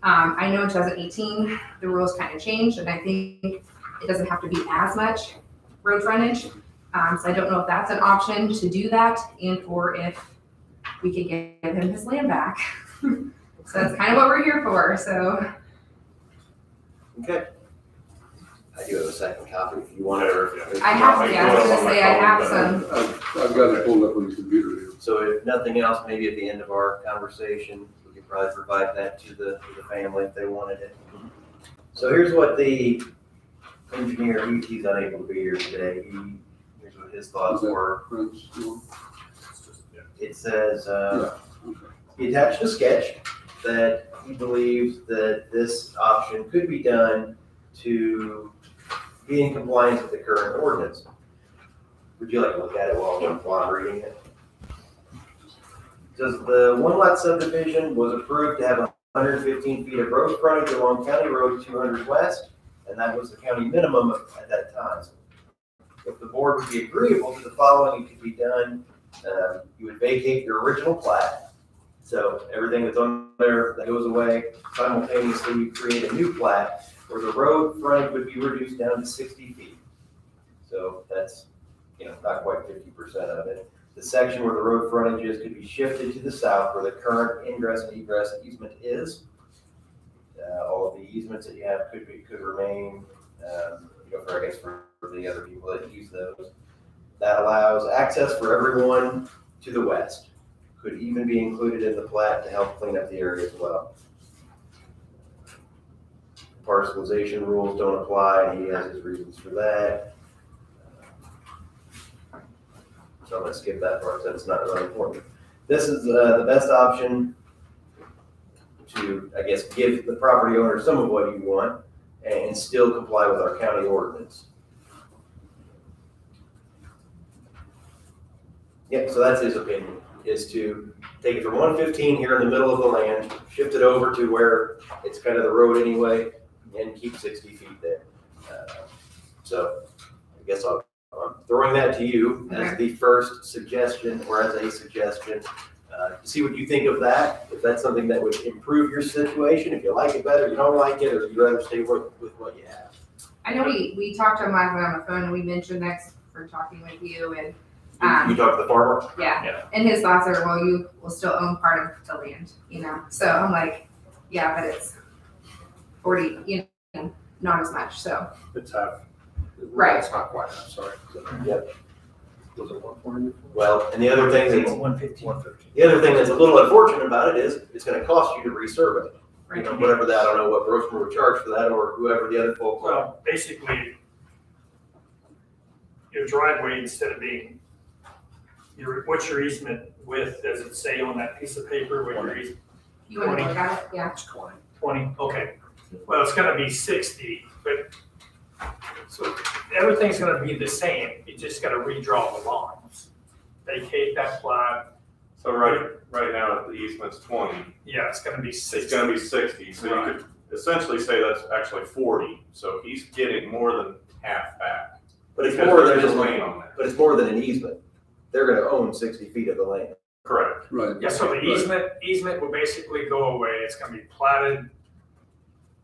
I know in 2018, the rules kind of changed, and I think it doesn't have to be as much road frontage. So I don't know if that's an option to do that, or if we could give him his land back. So that's kind of what we're here for, so. Okay. I do have a second copy if you want it, or. I have, yeah, I was gonna say, I have some. I've got it pulled up on the computer here. So if nothing else, maybe at the end of our conversation, we could probably provide that to the family if they wanted it. So here's what the engineer, he's unable to be here today. Here's what his thoughts were. It says, he attached a sketch that he believes that this option could be done to be in compliance with the current ordinance. Would you like to look at it while I'm reading it? Does the one lot subdivision was approved to have 115 feet of road frontage along County Road 200 West, and that was the county minimum at that time. If the board would be agreeable to the following, it could be done. You would vacate your original plat. So everything that's on there that goes away, simultaneously you create a new plat where the road frontage would be reduced down to 60 feet. So that's, not quite 50% of it. The section where the road frontage is could be shifted to the south where the current ingress and egress easement is. All of the easements that you have could remain, for the other people that use those. That allows access for everyone to the west. Could even be included in the plat to help clean up the area as well. Parcelization rules don't apply, and he has his reasons for that. So I'm gonna skip that part since it's not really important. This is the best option to, I guess, give the property owner some of what you want and still comply with our county ordinance. Yep, so that's his opinion, is to take it from 115 here in the middle of the land, shift it over to where it's kind of the road anyway, and keep 60 feet there. So I guess I'm throwing that to you as the first suggestion, or as a suggestion. See what you think of that, if that's something that would improve your situation, if you like it better, you don't like it, or you'd rather stay with what you have. I know we talked to him last night on the phone, and we mentioned next for talking with you, and You talk to the farmer? yeah. And his thoughts are, well, you will still own part of the land, So I'm like, yeah, but it's 40, not as much, so. It's half. Right. It's not quite half, sorry. Yep. Was it 140? Well, and the other thing that's, 115. the other thing that's a little unfortunate about it is it's gonna cost you to resurvey it. Whatever that, I don't know what Brochman would charge for that, or whoever the other folks are. Well, basically, your driveway, instead of being, what's your easement width, does it say on that piece of paper what your easement? You want to look at it? Yeah. 20, okay. Well, it's gonna be 60, but, so everything's gonna be the same, you just gotta redraw the lines. Vacate that plat, So right now, the easement's 20, yeah, it's gonna be 60. it's gonna be 60, so you could essentially say that's actually 40, so he's getting more than half back. But it's Because more there than is just land on that. But it's more than an easement. They're gonna own 60 feet of the land. Correct. Right. Yeah, so the easement will basically go away, it's gonna be platted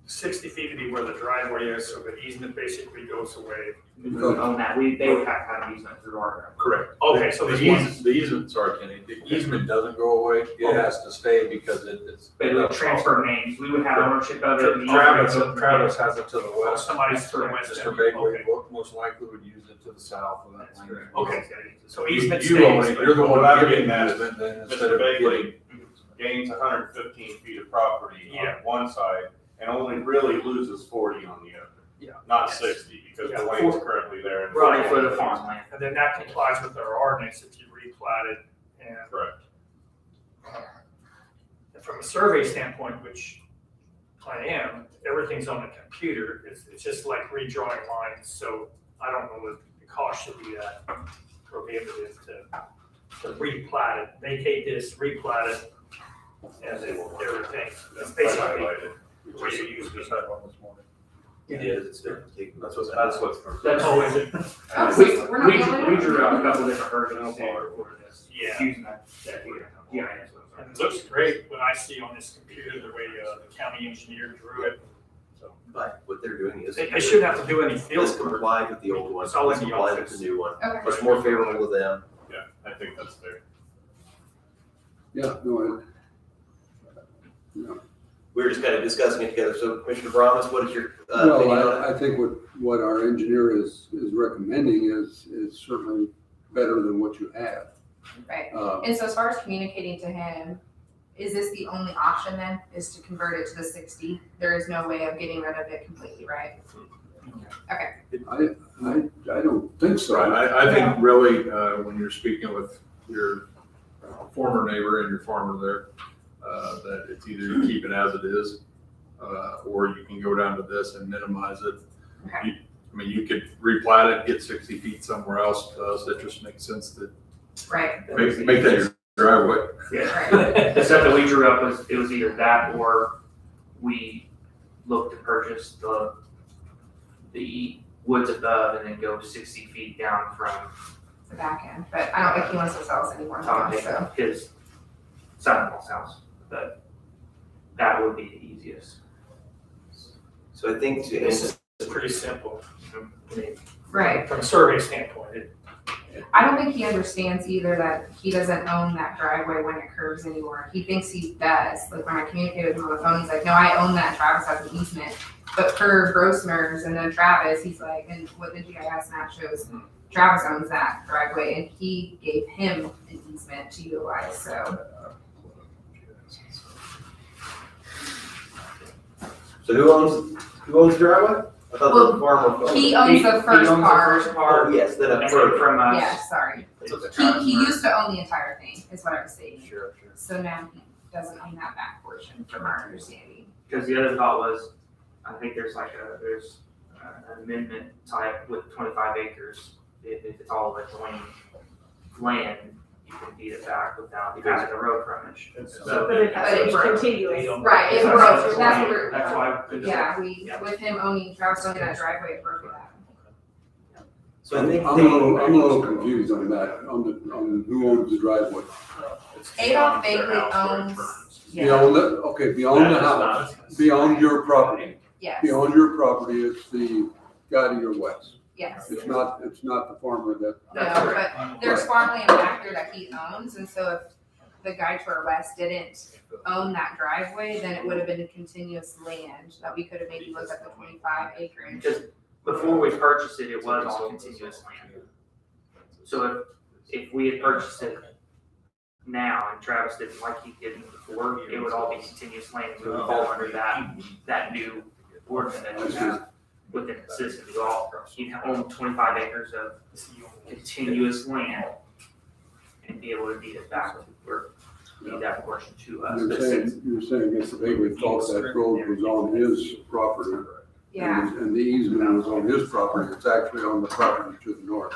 60 feet to be where the driveway is, so the easement basically goes away. We would own that, they would have to have an easement through our. Correct. Okay, so The easement, sorry, Kenny, the easement doesn't go away, it has to stay because it's. But it would transfer names, we would have ownership of it. the Travis easement- Travis has it to the Oh, west. somebody's to the west. Mr. Bagley most likely would use it to the south of that That's land. correct. Okay, so easement You own stays. it, you're the one What I'm giving getting at the is easement then instead Mr. of getting. Bagley gains 115 feet of property Yeah. on one side and only really loses 40 on the other. Yeah. Not Yes. 60, because Yeah. the lane's currently there. and- Right. For the farmland. And then that complies with our ordinance if you replat it, and Correct. from a survey standpoint, which I am, everything's on the computer, it's just like redrawing lines, so I don't know what the cost should be that prohibitive to replat it, vacate this, replat it, and then everything. It's basically Highlighted. the way you use Just it. had one this morning. It is, it's different. That's what's. That's always it. Oh, so We, we're not we, the only we ones? drew out a couple different versions for this. Yeah. Using that GIS. And it looks great when I see on this computer the way the county engineer drew it. So But what they're doing is. they shouldn't have to do any field This work. complied with the old one, It's all this in the complied with office. the new one. Okay. It's more favorable to them. Yeah, I think that's fair. Yeah, no, no. We were just kind of discussing it together. So Commissioner Bromas, what is your opinion on it? Well, I think what our engineer is recommending is certainly better than what you have. Right. Uh, And so as far as communicating to him, is this the only option then, is to convert it to the 60? There is no way of getting rid of it completely, right? I don't think so. Right, I think really, when you're speaking with your former neighbor and your farmer there, that it's either keep it as it is, or you can go down to this and minimize it. Okay. I mean, you could replat it, get 60 feet somewhere else, to us, it just makes sense to Right. make that your driveway. Yeah. The stuff that we drew up it was either that or we looked to purchase the woods above and then go 60 feet down from The back end, but I don't think he wants to sell us anymore, top so. of his son-in-law's house, but that would be the easiest. So I think to This is pretty simple. I mean, Right. from a survey standpoint, I don't think he understands either that he doesn't own that driveway when it curves anymore. He thinks he does. Like when I communicated with him on the phone, he's like, no, I own that. Travis has an easement. But per Grossner's and then Travis, he's like, and what the GIS map shows, Travis owns that driveway and he gave him an easement to utilize, so. So who owns the driveway? I thought the farmer. He owns the first part. Oh, yes, then And then from us. Yeah, sorry. He used to own the entire thing, is what I was saying. Sure. So now he doesn't own that back portion, from our understanding. Because the other thought was, I think there's an amendment type with 25 acres. If it's all adjoining land, you can deed it back without having the road frontage. So- But it has to be contiguous. Right, it So broke, that's what we're. That's why. Yeah, with him owning, Travis owning that driveway, it broke it out. So I think I'm a little confused on that, on who owns the driveway. Adolph Bagley owns, Beyond the house, beyond your property. yes, Beyond your property, it's the guy to your west. yes. It's not the farmer that. No, but there's farmland back there that he owns, and so if the guy to our west didn't own that driveway, then it would have been a continuous land that we could have maybe looked at the 25 acreage. Because before we purchased it, it was all continuous land. So if we had purchased it now and Travis didn't like he did before, it would all be continuous land. We would fall under that new ordinance that we have within the system. You'd own 25 acres of continuous land and be able to deed it back or deed that portion to us. You're saying Mr. Bagley thought that road was on his property. Yeah, And the easement was on his property, it's actually on the property to the north.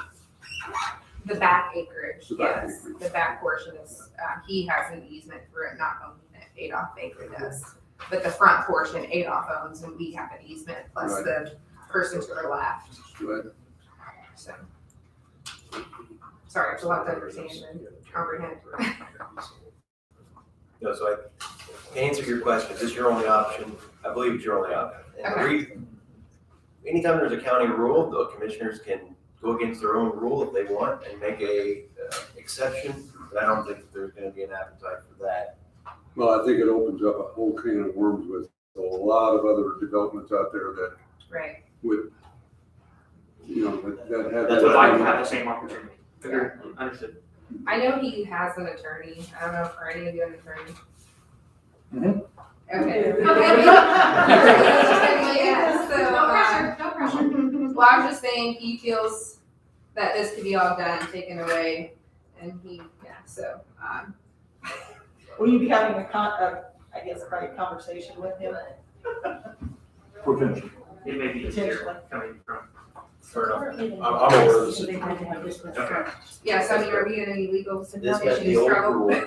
the back acreage, The back yes, acreage. the back portion is, he has an easement for it, not owning it, Adolph Bagley does. But the front portion Adolph owns and we have an easement plus Right. the person to our left, Right? so. Sorry, it's a lot to understand and comprehend. No, so to answer your question, is this your only option? I believe it's your only option. And the reason, anytime there's a county rule, the commissioners can go against their own rule if they want and make a exception, but I don't think there's gonna be an appetite for that. Well, I think it opens up a whole can of worms with a lot of other developments out there that Right, would, that have. That's what I can have the same opportunity. Understood. I know he has an attorney, I don't know if any of you have an attorney. Mhm. Okay. Okay. Yeah, so, No pressure, no pressure. well, I was just saying, he feels that this could be all done, taken away, and so, Will you be having I guess, private conversation with him? Potentially. It may be easier coming from. Fair enough. I'm aware of the situation. Okay. yeah, so I mean, are we in any legal This may be issues, old trouble? rule.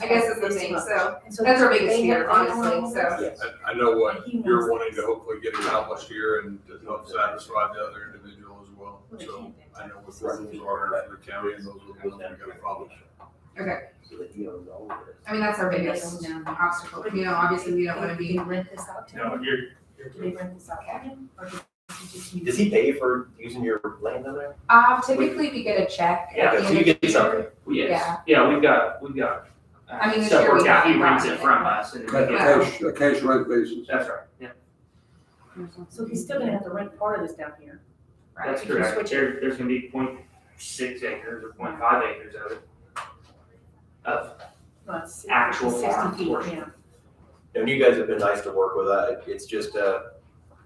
I guess it's the thing, so, that's our biggest fear, honestly, so. I know what you're wanting to hopefully get accomplished here and to help satisfy the other individual as well. So I know what the rules are for the county and those are the ones we gotta follow. Okay, So that he owns all of this. I mean, that's our biggest obstacle, obviously, we don't wanna be. Rent this out to him? No, you're Do they rent this out to him? Or do you just use? Does he pay for using your land down there? Typically, we get a check. at Yeah, the so end you of the get something. year. Yes, yeah, we've got. I mean, this stuff year we worked out. He haven't rents gotten it it. from us and Like then a cash rent basis. that's right, yeah, So he's still gonna have to rent part of this down here. Right. that's If you correct. switch it. There's gonna be 0.6 acres or 0.5 acres of it. Of Well, it's Actual 60 farm feet, portion. yeah. And you guys have been nice to work with. It's just,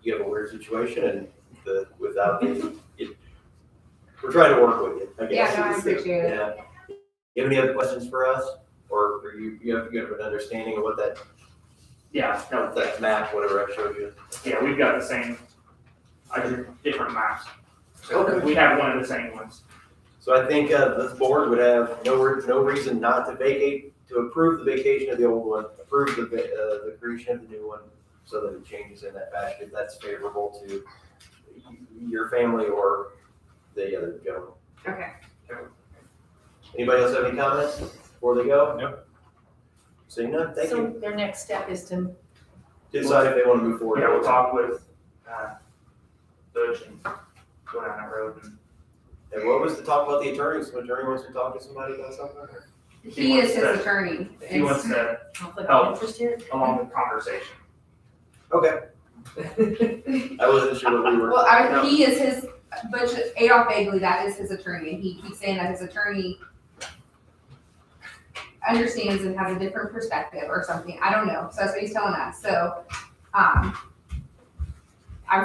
you have a weird situation and we're trying to work with you, I guess. Yeah, no, I appreciate it. Yeah. You have any other questions for us? Or you have an understanding of what Yeah, no, that map, whatever I showed you? yeah, we've got the same, I drew different maps. Okay. We have one of the same ones. So I think, this board would have no reason not to approve the vacation of the old one, approve the creation of the new one, so that it changes in that fashion, if that's favorable to your family or the other gentleman. Okay. Anybody else have any comments before they go? Nope. Seeing none, thank you. So their next step is to, Decide if they want to move forward. Yeah, we'll talk with, Butch and go down that road and. And what was the talk about the attorney? Some attorney wants to talk to somebody about something? He is his attorney. He wants to conflict help of interest here? along the conversation. Okay. I wasn't sure what we were. Well, he is his, Butch, Adolph Bagley, that is his attorney, and he keeps saying that his attorney understands and has a different perspective or something, I don't know, so that's what he's telling us, so, I'm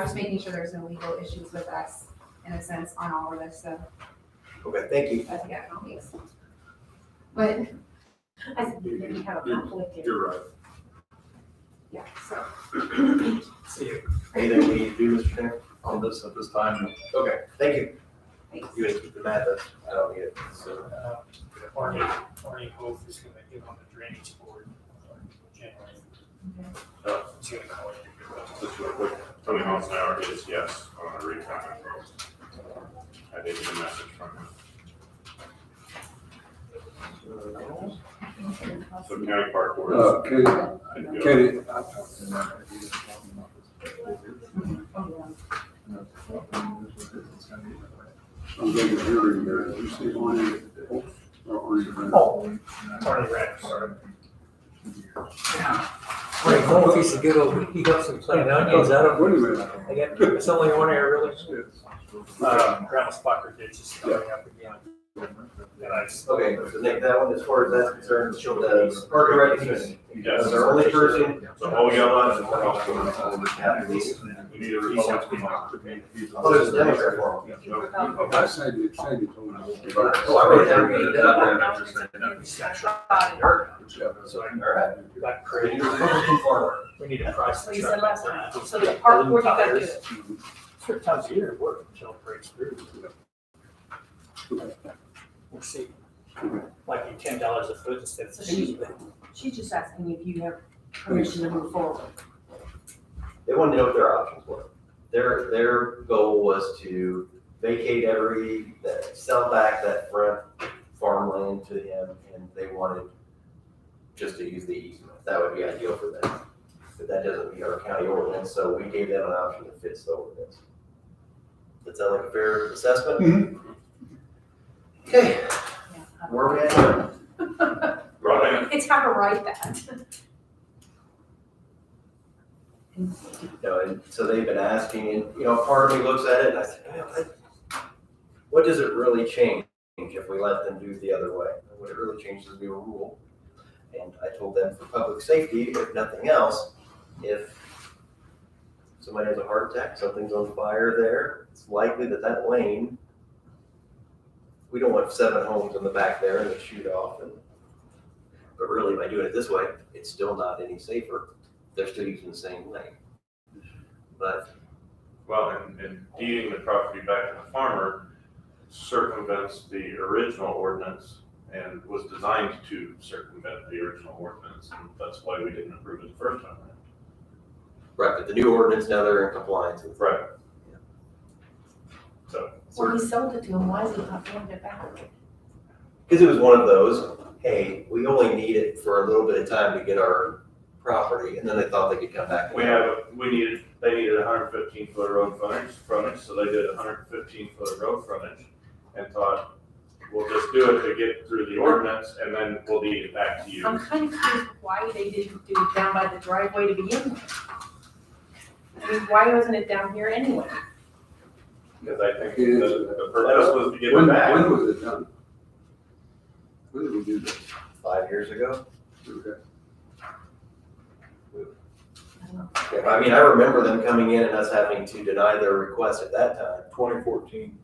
just making sure there's no legal issues with us, in a sense, on all of this, so, Okay, thank you. I think I don't think so. But, I think maybe have a conflict here. You're right. yeah, so, Anything we need to do, Mr. Chairman? On this, at this time, Okay, thank you. thanks. You gonna keep the map, I don't need it, so. Barney Hope is gonna get on the drainage board January. He's gonna call it. Just real quick, 20 miles an hour is yes on the read time. I did get a message from him. So county park board. Kenny, I'm getting hearing there. Did you see one? Barney Ranch, sorry. Frank Hope used to get over, he got some plant onions out of Wait a minute. I got, it's only one area really. Ground spotter ditch is coming up again. And I just. Okay, so Nick, that one, as far as that's concerned, the park and rec committee. Yes. Is our only person. So all we got left is we need a Republican. Oh, there's a Democrat for them. I said you told me. Oh, I wrote it down. So I All right. got crazy. We need to price. So you said last time, so the park board, you gotta do it. Certain times of year it works until it breaks through. We'll see. Might be $10 a foot instead of So $2, but she's just asking if you have permission to move forward. They wanted to know what their options were. Their goal was to vacate sell back that front farmland to him, and they wanted just to use the easement. That would be ideal for them. But that doesn't meet our county ordinance, so we gave them an option that fits the ordinance. That sound like a fair assessment? Mhm. Okay, where are we at now? Broadband. It's hard to write that. And so they've been asking, and, part of me looks at it and I said, what does it really change if we let them do it the other way? What it really changes is the rule. And I told them for public safety, if nothing else, if somebody has a heart attack, something's on fire there, it's likely that lane, we don't want 7 homes in the back there and they shoot off. But really, by doing it this way, it's still not any safer. They're still using the same lane. But Well, and deeding the property back to the farmer circumvents the original ordinance and was designed to circumvent the original ordinance, and that's why we didn't approve it the first time around. right, but the new ordinance, now they're in compliance with. Right. So, Well, he sold it to him, why is he not giving it back? Because it was one of those, hey, we only need it for a little bit of time to get our property, and then they thought they could come back. they needed 115 foot of road frontage, so they did 115 foot of road frontage and thought, we'll just do it to get through the ordinance and then we'll deed it back to you. I'm kind of curious why they didn't do it down by the driveway to begin with. I mean, why wasn't it down here anyway? Because I think the purpose was to get it back. When was it done? When did we do this? 5 years ago. Okay. I mean, I remember them coming in and us having to deny their request at that time. 2014.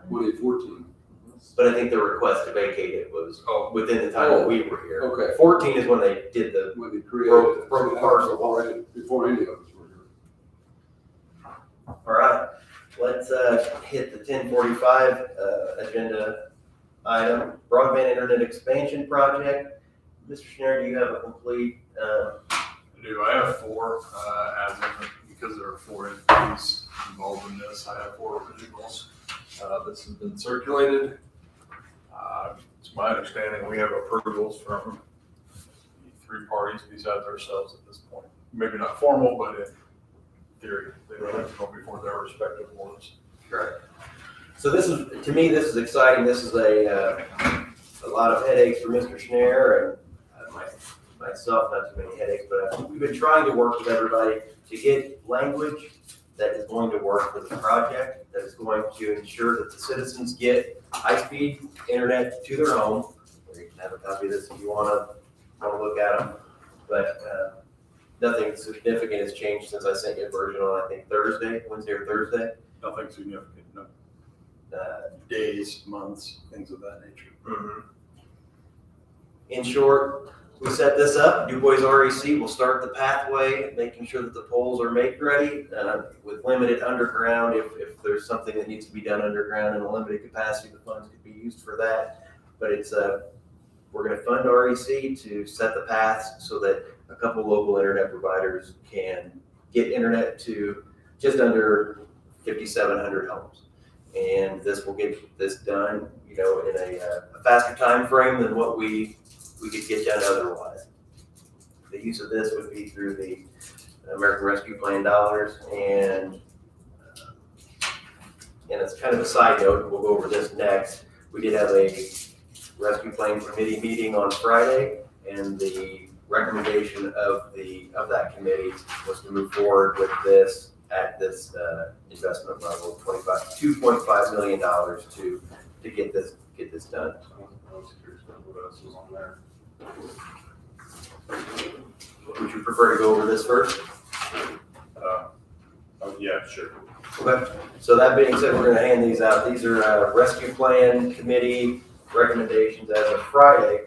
2014. but I think the request to vacate it was within the time that we were here. Okay. 14 is when they did the When they created it. broke parcel. Before any of us were here. All right, let's hit the 10:45 agenda item, broadband internet expansion project. Mr. Schneider, do you have a complete? I have four, because there are four entities involved in this, I have four originals. This has been circulated. It's my understanding we have approvals from three parties besides ourselves at this point. Maybe not formal, but in theory, they don't have to go before their respective boards. Correct. So this is, to me, this is exciting. This is a lot of headaches for Mr. Schneider and myself, not too many headaches, but we've been trying to work with everybody to get language that is going to work for the project, that is going to ensure that the citizens get high-speed internet to their home. You can have a copy of this if you want to look at them, but nothing significant has changed since I sent you a version on, I think, Wednesday or Thursday. Nothing significant, no. Days, months, things of that nature. Mm-hmm. In short, we set this up. Du Bois REC will start the pathway, making sure that the poles are make ready with limited underground. If there's something that needs to be done underground in a limited capacity, the funds could be used for that. But it's we're going to fund REC to set the paths so that a couple local internet providers can get internet to just under 5,700 homes. And this will get this done, in a faster time frame than what we could get done otherwise. The use of this would be through the American Rescue Plan dollars, and it's kind of a side note. We'll go over this next. We did have a Rescue Plan Committee meeting on Friday, and the recommendation of that committee was to move forward with this at this investment level, $2.5 million to get this done. Would you prefer to go over this first? Yeah, sure. Okay. So that being said, we're going to hand these out. These are Rescue Plan Committee recommendations as of Friday.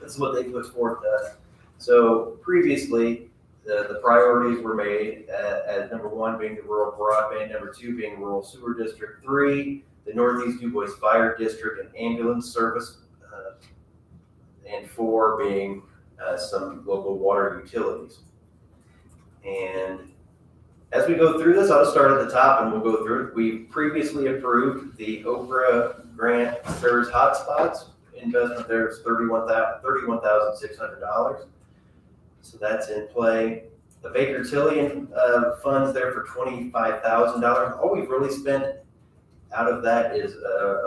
That's what they put forth to us. So previously, the priorities were made as number one being the rural broadband, number two being rural sewer district, three, the Northeast Du Bois Fire District and ambulance service, and four being some local water utilities. And as we go through this, I'll start at the top and we'll go through it. We previously approved the Okra grant SERS hotspots. Investment there is $31,600. So that's in play. The Baker Tilly funds there for $25,000. All we've really spent out of that is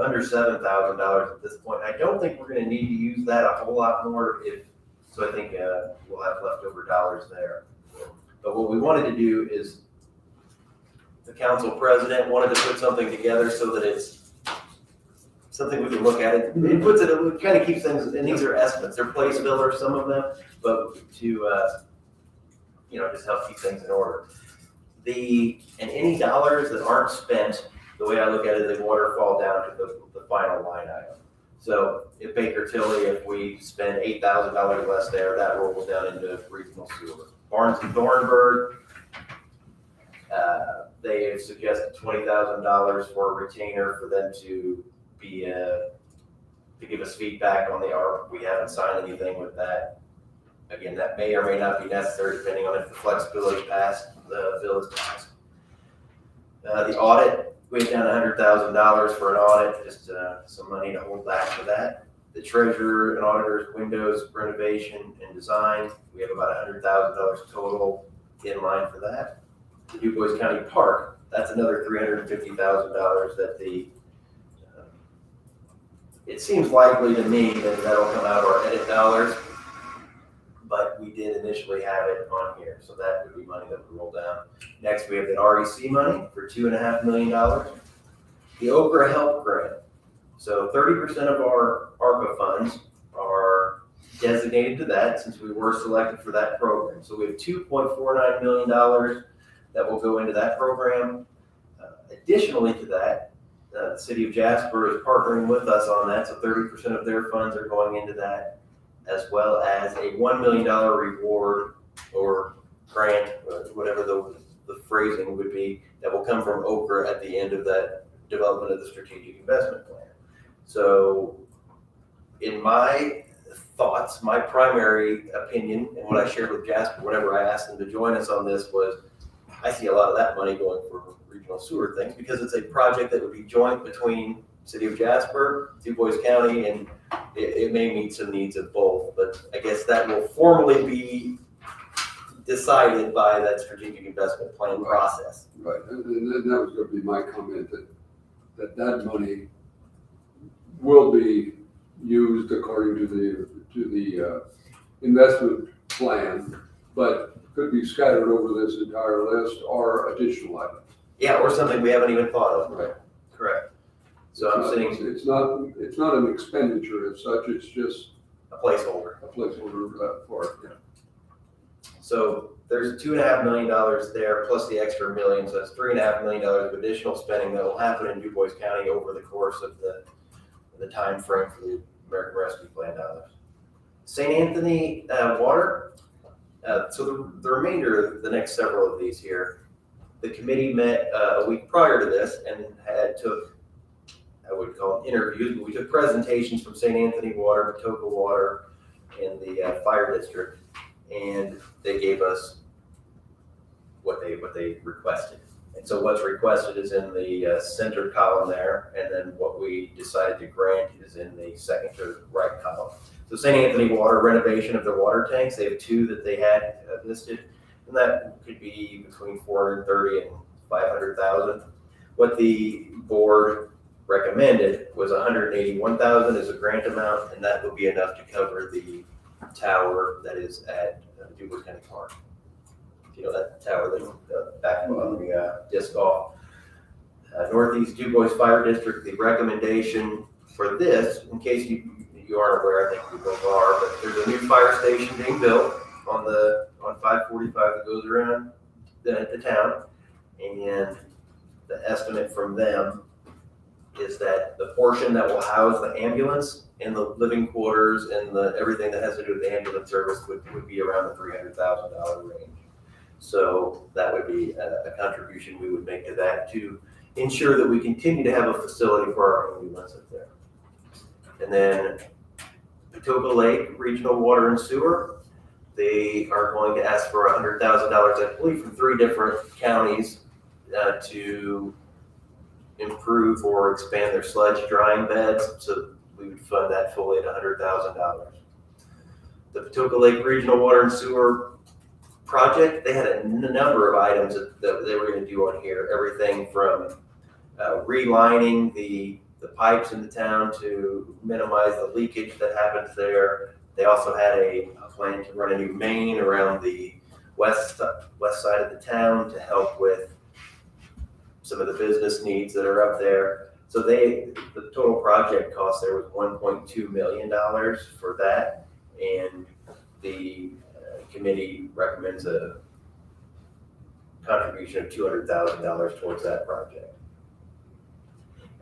under $7,000 at this point. I don't think we're going to need to use that a whole lot more. So I think we'll have leftover dollars there. But what we wanted to do is the council president wanted to put something together so that it's something we can look at. It puts it kind of keeps things, and these are estimates. They're place fillers, some of them, but to just help keep things in order. And any dollars that aren't spent, the way I look at it, they waterfall down to the final line item. So if Baker Tilly, if we spend $8,000 less there, that rolls down into regional sewer. Barnes and Thornburg, they have suggested $20,000 for a retainer for them to be to give us feedback on the ARP. We haven't signed anything with that. Again, that may or may not be necessary depending on if the flexibility passed, the bill is passed. The audit, we have down $100,000 for an audit, just some money to hold back for that. The treasurer and auditor's windows renovation and design, we have about $100,000 total in line for that. The Du Bois County Park, that's another $350,000 that it seems likely to me that that'll come out of our edit dollars, but we did initially have it on here, so that would be money that would roll down. Next, we have the REC money for $2.5 million. The Okra Help Grant. So 30% of our ARPA funds are designated to that since we were selected for that program. So we have $2.49 million that will go into that program. Additionally to that, The city of Jasper is partnering with us on that, so 30% of their funds are going into that, as well as a $1 million reward or grant, whatever the phrasing would be, that will come from Okra at the end of that development of the strategic investment plan. So in my thoughts, my primary opinion, and what I shared with Jasper whenever I asked them to join us on this was, I see a lot of that money going for regional sewer things because it's a project that would be joint between City of Jasper, DuBois County, and it may meet some needs of both, but I guess that will formally be decided by that strategic investment plan process. Right, and that was gonna be my comment, that money will be used according to the investment plan, but could be scattered over this entire list or additional items. Yeah, or something we haven't even thought of. Right. Correct. So I'm saying It's not an expenditure as such, it's just a placeholder. a placeholder for it, yeah. So there's $2.5 million there plus the extra million, so that's $3.5 million of additional spending that will happen in DuBois County over the course of the time frame for the American Rescue Plan dollars. St. Anthony water. So the remainder of the next several of these here, the committee met a week prior to this and took, I would call them interviews, but we took presentations from St. Anthony Water, Patoka Water, and the fire district, and they gave us what they requested. And so what's requested is in the center column there, and then what we decided to grant is in the second to right column. So St. Anthony Water renovation of their water tanks, they have two that they had listed, and that could be between 430 and 500,000. What the board recommended was 181,000 as a grant amount, and that would be enough to cover the tower that is at DuBois County Park. You know, that tower that's back on the disc golf. Northeast DuBois Fire District, the recommendation for this, in case you aren't aware, I think you both are, but there's a new fire station being built on 545 that goes around the town, and the estimate from them is that the portion that will house the ambulance and the living quarters and everything that has to do with the ambulance service would be around the $300,000 range. So that would be a contribution we would make to that to ensure that we continue to have a facility for our ambulance up there. And then Patoka Lake Regional Water and Sewer, they are going to ask for $100,000, I believe, from 3 different counties to improve or expand their sludge drying beds. So we would fund that fully at $100,000. The Patoka Lake Regional Water and Sewer project, they had a number of items that they were going to do on here. Everything from relining the pipes in the town to minimize the leakage that happens there. They also had a plan to run a new main around the west side of the town to help with some of the business needs that are up there. So the total project cost there was $1.2 million for that, and the committee recommends a contribution of $200,000 towards that project.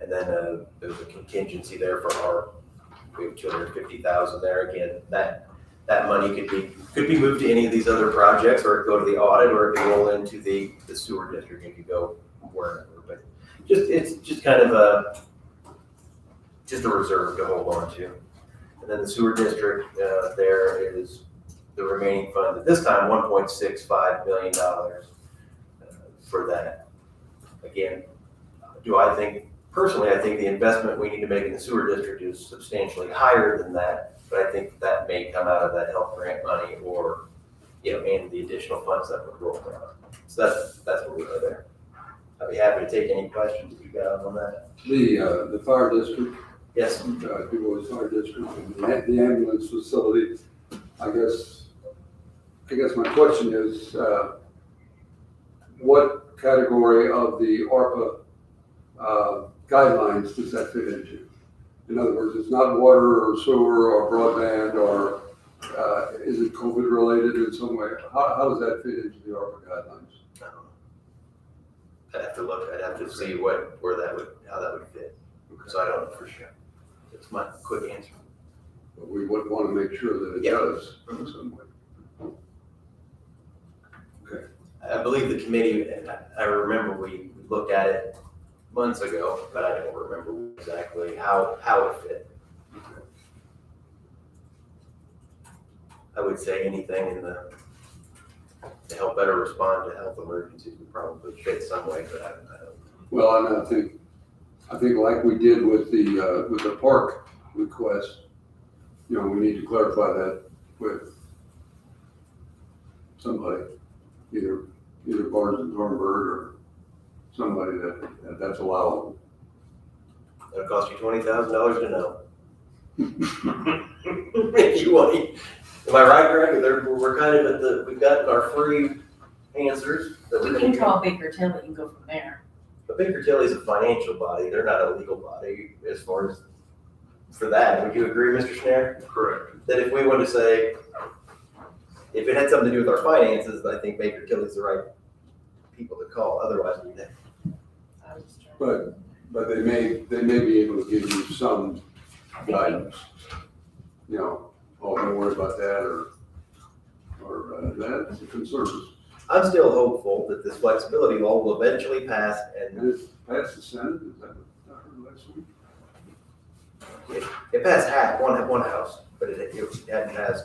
And then there's a contingency there for we have $250,000 there. Again, that money could be moved to any of these other projects, or it could go to the audit, or it could roll into the sewer district. It could go wherever. But it's just kind of a reserve to hold on to. And then the sewer district, there is the remaining fund at this time, $1.65 million for that. Again, personally, I think the investment we need to make in the sewer district is substantially higher than that, but I think that may come out of that health grant money or, and the additional funds that would roll around. So that's what we are there. I'd be happy to take any questions if you got on that. The fire district. Yes. DuBois Fire District and the ambulance facility. I guess my question is, what category of the ARPA guidelines does that fit into? In other words, it's not water or sewer or broadband, or is it COVID related in some way? How does that fit into the ARPA guidelines? I'd have to look, I'd have to see how that would fit. So I don't know for sure. That's my quick answer. But we would want to make sure that it does in some way. I believe the committee, and I remember we looked at it months ago, but I don't remember exactly how it fit. I would say anything to help better respond to health emergencies would probably fit some way, but I don't. Well, and I think like we did with the park request, we need to clarify that with somebody, either Barnes and Thornburg or somebody that's allowable. It'll cost you $20,000 to know. If you want, am I right, Greg? We're kind of we've got our free answers. You can call Baker Tilly and go from there. But Baker Tilly is a financial body. They're not a legal body as far as for that. Would you agree, Mr. Schneider? Correct. That if we want to say, if it had something to do with our finances, I think Baker Tilly's the right people to call. Otherwise, we'd have. But they may be able to give you some guidance. Don't worry about that, or that's a concern. I'm still hopeful that this flexibility law will eventually pass And it passed the Senate, is that what I heard last week? It passed one house, but it hadn't passed.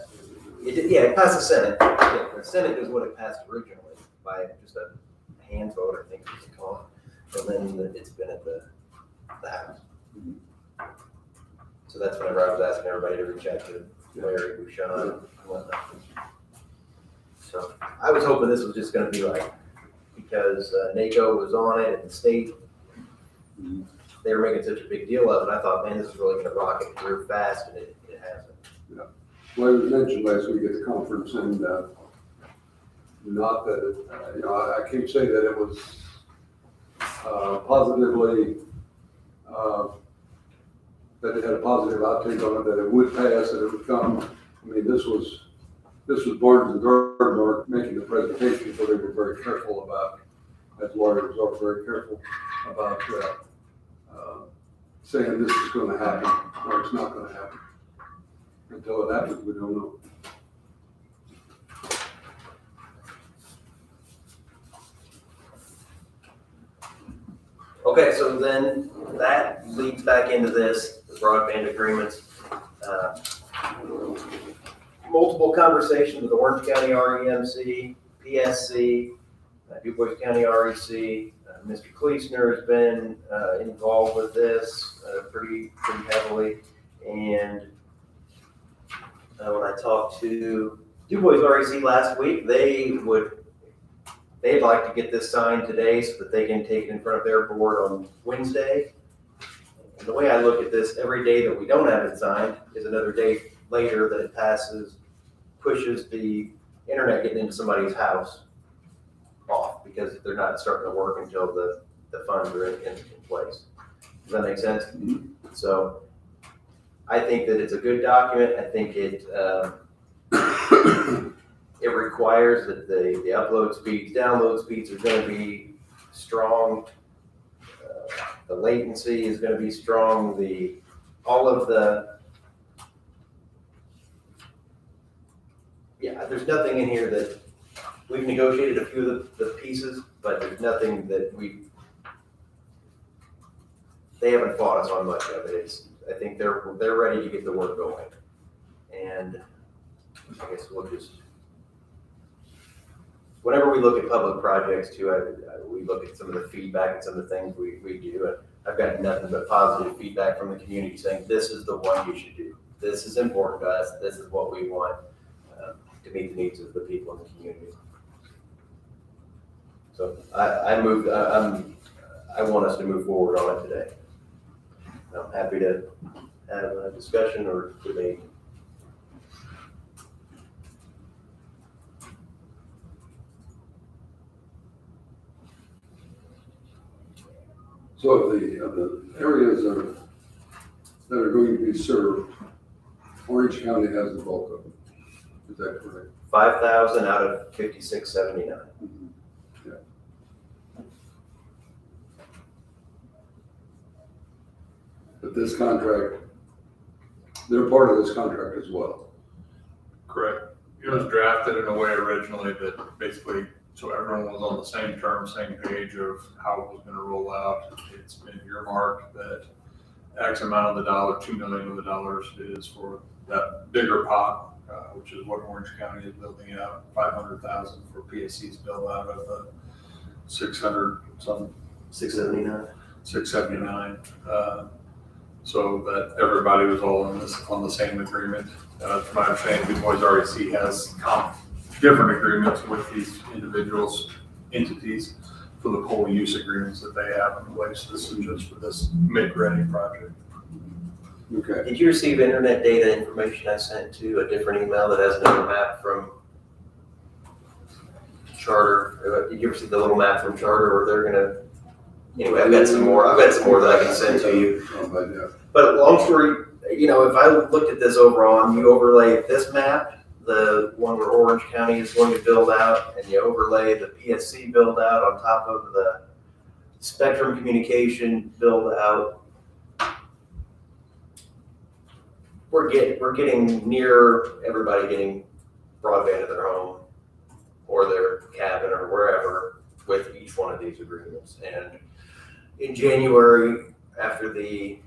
It passed the Senate. Yeah, the Senate is what it passed originally by just a hand vote, I think it was called. And then it's been at the House. So that's whenever I was asking everybody to reach out to Larry Bouchon and whatnot. So I was hoping this was just gonna be like, because NACO was on it and the state, they were making such a big deal of it. I thought, man, this is really gonna rocket through fast, and it hasn't. Yeah. Well, it was mentioned last week at the conference, and not that it, I can't say that it was positively, that it had a positive outtake on it, that it would pass, that it would come. I mean, this was Barnes and Thornburg making the presentation, so they were very careful about, as lawyers are very careful about saying this is going to happen or it's not going to happen. Until it happens, we don't know. Okay, so then that leads back into this, the broadband agreements. Multiple conversations with Orange County REMC, PSC, DuBois County REC. Mr. Kleesner has been involved with this pretty heavily. And when I talked to DuBois REC last week, they'd like to get this signed today so that they can take it in front of their board on Wednesday. And the way I look at this, every day that we don't have it signed is another day later that it pushes the internet getting into somebody's house off, because they're not starting to work until the funds are in place. Does that make sense? Mm-hmm. So I think that it's a good document. I think it it requires that the upload speeds, download speeds are going to be strong. The latency is going to be strong. There's nothing in here that we've negotiated a few of the pieces, but there's nothing that they haven't fought us on much of it. I think they're ready to get the work going. And I guess we'll just, whenever we look at public projects too, we look at some of the feedback and some of the things we do. And I've got nothing but positive feedback from the community saying, this is the one you should do. This is important to us. This is what we want to meet the needs of the people in the community. So I want us to move forward on it today. I'm happy to have a discussion or debate. So of the areas that are going to be served, Orange County has the bulk of them. Is that correct? 5,000 out of 5679. Yeah. But this contract, they're part of this contract as well. Correct. It was drafted in a way originally that basically, so everyone was on the same terms, same page of how it was gonna roll out. It's been earmarked that X amount of the dollar, $2 million of the dollars is for that bigger pot, which is what Orange County is building out, 500,000 for PSC's build out of the 600 some. 679. 679. So that everybody was all on the same agreement. To my understanding, Du Bois REC has different agreements with these individuals, entities for the pole use agreements that they have in place. This is just for this make-ready project. Okay. Did you receive internet data information I sent to a different email that has another map from Charter? Did you ever see the little map from Charter where they're gonna, anyway, I've got some more that I can send to you. But long story, if I looked at this overall and you overlay this map, the one where Orange County is going to build out, and you overlay the PSC build out on top of the Spectrum Communication build out, we're getting near everybody getting broadband at their home or their cabin or wherever with each one of these agreements. And in January, after the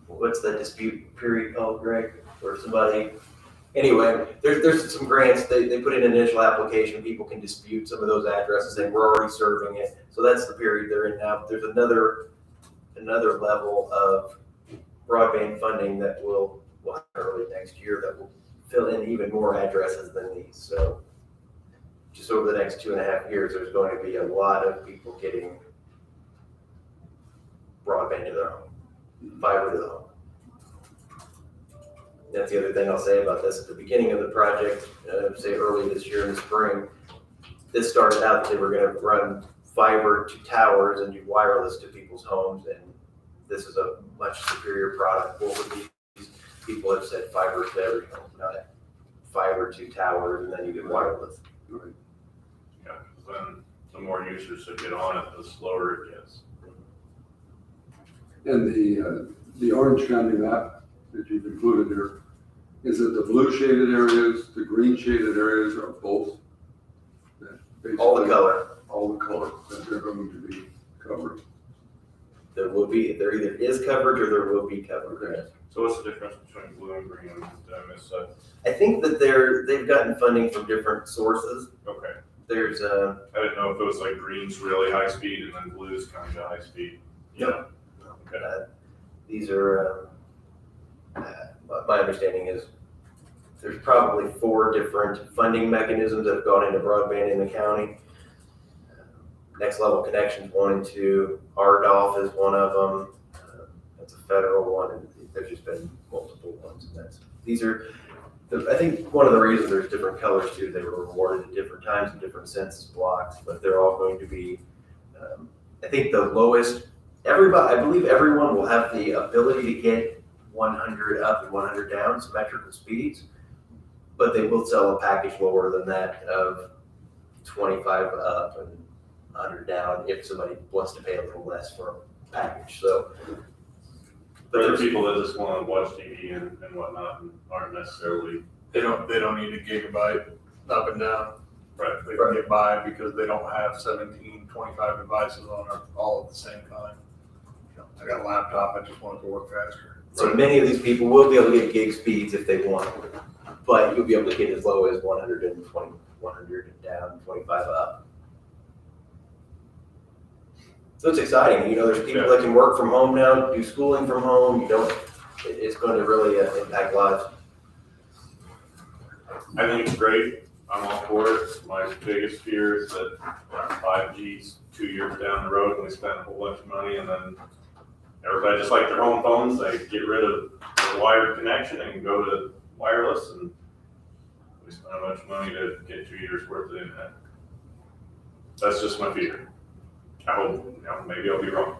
what's the dispute period called, Greg? Where somebody, anyway, there's some grants, they put in an initial application, people can dispute some of those addresses, and we're already serving it. So that's the period they're in now. There's another level of broadband funding that will happen early next year that will fill in even more addresses than these. So just over the next 2.5 years, there's going to be a lot of people getting broadband to their home, fiber to the home. That's the other thing I'll say about this. At the beginning of the project, say early this year in the spring, this started out that they were going to run fiber to towers and do wireless to people's homes, and this is a much superior product. What would these people have said fiber to every home, not fiber to towers, and then you get wireless. Right. Yeah, because then the more users that get on it, the slower it gets. And the Orange County map that you've included here, is it the blue shaded areas, the green shaded areas, or both? All the color. All the color that they're going to be covered. There either is coverage or there will be coverage. Okay. So what's the difference between blue and green? Did I miss that? I think that they've gotten funding from different sources. Okay. There's I didn't know if it was like green's really high speed and then blue's kind of high speed. Yeah. Okay. These are, my understanding is there's probably 4 different funding mechanisms that have gone into broadband in the county. Next Level Connections 1 and 2, RDOF is one of them. That's a federal one, and there's just been multiple ones. And I think one of the reasons there's different colors too, they were awarded at different times in different census blocks, but they're all going to be, I think the lowest, I believe everyone will have the ability to get 100 up and 100 down symmetrical speeds, but they will sell a package lower than that of 25 up and 100 down if somebody wants to pay a little less for a package. So, but there are people that just want to watch TV and whatnot and aren't necessarily. They don't need a gigabyte up and down. Right. They can get by because they don't have 17, 25 devices on all at the same time. I got a laptop, I just want it to work faster. So many of these people will be able to get gig speeds if they want, but you'll be able to get as low as 120, 100 down, 25 up. So it's exciting. There's people that can work from home now, do schooling from home. It's going to really impact lives. I think it's great. I'm all for it. My biggest fear is that 5G's 2 years down the road and we spend a whole bunch of money and then everybody, just like their home phones, they get rid of the wired connection and go to wireless, and we spend a bunch of money to get 2 years worth of internet. That's just my fear. I hope, maybe I'll be wrong.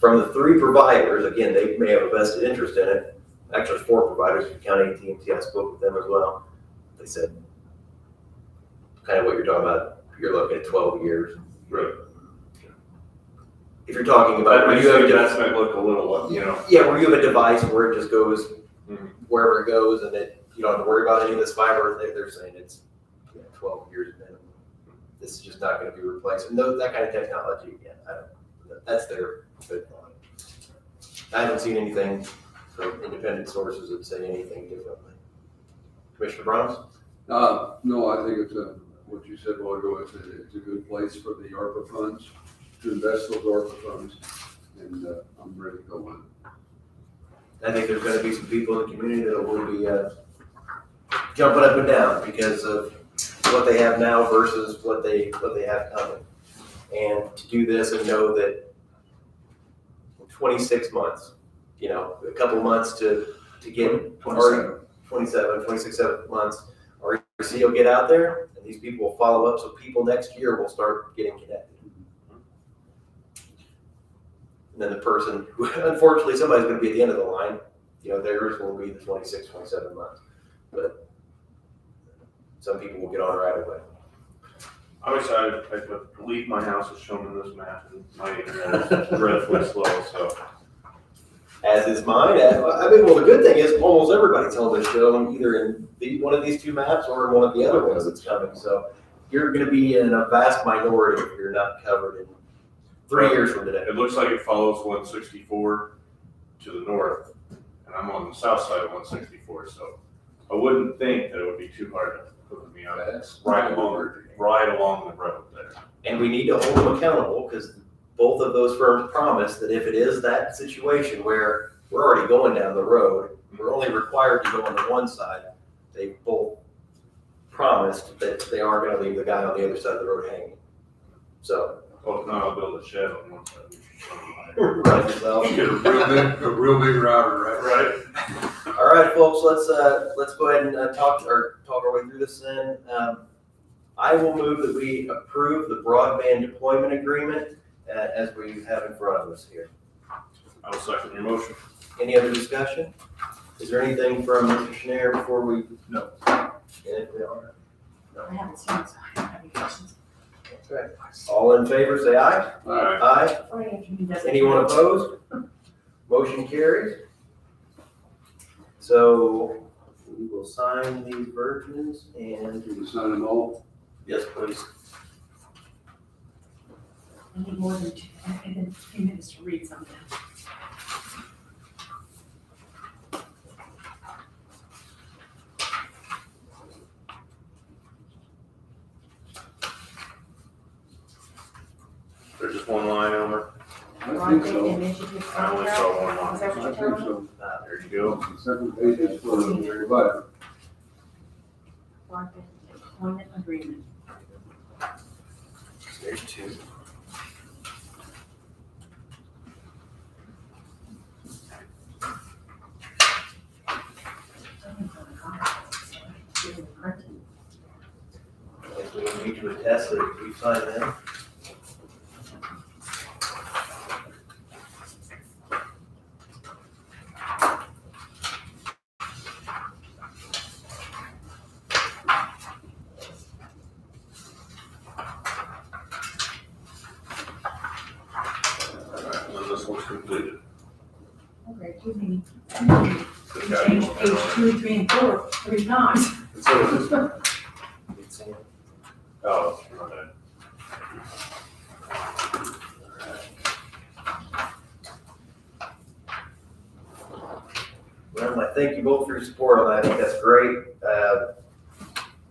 From the 3 providers, again, they may have a vested interest in it. Actually, 4 providers, if you count AT&T, I spoke with them as well. They said, kind of what you're talking about, you're looking at 12 years. Right. if you're talking about, That where makes you have the a investment look a little, you know. yeah, where you have a device where it just goes Mhm. wherever it goes, and you don't have to worry about any of this fiber. They're saying it's 12 years minimum. This is just not going to be replaced. And that kind of technology, again, that's their good thought. I haven't seen anything from independent sources that say anything differently. Commissioner Browns? No, I think what you said a while ago, it's a good place for the ARPA funds, to invest those ARPA funds, and I'm ready to go with it. I think there's going to be some people in the community that will be jumping up and down because of what they have now versus what they have coming. And to do this and know that in 26 months, a couple months to get 26 months, REC will get out there and these people will follow up, so people next year will start getting connected. And then the person who, unfortunately, somebody's going to be at the end of the line, theirs will be the 26, 27 months. But some people will get on right away. I wish I could leave my house as shown in this map, and my internet is dreadfully slow, so. As is mine. Well, the good thing is almost everybody's home is shown either in one of these two maps or in one of the other ones that's coming. So you're going to be in a vast minority if you're not covered in 3 years from today. It looks like it follows 164 to the north, and I'm on the south side of 164, so I wouldn't think that it would be too hard to hook me up. It's right along the road there. And we need to hold them accountable because both of those firms promised that if it is that situation where we're already going down the road, we're only required to go on the one side, they both promised that they aren't going to leave the guy on the other side of the road hanging. So. Well, if not, I'll build a shed on one side. Run yourself. Get a real big router, right? Right. All right, folks, let's go ahead and talk our way through this then. I will move that we approve the broadband deployment agreement as we have in front of us here. I will second your motion. Any other discussion? Is there anything from Mr. Schneider before we? No. And if we are? I haven't seen it, so I don't have any questions. Okay. All in favor, say aye. Aye. Aye. Anyone opposed? Motion carries. So we will sign these versions and. Can you sign them all? Yes, please. I need more than a few minutes to read something. There's just one line over. I think so. I only saw one line. Is that what I you're think telling me? so. There you go. The second page is for the provider. Broadband deployment agreement. There's two. If we need to attest that we signed them. And this one's completed. Okay, excuse me. Change page 2, 3, and 4 every time. Oh, okay. Well, I thank you both for your support on that. I think that's great.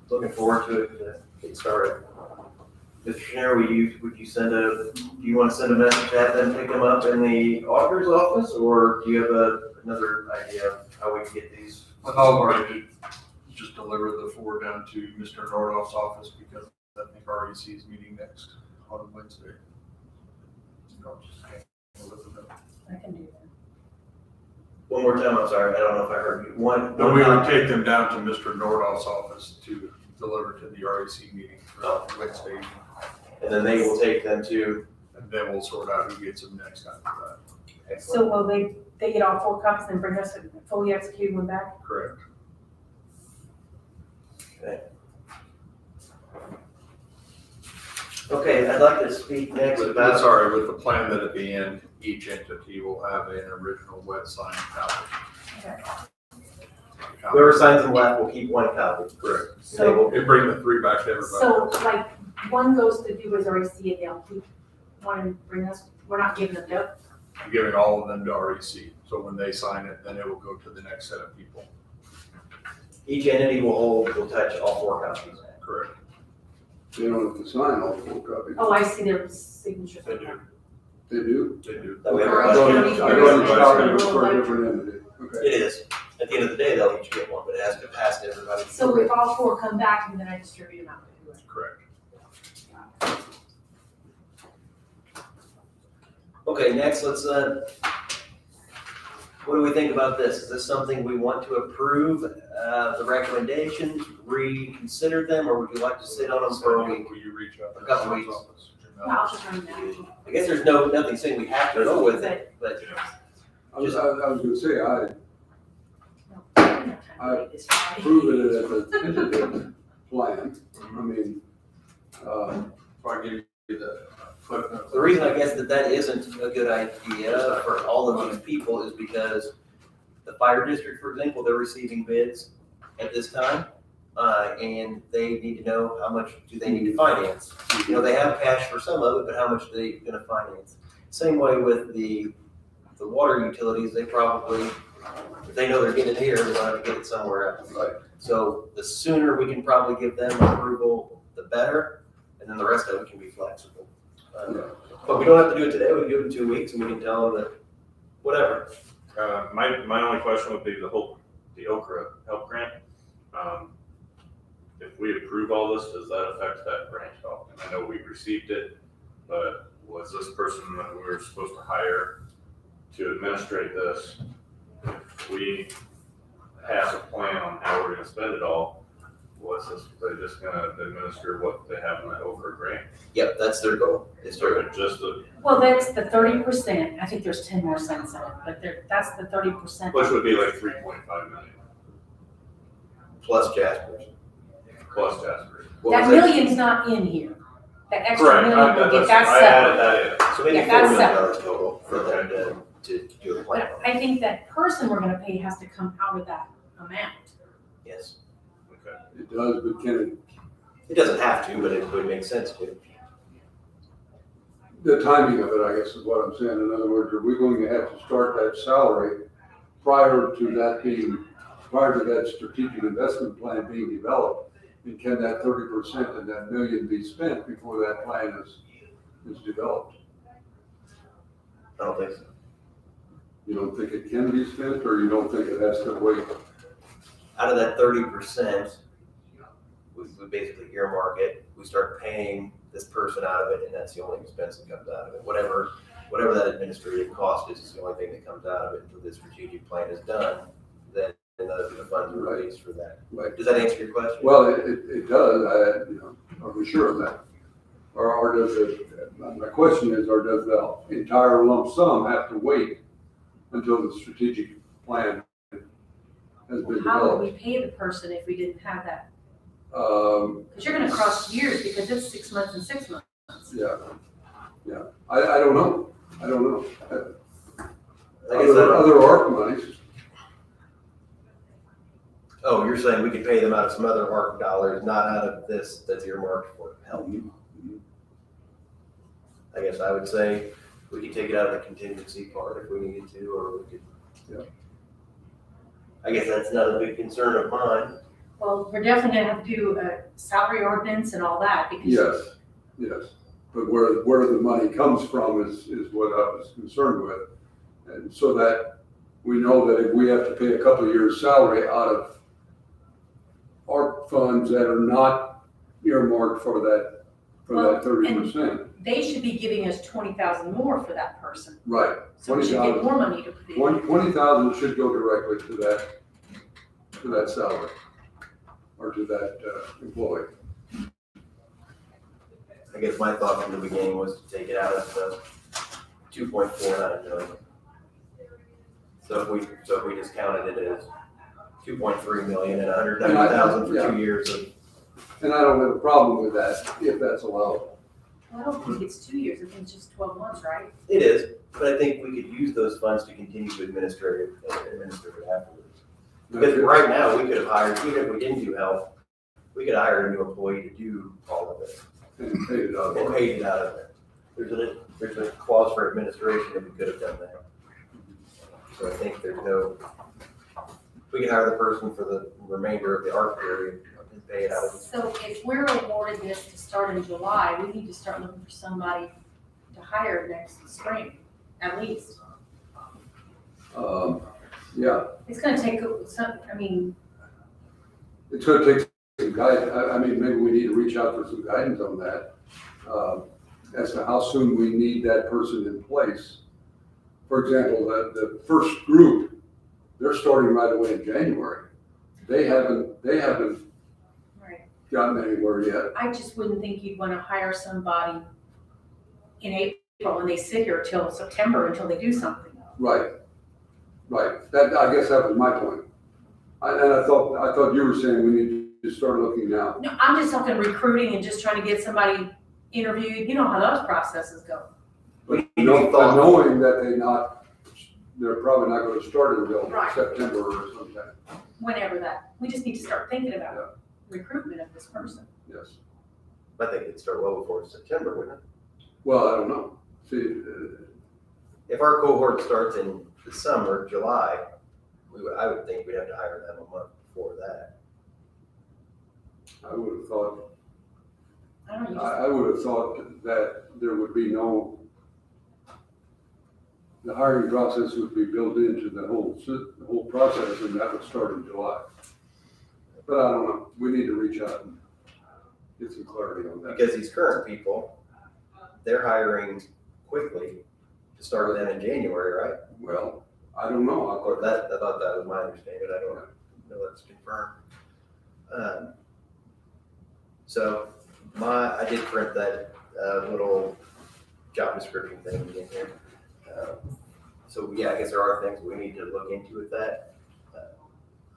Looking forward to it, to get started. Mr. Schneider, would you do you want to send a message to have them pick them up in the auditor's office, or do you have another idea of how we can get these? I'll already just deliver the forward down to Mr. Nordoff's office because I think REC is meeting next on Wednesday. I'll just handle it with them. I can do that. One more time, I'm sorry, I don't know if I heard you. No, we would take them down to Mr. Nordoff's office to deliver to the REC meeting for Wednesday. And then they will take them to. And then we'll sort out who gets them next after that. Excellent. So will they get all 4 copies and bring us a fully executed one back? Correct. Okay, I'd like to speak next about. Sorry, with the plan that at the end, each entity will have an original wet sign copy. Whoever signs them left will keep one copy. Correct. So, And bring the 3 back to everybody. so like, one goes to do his REC, they'll keep one and bring us, we're not giving them up. I'm giving all of them to REC, so when they sign it, then it will go to the next set of people. Each entity will touch all 4 copies. Correct. They don't have to sign all 4 copies. Oh, I see their signatures. They do. They do? They do. That way I everybody. run each copy for a different entity. Okay. It is. At the end of the day, they'll each get one, but it has to pass to everybody. So if all 4 come back, and then I distribute them out to whoever. Correct. Okay, next, let's, what do we think about this? Is this something we want to approve, the recommendations, reconsider them, or would you like to sit on them for a week? Will you reach out? A couple weeks. No, I'll just run that. I guess there's nothing saying we have to go with it, but I was gonna say, I approve it as a tentative plan. I mean, So I give you the footnote. the reason I guess that isn't a good idea for all of these people is because the fire district, for example, they're receiving bids at this time, and they need to know how much do they need to finance. You know, they have cash for some of it, but how much are they gonna finance? Same way with the water utilities, they probably, if they know they're getting it here, they're gonna have to get it somewhere else. Right. So the sooner we can probably give them approval, the better, and then the rest of it can be flexible. But we don't have to do it today, we can do it in 2 weeks, and we can tell them that, whatever. My only question would be the Okra help grant. If we approve all this, does that affect that grant at all? And I know we received it, but was this person that we were supposed to hire to administrate this? If we pass a plan on how we're gonna spend it all, what's this, they're just gonna administer what they have in that Okra grant? Yep, that's their goal, is So to, just the, Well, that's the 30%, I think there's 10 more cents in it, but that's the 30%. which would be like 3.5 million plus Jaspers. plus Jaspers. What That was that? million's not in here. That extra Correct, million will get, that's I added separate. that in. So maybe Yeah, $4 that's million total for them to do a plan. But I think that person we're gonna pay has to come out of that amount. Yes. Okay. it does, but can It doesn't have to, but it would make sense to. the timing of it, I guess is what I'm saying. In other words, are we going to have to start that salary prior to that strategic investment plan being developed? And can that 30% and that million be spent before that plan is developed? I don't think so. You don't think it can be spent, or you don't think it has to wait? Out of that 30%, we basically earmark it, we start paying this person out of it, and that's the only expense that comes out of it. Whatever that administrative cost is the only thing that comes out of it until the strategic plan is done, then the funds are released for that. Right. Does that answer your question? Well, it does, are we sure of that? Or does it, my question is, or does the entire lump sum have to wait until the strategic plan has been How would we developed? pay the person if we didn't have that? Um, Because you're gonna cross years, because it's 6 months and 6 months. yeah, I don't know, I guess that- Other ARP monies, Oh, you're saying we could pay them out of some other ARC dollars, not out of this that's earmarked for help? I guess I would say we could take it out of the contingency part if we needed to, or we could. Yeah. I guess that's not a big concern of mine. Well, we're definitely gonna have to do a salary ordinance and all that, because. yes. But where the money comes from is what I was concerned with. And so that we know that if we have to pay a couple of years' salary out of ARP funds that are not earmarked for that Well, 30%. They should be giving us 20,000 more for that person. Right. So we should get more money to put in. 20,000 should go directly to that salary or to that employee. I guess my thought from the beginning was to take it out of the 2.49 million. So if we just counted it as 2.3 million and 190,000 for 2 years of. And I don't have a problem with that, if that's allowable. Well, I don't think it's 2 years, I think it's just 12 months, right? It is, but I think we could use those funds to continue to administer it afterwards. Because right now, we could have hired, even if we didn't do health, we could hire a new employee to do all of it. And paid it out. And paid it out of there. There's a clause for administration that we could have done that. So I think we can hire the person for the remainder of the ARP period and pay it out. So if we're awarded this to start in July, we need to start looking for somebody to hire next spring, at least. Yeah, It's gonna take some, I mean, it's gonna take some guidance. I mean, maybe we need to reach out for some guidance on that. As to how soon we need that person in place. For example, the first group, they're starting right away in January. They haven't right. gotten anywhere yet. I just wouldn't think you'd wanna hire somebody in April when they sit here till September until they do something. Right. That, I guess that was my point. I thought you were saying we need to start looking now. No, I'm just talking recruiting and just trying to get somebody interviewed, you know how those processes go. But knowing that they're probably not gonna start until Right. September or sometime. Whenever that, we just need to start thinking about recruitment of this person. Yes. I think it'd start well before September, wouldn't it? Well, I don't know. See, If our cohort starts in the summer, July, I would think we'd have to hire them a month before that. I would have thought, I don't know, I would have thought that there would be the hiring process would be built into the whole process, and that would start in July. But I don't know, we need to reach out and get some clarity on that. Because these current people, they're hiring quickly to start with them in January, right? Well, I don't know. I thought that was my understanding, I don't know that's confirmed. So I did print that little job description thing in here. So yeah, I guess there are things we need to look into with that.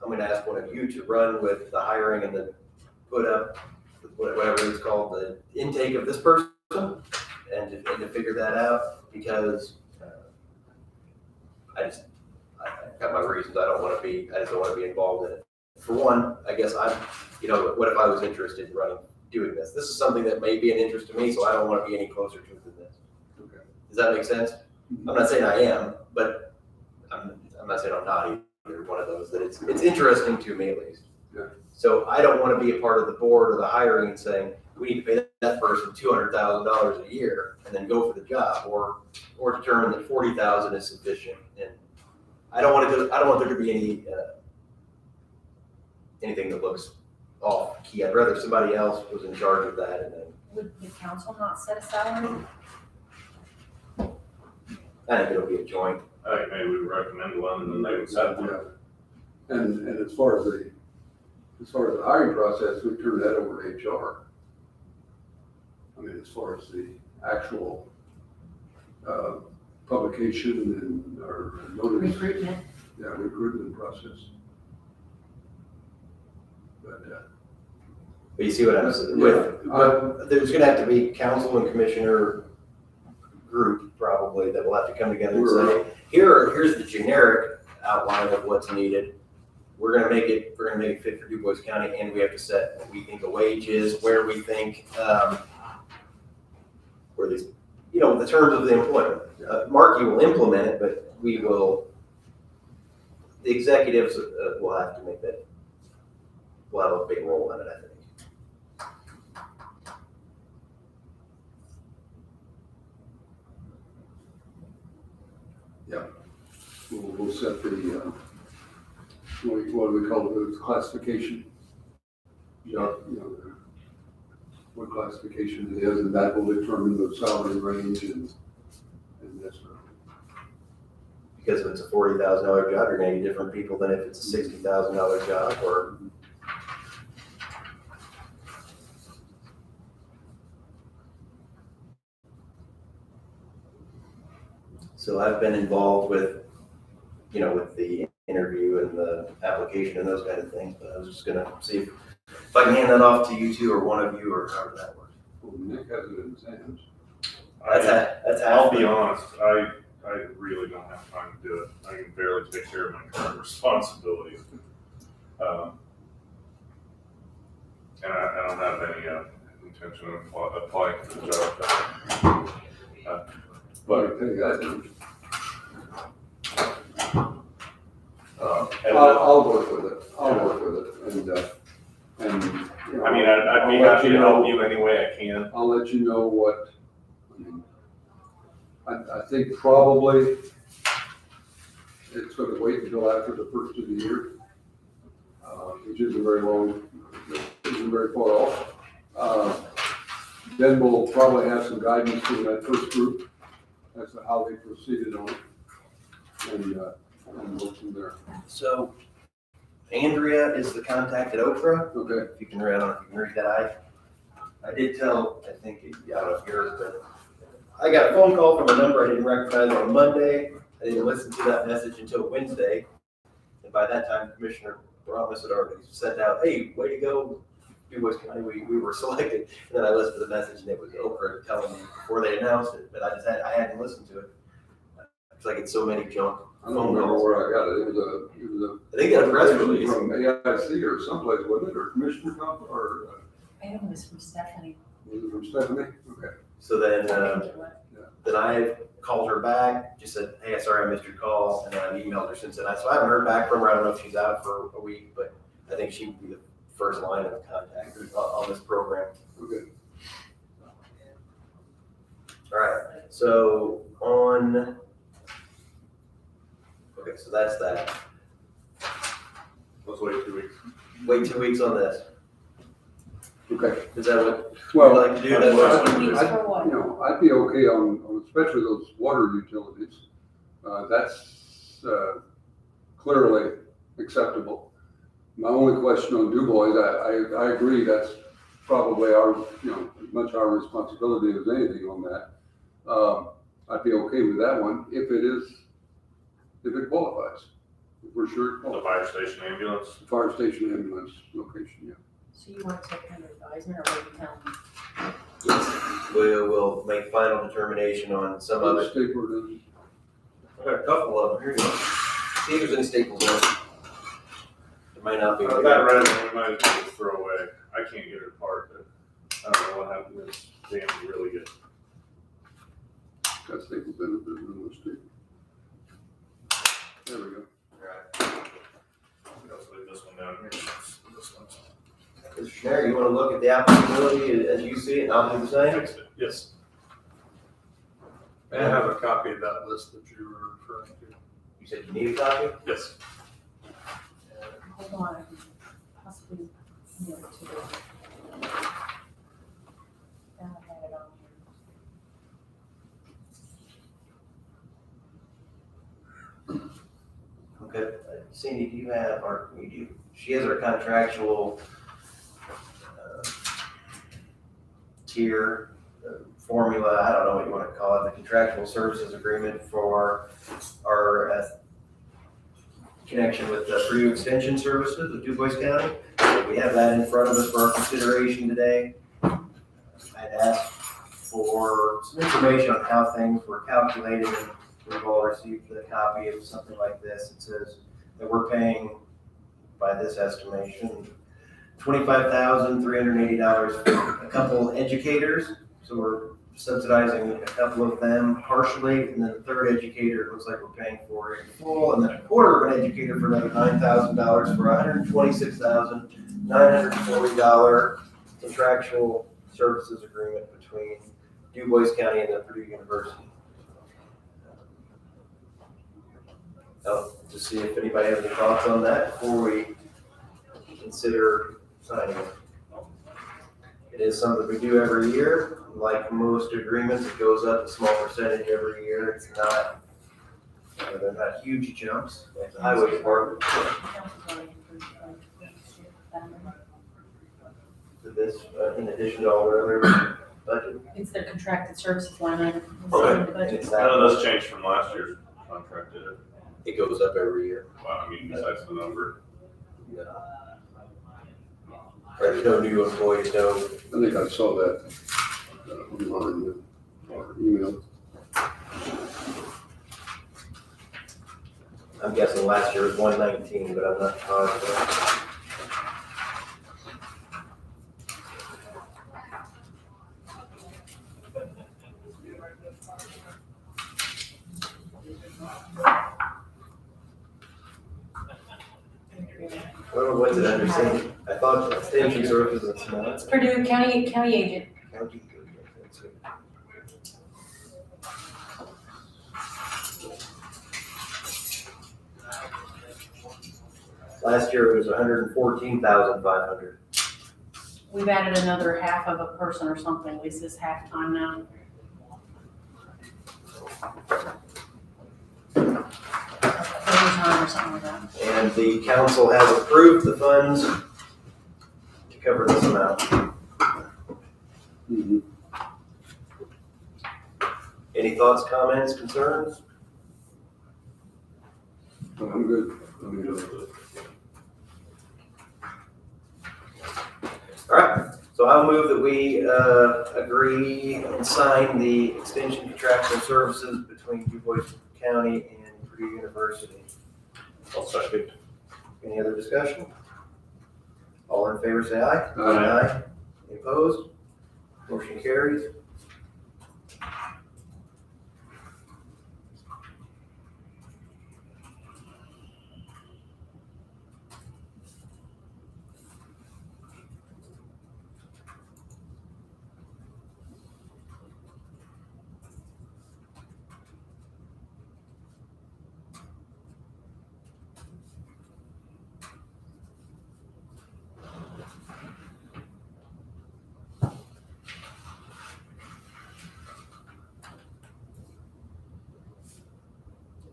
I'm gonna ask one of you to run with the hiring and the put up, whatever it's called, the intake of this person, and to figure that out, because I got my reasons. I just don't want to be involved in it. For one, I guess what if I was interested in doing this? This is something that may be an interest to me, so I don't want to be any closer to it than this. Okay. Does that make sense? I'm not saying I am, but I'm not saying I'm not either one of those, that it's interesting to me at least. Yeah. So I don't want to be a part of the board or the hiring and saying, we need to pay that person $200,000 a year and then go for the job, or determine that $40,000 is sufficient. And I don't want there to be anything that looks off key. I'd rather somebody else was in charge of that, and then Would the council not set a salary? I think it'll be a joint. I think maybe we recommend one and then they would set one. Yeah. And as far as the hiring process, we turn that over to HR. I mean, as far as the actual publication and our notice. Recruitment. Yeah, recruitment process. But you see what I'm saying? There's gonna have to be council and commissioner group probably that will have to come together and say, here's the generic outline of what's needed. We're gonna make it fit for Du Bois County, and we have to set what we think the wage is, where we think, where these, the terms of the employment. Marky will implement it, but the executives will have to make that, will have a big role in it, I think. yeah, we'll set the, what do we call it, the classification? What classification it is, and that will determine the salary range and that sort of thing. Because if it's a $40,000 job, you're gonna need different people than if it's a $60,000 job, or. So I've been involved with the interview and the application and those kind of things, but I was just gonna see if I can hand that off to you two or one of you, or however that works. Well, Nick has it in his hands. That's I'll half. be honest, I really don't have time to do it. I can barely take care of my current responsibilities. And I don't have any intention of applying for the job. But I tell you that, And, I'll work with it, and, you know. I mean, I'd be I'll let happy to help you any way I can. I'll let you know what, I mean, I think probably it's gonna wait until after the first of the year, which isn't very long, isn't very far off. Then we'll probably have some guidance from that first group as to how they proceeded on it, and go from there. So Andrea is the contact at Okra. Okay. If you can read, I don't know if you can read that. I did tell, I think, I don't know if yours, but I got a phone call from a number I didn't recognize on Monday. I didn't listen to that message until Wednesday. And by that time, Commissioner Broadband had already sent out, hey, way to go, DuBois County, we were selected. And then I listened to the message and it was Okra telling me before they announced it, but I hadn't listened to it. It's like it's so many junk. I don't remember where I got it. It was I think a press release. from AIC or someplace, wasn't it, or Commissioner Comp, or, I know it was from Stephanie. was it from Stephanie? Okay. So then, I think it was. then I called her back, just said, hey, sorry I missed your call, and then I emailed her since then. So I haven't heard back from her. I don't know if she's out for a week, but I think she would be the first line of contact on this program. Okay. All right, so okay, so that's that. Let's wait 2 weeks. Wait 2 weeks on this. Okay. Is that what Well, you'd like to do? That's what- 2 weeks for what? You know, I'd be okay on especially those water utilities. That's clearly acceptable. My only question on DuBois, I agree, that's probably our, you know, as much our responsibility as anything on that. I'd be okay with that one if it qualifies. If we're sure it The qualifies. fire station ambulance. Fire station ambulance location, yeah. So you want to take under advisement or what you tell me? Yes, we'll make final determination on some of it. Stapler doesn't. I got a couple of them, here you go. See if there's any staples in it. There might not be. That resin, we might as well just throw away. I can't get it apart, but I don't know what happened to this. Damn, really good. Got staples in it, there's no staple. There we go. Let's leave this one down here. This one's. Mr. Schneider, you want to look at the applicability as you see it, and I'll do the same? Yes. May I have a copy of that list that you were referring to? You said you need a copy? Yes. Hold on, I can possibly mail it to you. I have it on here. Okay, Cindy, do you have, or you do, she has her contractual tier, formula, I don't know what you want to call it, the contractual services agreement for our connection with the Purdue Extension Services of DuBois County. So we have that in front of us for our consideration today. I'd asked for some information on how things were calculated, and we've all received a copy of something like this. It says that we're paying, by this estimation, $25,380 for a couple educators. So we're subsidizing a couple of them partially, and then the third educator, it looks like we're paying for in full, and then a quarter of an educator for another $9,000 for $126,940 contractual services agreement between DuBois County and the Purdue University. So, to see if anybody has any thoughts on that before we consider signing it. It is something we do every year. Like most agreements, it goes up a small percentage every year. It's not, they're not huge jumps, like the highway department. For this, in addition to all the other budget. It's their contracted services line item. Okay. None of this changed from last year's contract, did it? It goes up every year. Well, I mean, besides the number. Yeah. There's no new employees, no. I think I saw that. on our email. I'm guessing last year was 119, but I'm not positive. Well, what's it under San? I thought extension services was not. Purdue County agent. County. Last year it was 114,500. We've added another half of a person or something, at least this half time now. Overtime or something like that. And the council has approved the funds to cover this amount. Mhm. Any thoughts, comments, concerns? I'm good. I'm good. All right, so I'll move that we agree and sign the extension contractual services between DuBois County and Purdue University. I'll second. Any other discussion? All in favor, say aye. Aye. Any opposed? Motion carries.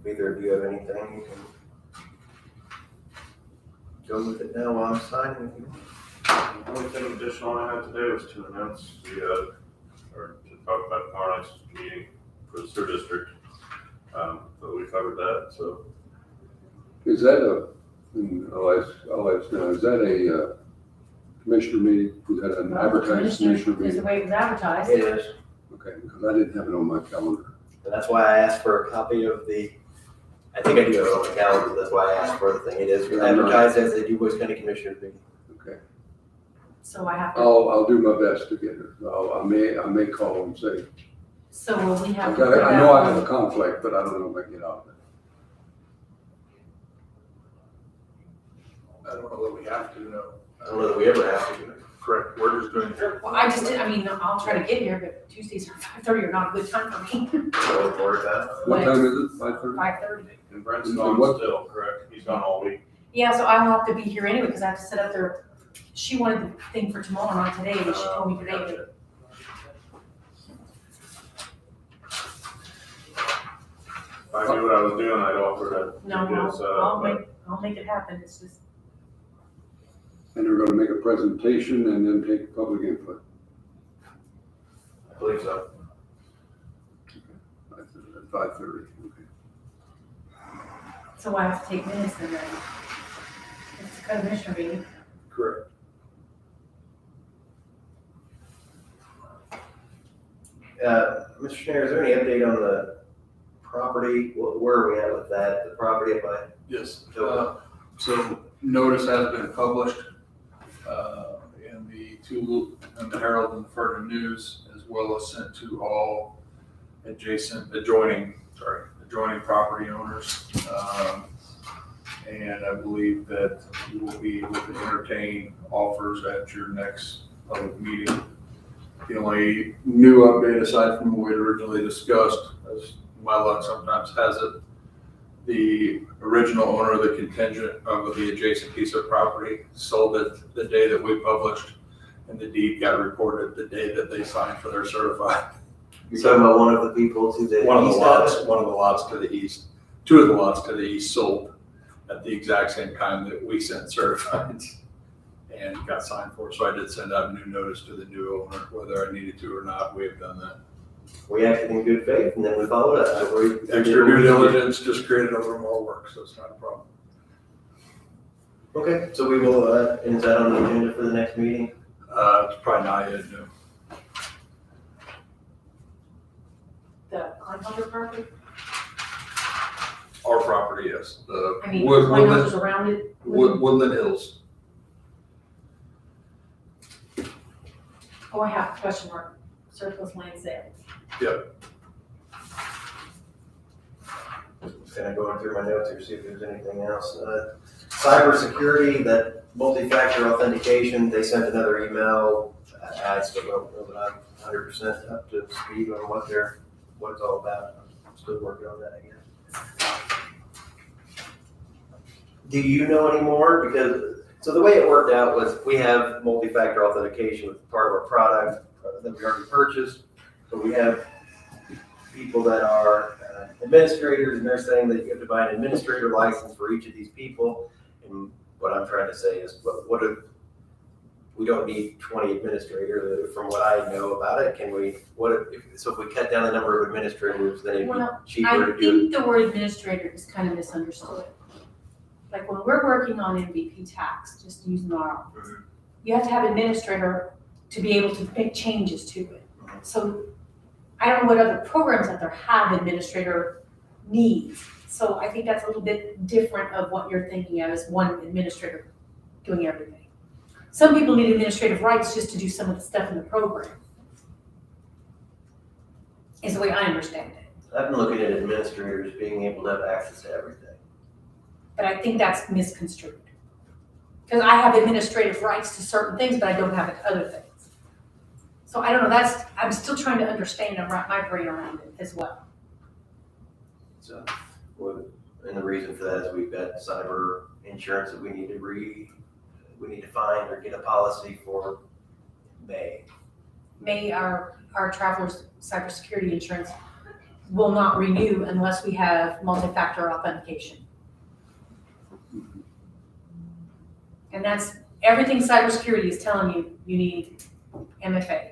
If either of you have anything, you can go with it now while I'm signing. If you want. The only thing additional I had today was to announce or to talk about tomorrow night's meeting for the sewer district. So we covered that, so. Is that I'll ask now, is that a commissioner meeting? Is that an advertised commissioner Is the meeting? way it was advertised. It is, Okay, because I didn't have it on my calendar. and that's why I asked for a copy of the, I think I do have it on my calendar, that's why I asked for the thing. It is advertised as the DuBois County Commissioners meeting. Okay. So I have to, I'll do my best to get it. I may call and say, so will we have I've to got put it. I know I out, have a conflict, but I don't know if I can get out of it. I don't know that we have to, no. I don't know that we ever have to. Correct, we're just doing. well, I'll try to get here, but Tuesdays are 5:30 are not a good time for me. Go for that. What time is it? 5:30? 5:30. And Brent's And gone what- still, correct? He's gone all week. Yeah, so I'll have to be here anyway, because I have to set up their, she wanted the thing for tomorrow, not today, but she told me today that. If I knew what I was doing, I'd offer to. No, do this, I'll make it happen, it's just, And we're gonna make a presentation and then take public input. I believe so. At 5:30, okay. so I have to take minutes then, right? It's a commissioner meeting. Correct. Mr. Schneider, is there any update on the property? Where are we at with that? The property up by? Yes, So, so notice has been published, in the Herald and the Further News, as well as sent to all adjoining property owners. And I believe that you will be able to entertain offers at your next public meeting. The only new update, aside from what we had originally discussed, as my luck sometimes has it, the original owner of the contingent of the adjacent piece of property sold it the day that we published, and the deed got recorded the day that they signed for their certified. you're talking about one of the people to the One of the east lots, of it? one of the lots to the east, two of the lots to the east sold at the exact same time that we sent certified and got signed for. So I did send out a new notice to the new owner, whether I needed to or not. We have done that. We acted in good faith and then we followed up. So we Extra due diligence just created a little more work, so it's not a problem. Okay, so we will, and is that on the agenda for the next meeting? It's probably not yet, no. on other property? Our property, yes. I mean, Woodland, houses around it? Woodland Hills. Oh, I have a question mark, surplus land sale. Kind of going through my notes here, see if there's anything else. Cybersecurity, that multi-factor authentication, they sent another email. I still don't know that I'm 100% up to speed on what it's all about. I'm still working on that again. Do you know any more? Because, so the way it worked out was we have multi-factor authentication with part of our product that we already purchased. So we have people that are administrators, and they're saying that you have to buy an administrator license for each of these people. And what I'm trying to say is, what if we don't need 20 administrators? From what I know about it, can we? If we cut down the number of administrators, then it'd be cheaper I to do. think the word administrator is kind of misunderstood. Like when we're working on MVP tax, just using our office, you have to have an administrator to be able to make changes to it. So I don't know what other programs out there have administrator needs. So I think that's a little bit different of what you're thinking of as one administrator doing everything. Some people need administrative rights just to do some of the stuff in the program. Is the way I understand it. I've been looking at administrators being able to have access to everything. But I think that's misconstrued. Because I have administrative rights to certain things, but I don't have it to other things. So I don't know, I'm still trying to understand and wrap my brain around it as well. So, and the reason for that is we've got cyber insurance that we need to find or get a policy for May. May our travelers' cybersecurity insurance will not renew unless we have multi-factor authentication. And that's, everything cybersecurity is telling you, you need MFA.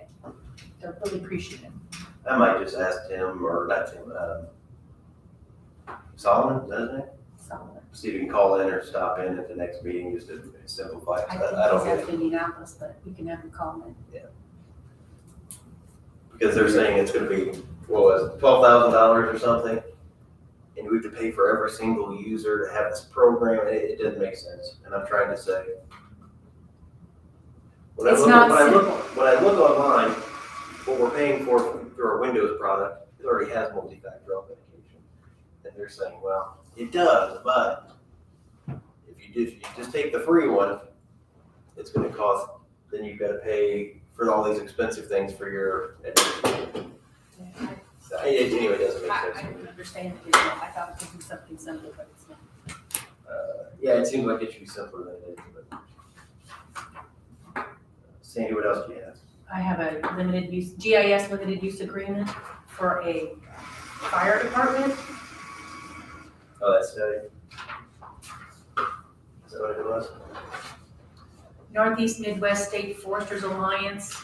They're really appreciative. I might just ask Tim, or not Tim, Solomon, is that his name? Solomon. See if he can call in or stop in at the next meeting just to simplify it. I think I don't he's get at it. Indianapolis, but we can have him call in. Because they're saying it's gonna be, what was it, $12,000 or something? And we have to pay for every single user to have this program. It doesn't make sense. And I'm trying to say, when I look online, what we're paying for through our Windows product, it already has multi-factor authentication. And they're saying, well, it does, but if you just take the free one, it's gonna cost, then you've gotta pay for all these expensive things for your administration. Anyway, it doesn't make sense. I don't understand it. I thought it could be something simple, but it's not. Yeah, it seems like it should be simpler than it is, but. Sandy, what else do you have? I have a limited use, GIS limited use agreement for a fire department. Oh, that's, is that what it was? Northeast Midwest State Foresters Alliance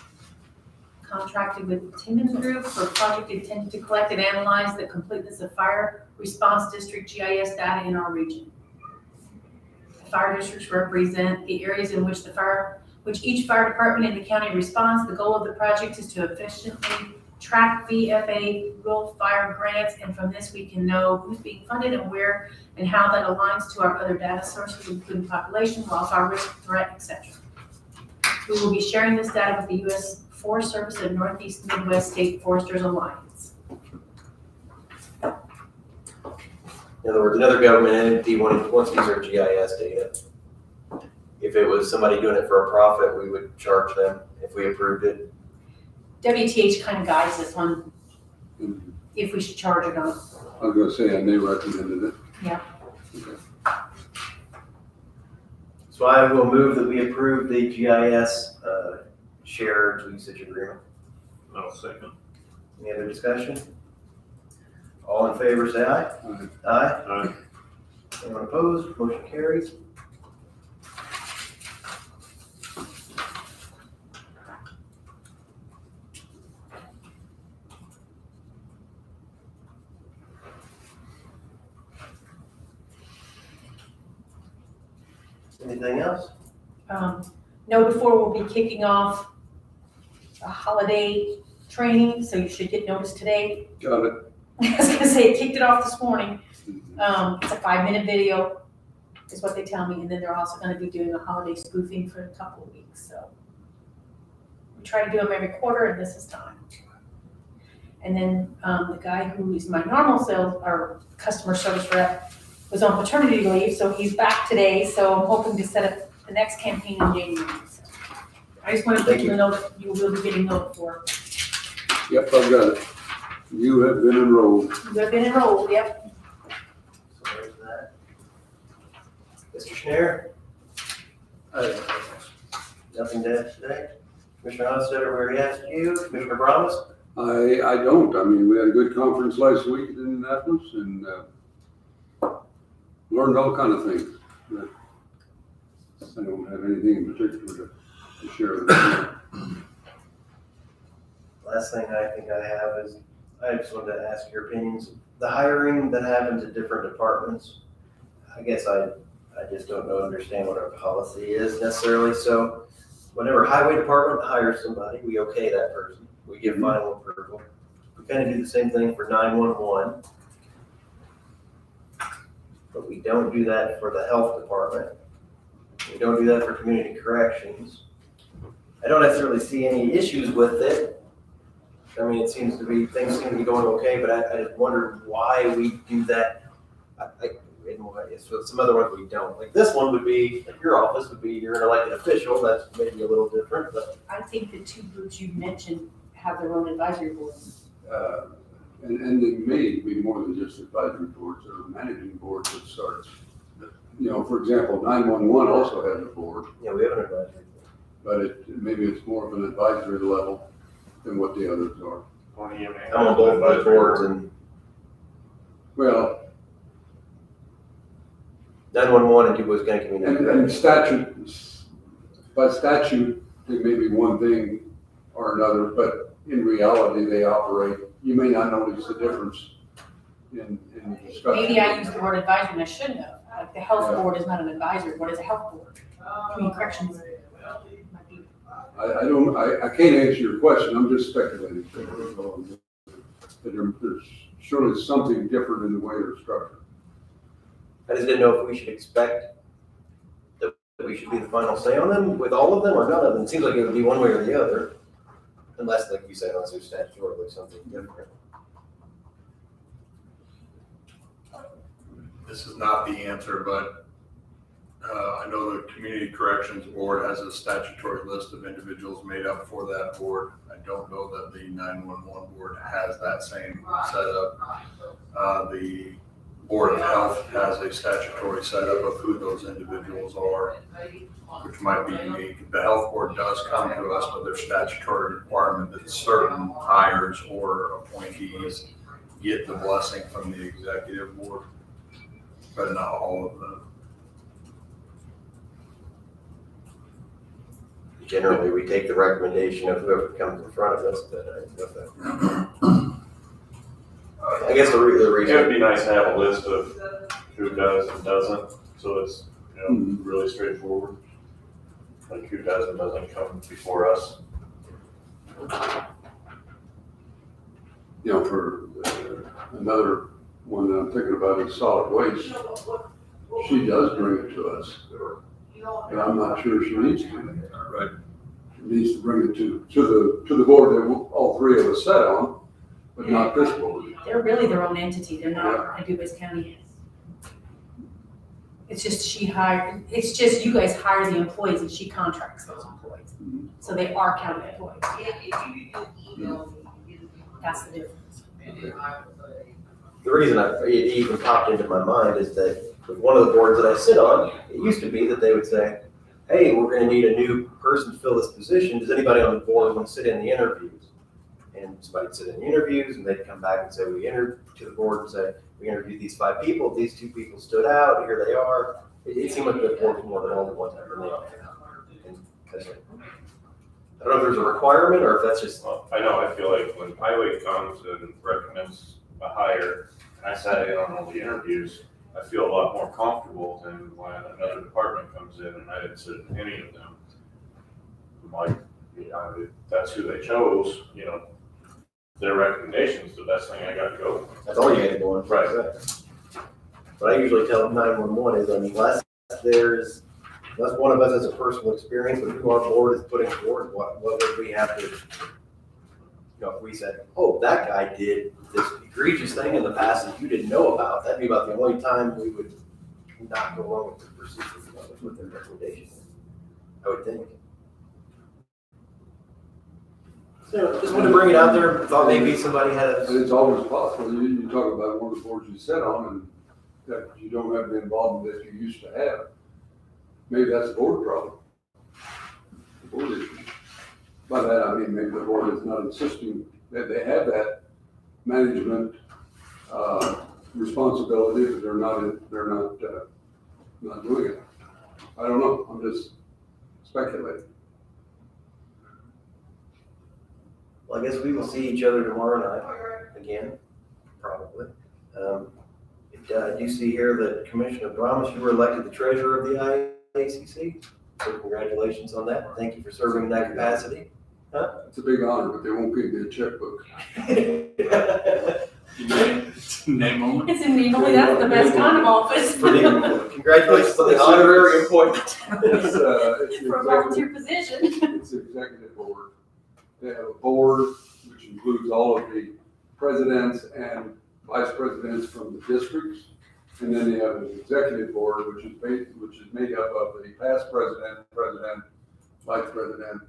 contracted with Timmons Group for a project intended to collect and analyze the completeness of fire response district GIS data in our region. The fire districts represent the areas in which each fire department in the county responds. The goal of the project is to efficiently track VFA rural fire grants, and from this we can know who's being funded and where and how that aligns to our other data sources, including population, wildfire risk, threat, etc. We will be sharing this data with the U.S. Forest Service and Northeast Midwest State Foresters Alliance. In other words, another government entity wants to use our GIS data. If it was somebody doing it for a profit, we would charge them if we approved it. WTH kind of guides us on if we should charge or not. I was gonna say, and they recommended it. Yeah. Okay. So I will move that we approve the GIS shared usage agreement. I'll second. Any other discussion? All in favor, say aye. Aye. Aye. Anyone opposed? Motion carries. Anything else? No, before we'll be kicking off a holiday training, so you should get notice today. Got it. I was gonna say, kicked it off this morning. It's a 5-minute video, is what they tell me, and then they're also gonna be doing a holiday spoofing for a couple of weeks, so. We try to do them every quarter, and this is time. And then, the guy who is my normal sales, or customer service rep, was on paternity leave, so he's back today, so I'm hoping to set up the next campaign in January. So I just wanted people to know that you will be getting notified for. Yep, I've got it. You have been enrolled. You have been enrolled, yep. So there's that. Mr. Schneider? Nothing to add today? Commissioner Hostetter, we already asked you. Commissioner Browns? I don't. I mean, we had a good conference last week in Indianapolis and learned all kind of things. I don't have anything in particular to share with you. Last thing I think I have is, I just wanted to ask your opinions. The hiring that happens at different departments, I guess I just don't understand what our policy is necessarily. So whenever highway department hires somebody, we okay that person. We give final approval. We kind of do the same thing for 911. But we don't do that for the health department. We don't do that for community corrections. I don't necessarily see any issues with it. I mean, it seems to be, things seem to be going okay, but I just wondered why we do that. So some other ones we don't. Like this one would be, like your office would be, you're an elected official, that's maybe a little different, but. I think the two groups you mentioned have their own advisory boards. And it may be more than just advisory boards or managing boards that starts. You know, for example, 911 also has a board. Yeah, we have an advisory board. But maybe it's more of an advisory level than what the others are. I'm on both those boards and. Well. 911 and was going to community. And statute, by statute, they may be one thing or another, but in reality, they operate. You may not notice the difference in discussion. Maybe I used the word advisory and I shouldn't have. Like the health board is not an advisory, what is a health board? Community corrections. I can't answer your question, I'm just speculating. There's surely something different in the way they're structured. I just didn't know if we should expect that we should be the final say on them with all of them or none of them. It seems like it would be one way or the other. Unless, like you said, unless there's statutorily something different. This is not the answer, but I know the Community Corrections Board has a statutory list of individuals made up for that board. I don't know that the 911 board has that same setup. The Board of Health has a statutory setup of who those individuals are, which might be unique. The health board does come to us with their statutory requirement that certain hires or appointees get the blessing from the executive board, but not all of them. Generally, we take the recommendation of whoever comes in front of us, but I guess the reason. It would be nice to have a list of who does and doesn't, so it's, really straightforward. Like who does and doesn't come before us. You know, for another one that I'm thinking about is solid waste. She does bring it to us, but I'm not sure she needs to. Right. She needs to bring it to the board that all three of us sat on, but not this board. They're really their own entity, they're not a DuBois County. It's just you guys hire the employees and she contracts those employees. So they are county employees. That's the difference. The reason it even popped into my mind is that with one of the boards that I sit on, it used to be that they would say, hey, we're going to need a new person to fill this position. Does anybody on the board want to sit in the interviews? And somebody would sit in the interviews and they'd come back and say, to the board and say, we interviewed these 5 people. These 2 people stood out. Here they are. It seemed like the board was more than only one time. And I don't know if there's a requirement or if that's just. I know, I feel like when highway comes and recommends a hire, and I sat in on all the interviews, I feel a lot more comfortable than when another department comes in and I didn't sit in any of them. I'm like, if that's who they chose, their recommendation's the best thing I got to go with. That's all you had to go on. Right. What I usually tell 911 is, unless one of us has a personal experience with who our board is putting forward, what would we have to, if we said, oh, that guy did this egregious thing in the past that you didn't know about, that'd be about the only time we would not go along with the procedure, with their recommendation, I would think. So just wanted to bring it out there, thought maybe somebody had a. And it's always possible, you talk about one of the boards you sit on and that you don't have the involvement that you used to have. Maybe that's a board problem. The board issue. By that, I mean, maybe the board is not insisting that they have that management, responsibility, but they're not doing it. I don't know, I'm just speculating. Well, I guess we will see each other tomorrow night, again, probably. I do see here that Commissioner Brahms, you were elected the treasurer of the IACC. So congratulations on that. Thank you for serving in that capacity. It's a big honor, but they won't give me a checkbook. Name only? It's in name only, that's the best kind of office. Congratulations on the honorary appointment. It's For a volunteer position. It's the executive board. They have a board which includes all of the presidents and vice presidents from the districts. And then they have an executive board, which is made up of the past president, vice president,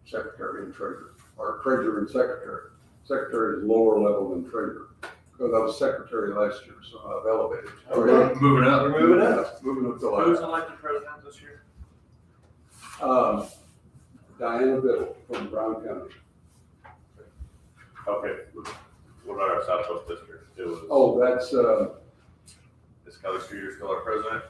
secretary, and treasurer, or treasurer and secretary. Secretary is lower level than treasurer, because I was secretary last year, so I've elevated. Okay. Moving up. We're moving up. Moving up the Who's ladder. elected president this year? Diana Biddle from Brown County. Okay, what about our Southwest District? It was. Oh, that's, Is Kelly Streeter still our president?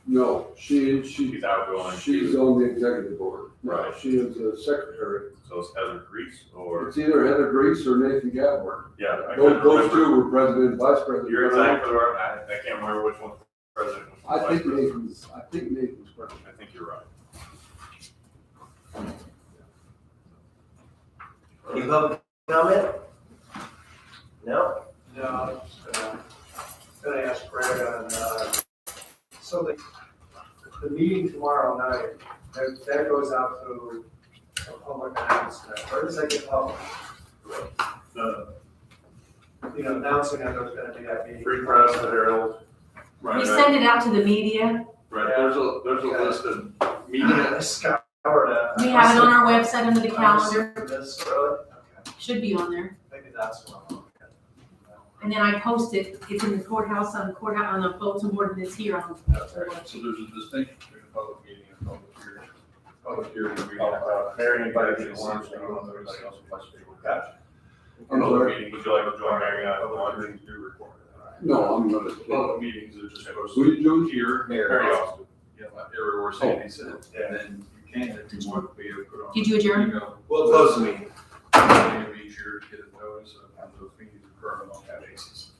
no, she's outgoing. She's on the executive board. Right. She is a secretary. So it's Heather Grease or? It's either Heather Grease or Nathan Gabler. Yeah. I couldn't Those remember. two were president and vice president. You're exactly right. I can't remember which one's president. Which one's I vice think president. Nathan's president. I think you're right. Any public comment? No? No, I was just gonna ask Greg on, so the meeting tomorrow night, that goes out to a public announcement. Where does that get published? Announcing that there's gonna be that meeting. Free Press, the Herald. We send it out to the media. Right, there's a list of I scoured that. We have it on our website under the calendar. This, really? Okay, Should be on there. maybe that's what I'm looking at. And then I post it, it's in the courthouse, on the bulletin board, and it's here on. So there's a distinction between a public meeting and public hearing. Public hearing, we Mary invited you to lunch. Gotcha. I'm sorry. Would you like to join Mary on lunch? Meetings do require that. No, I'm gonna. Public meetings are just supposed Who to you doing? hear, Mary Austin. yeah, like everywhere Sandy said, and then you can, if you want to be able to put on. Did you adjourn? We'll close the meeting. Beginning of each year to get a notice of when those meetings occur on that basis.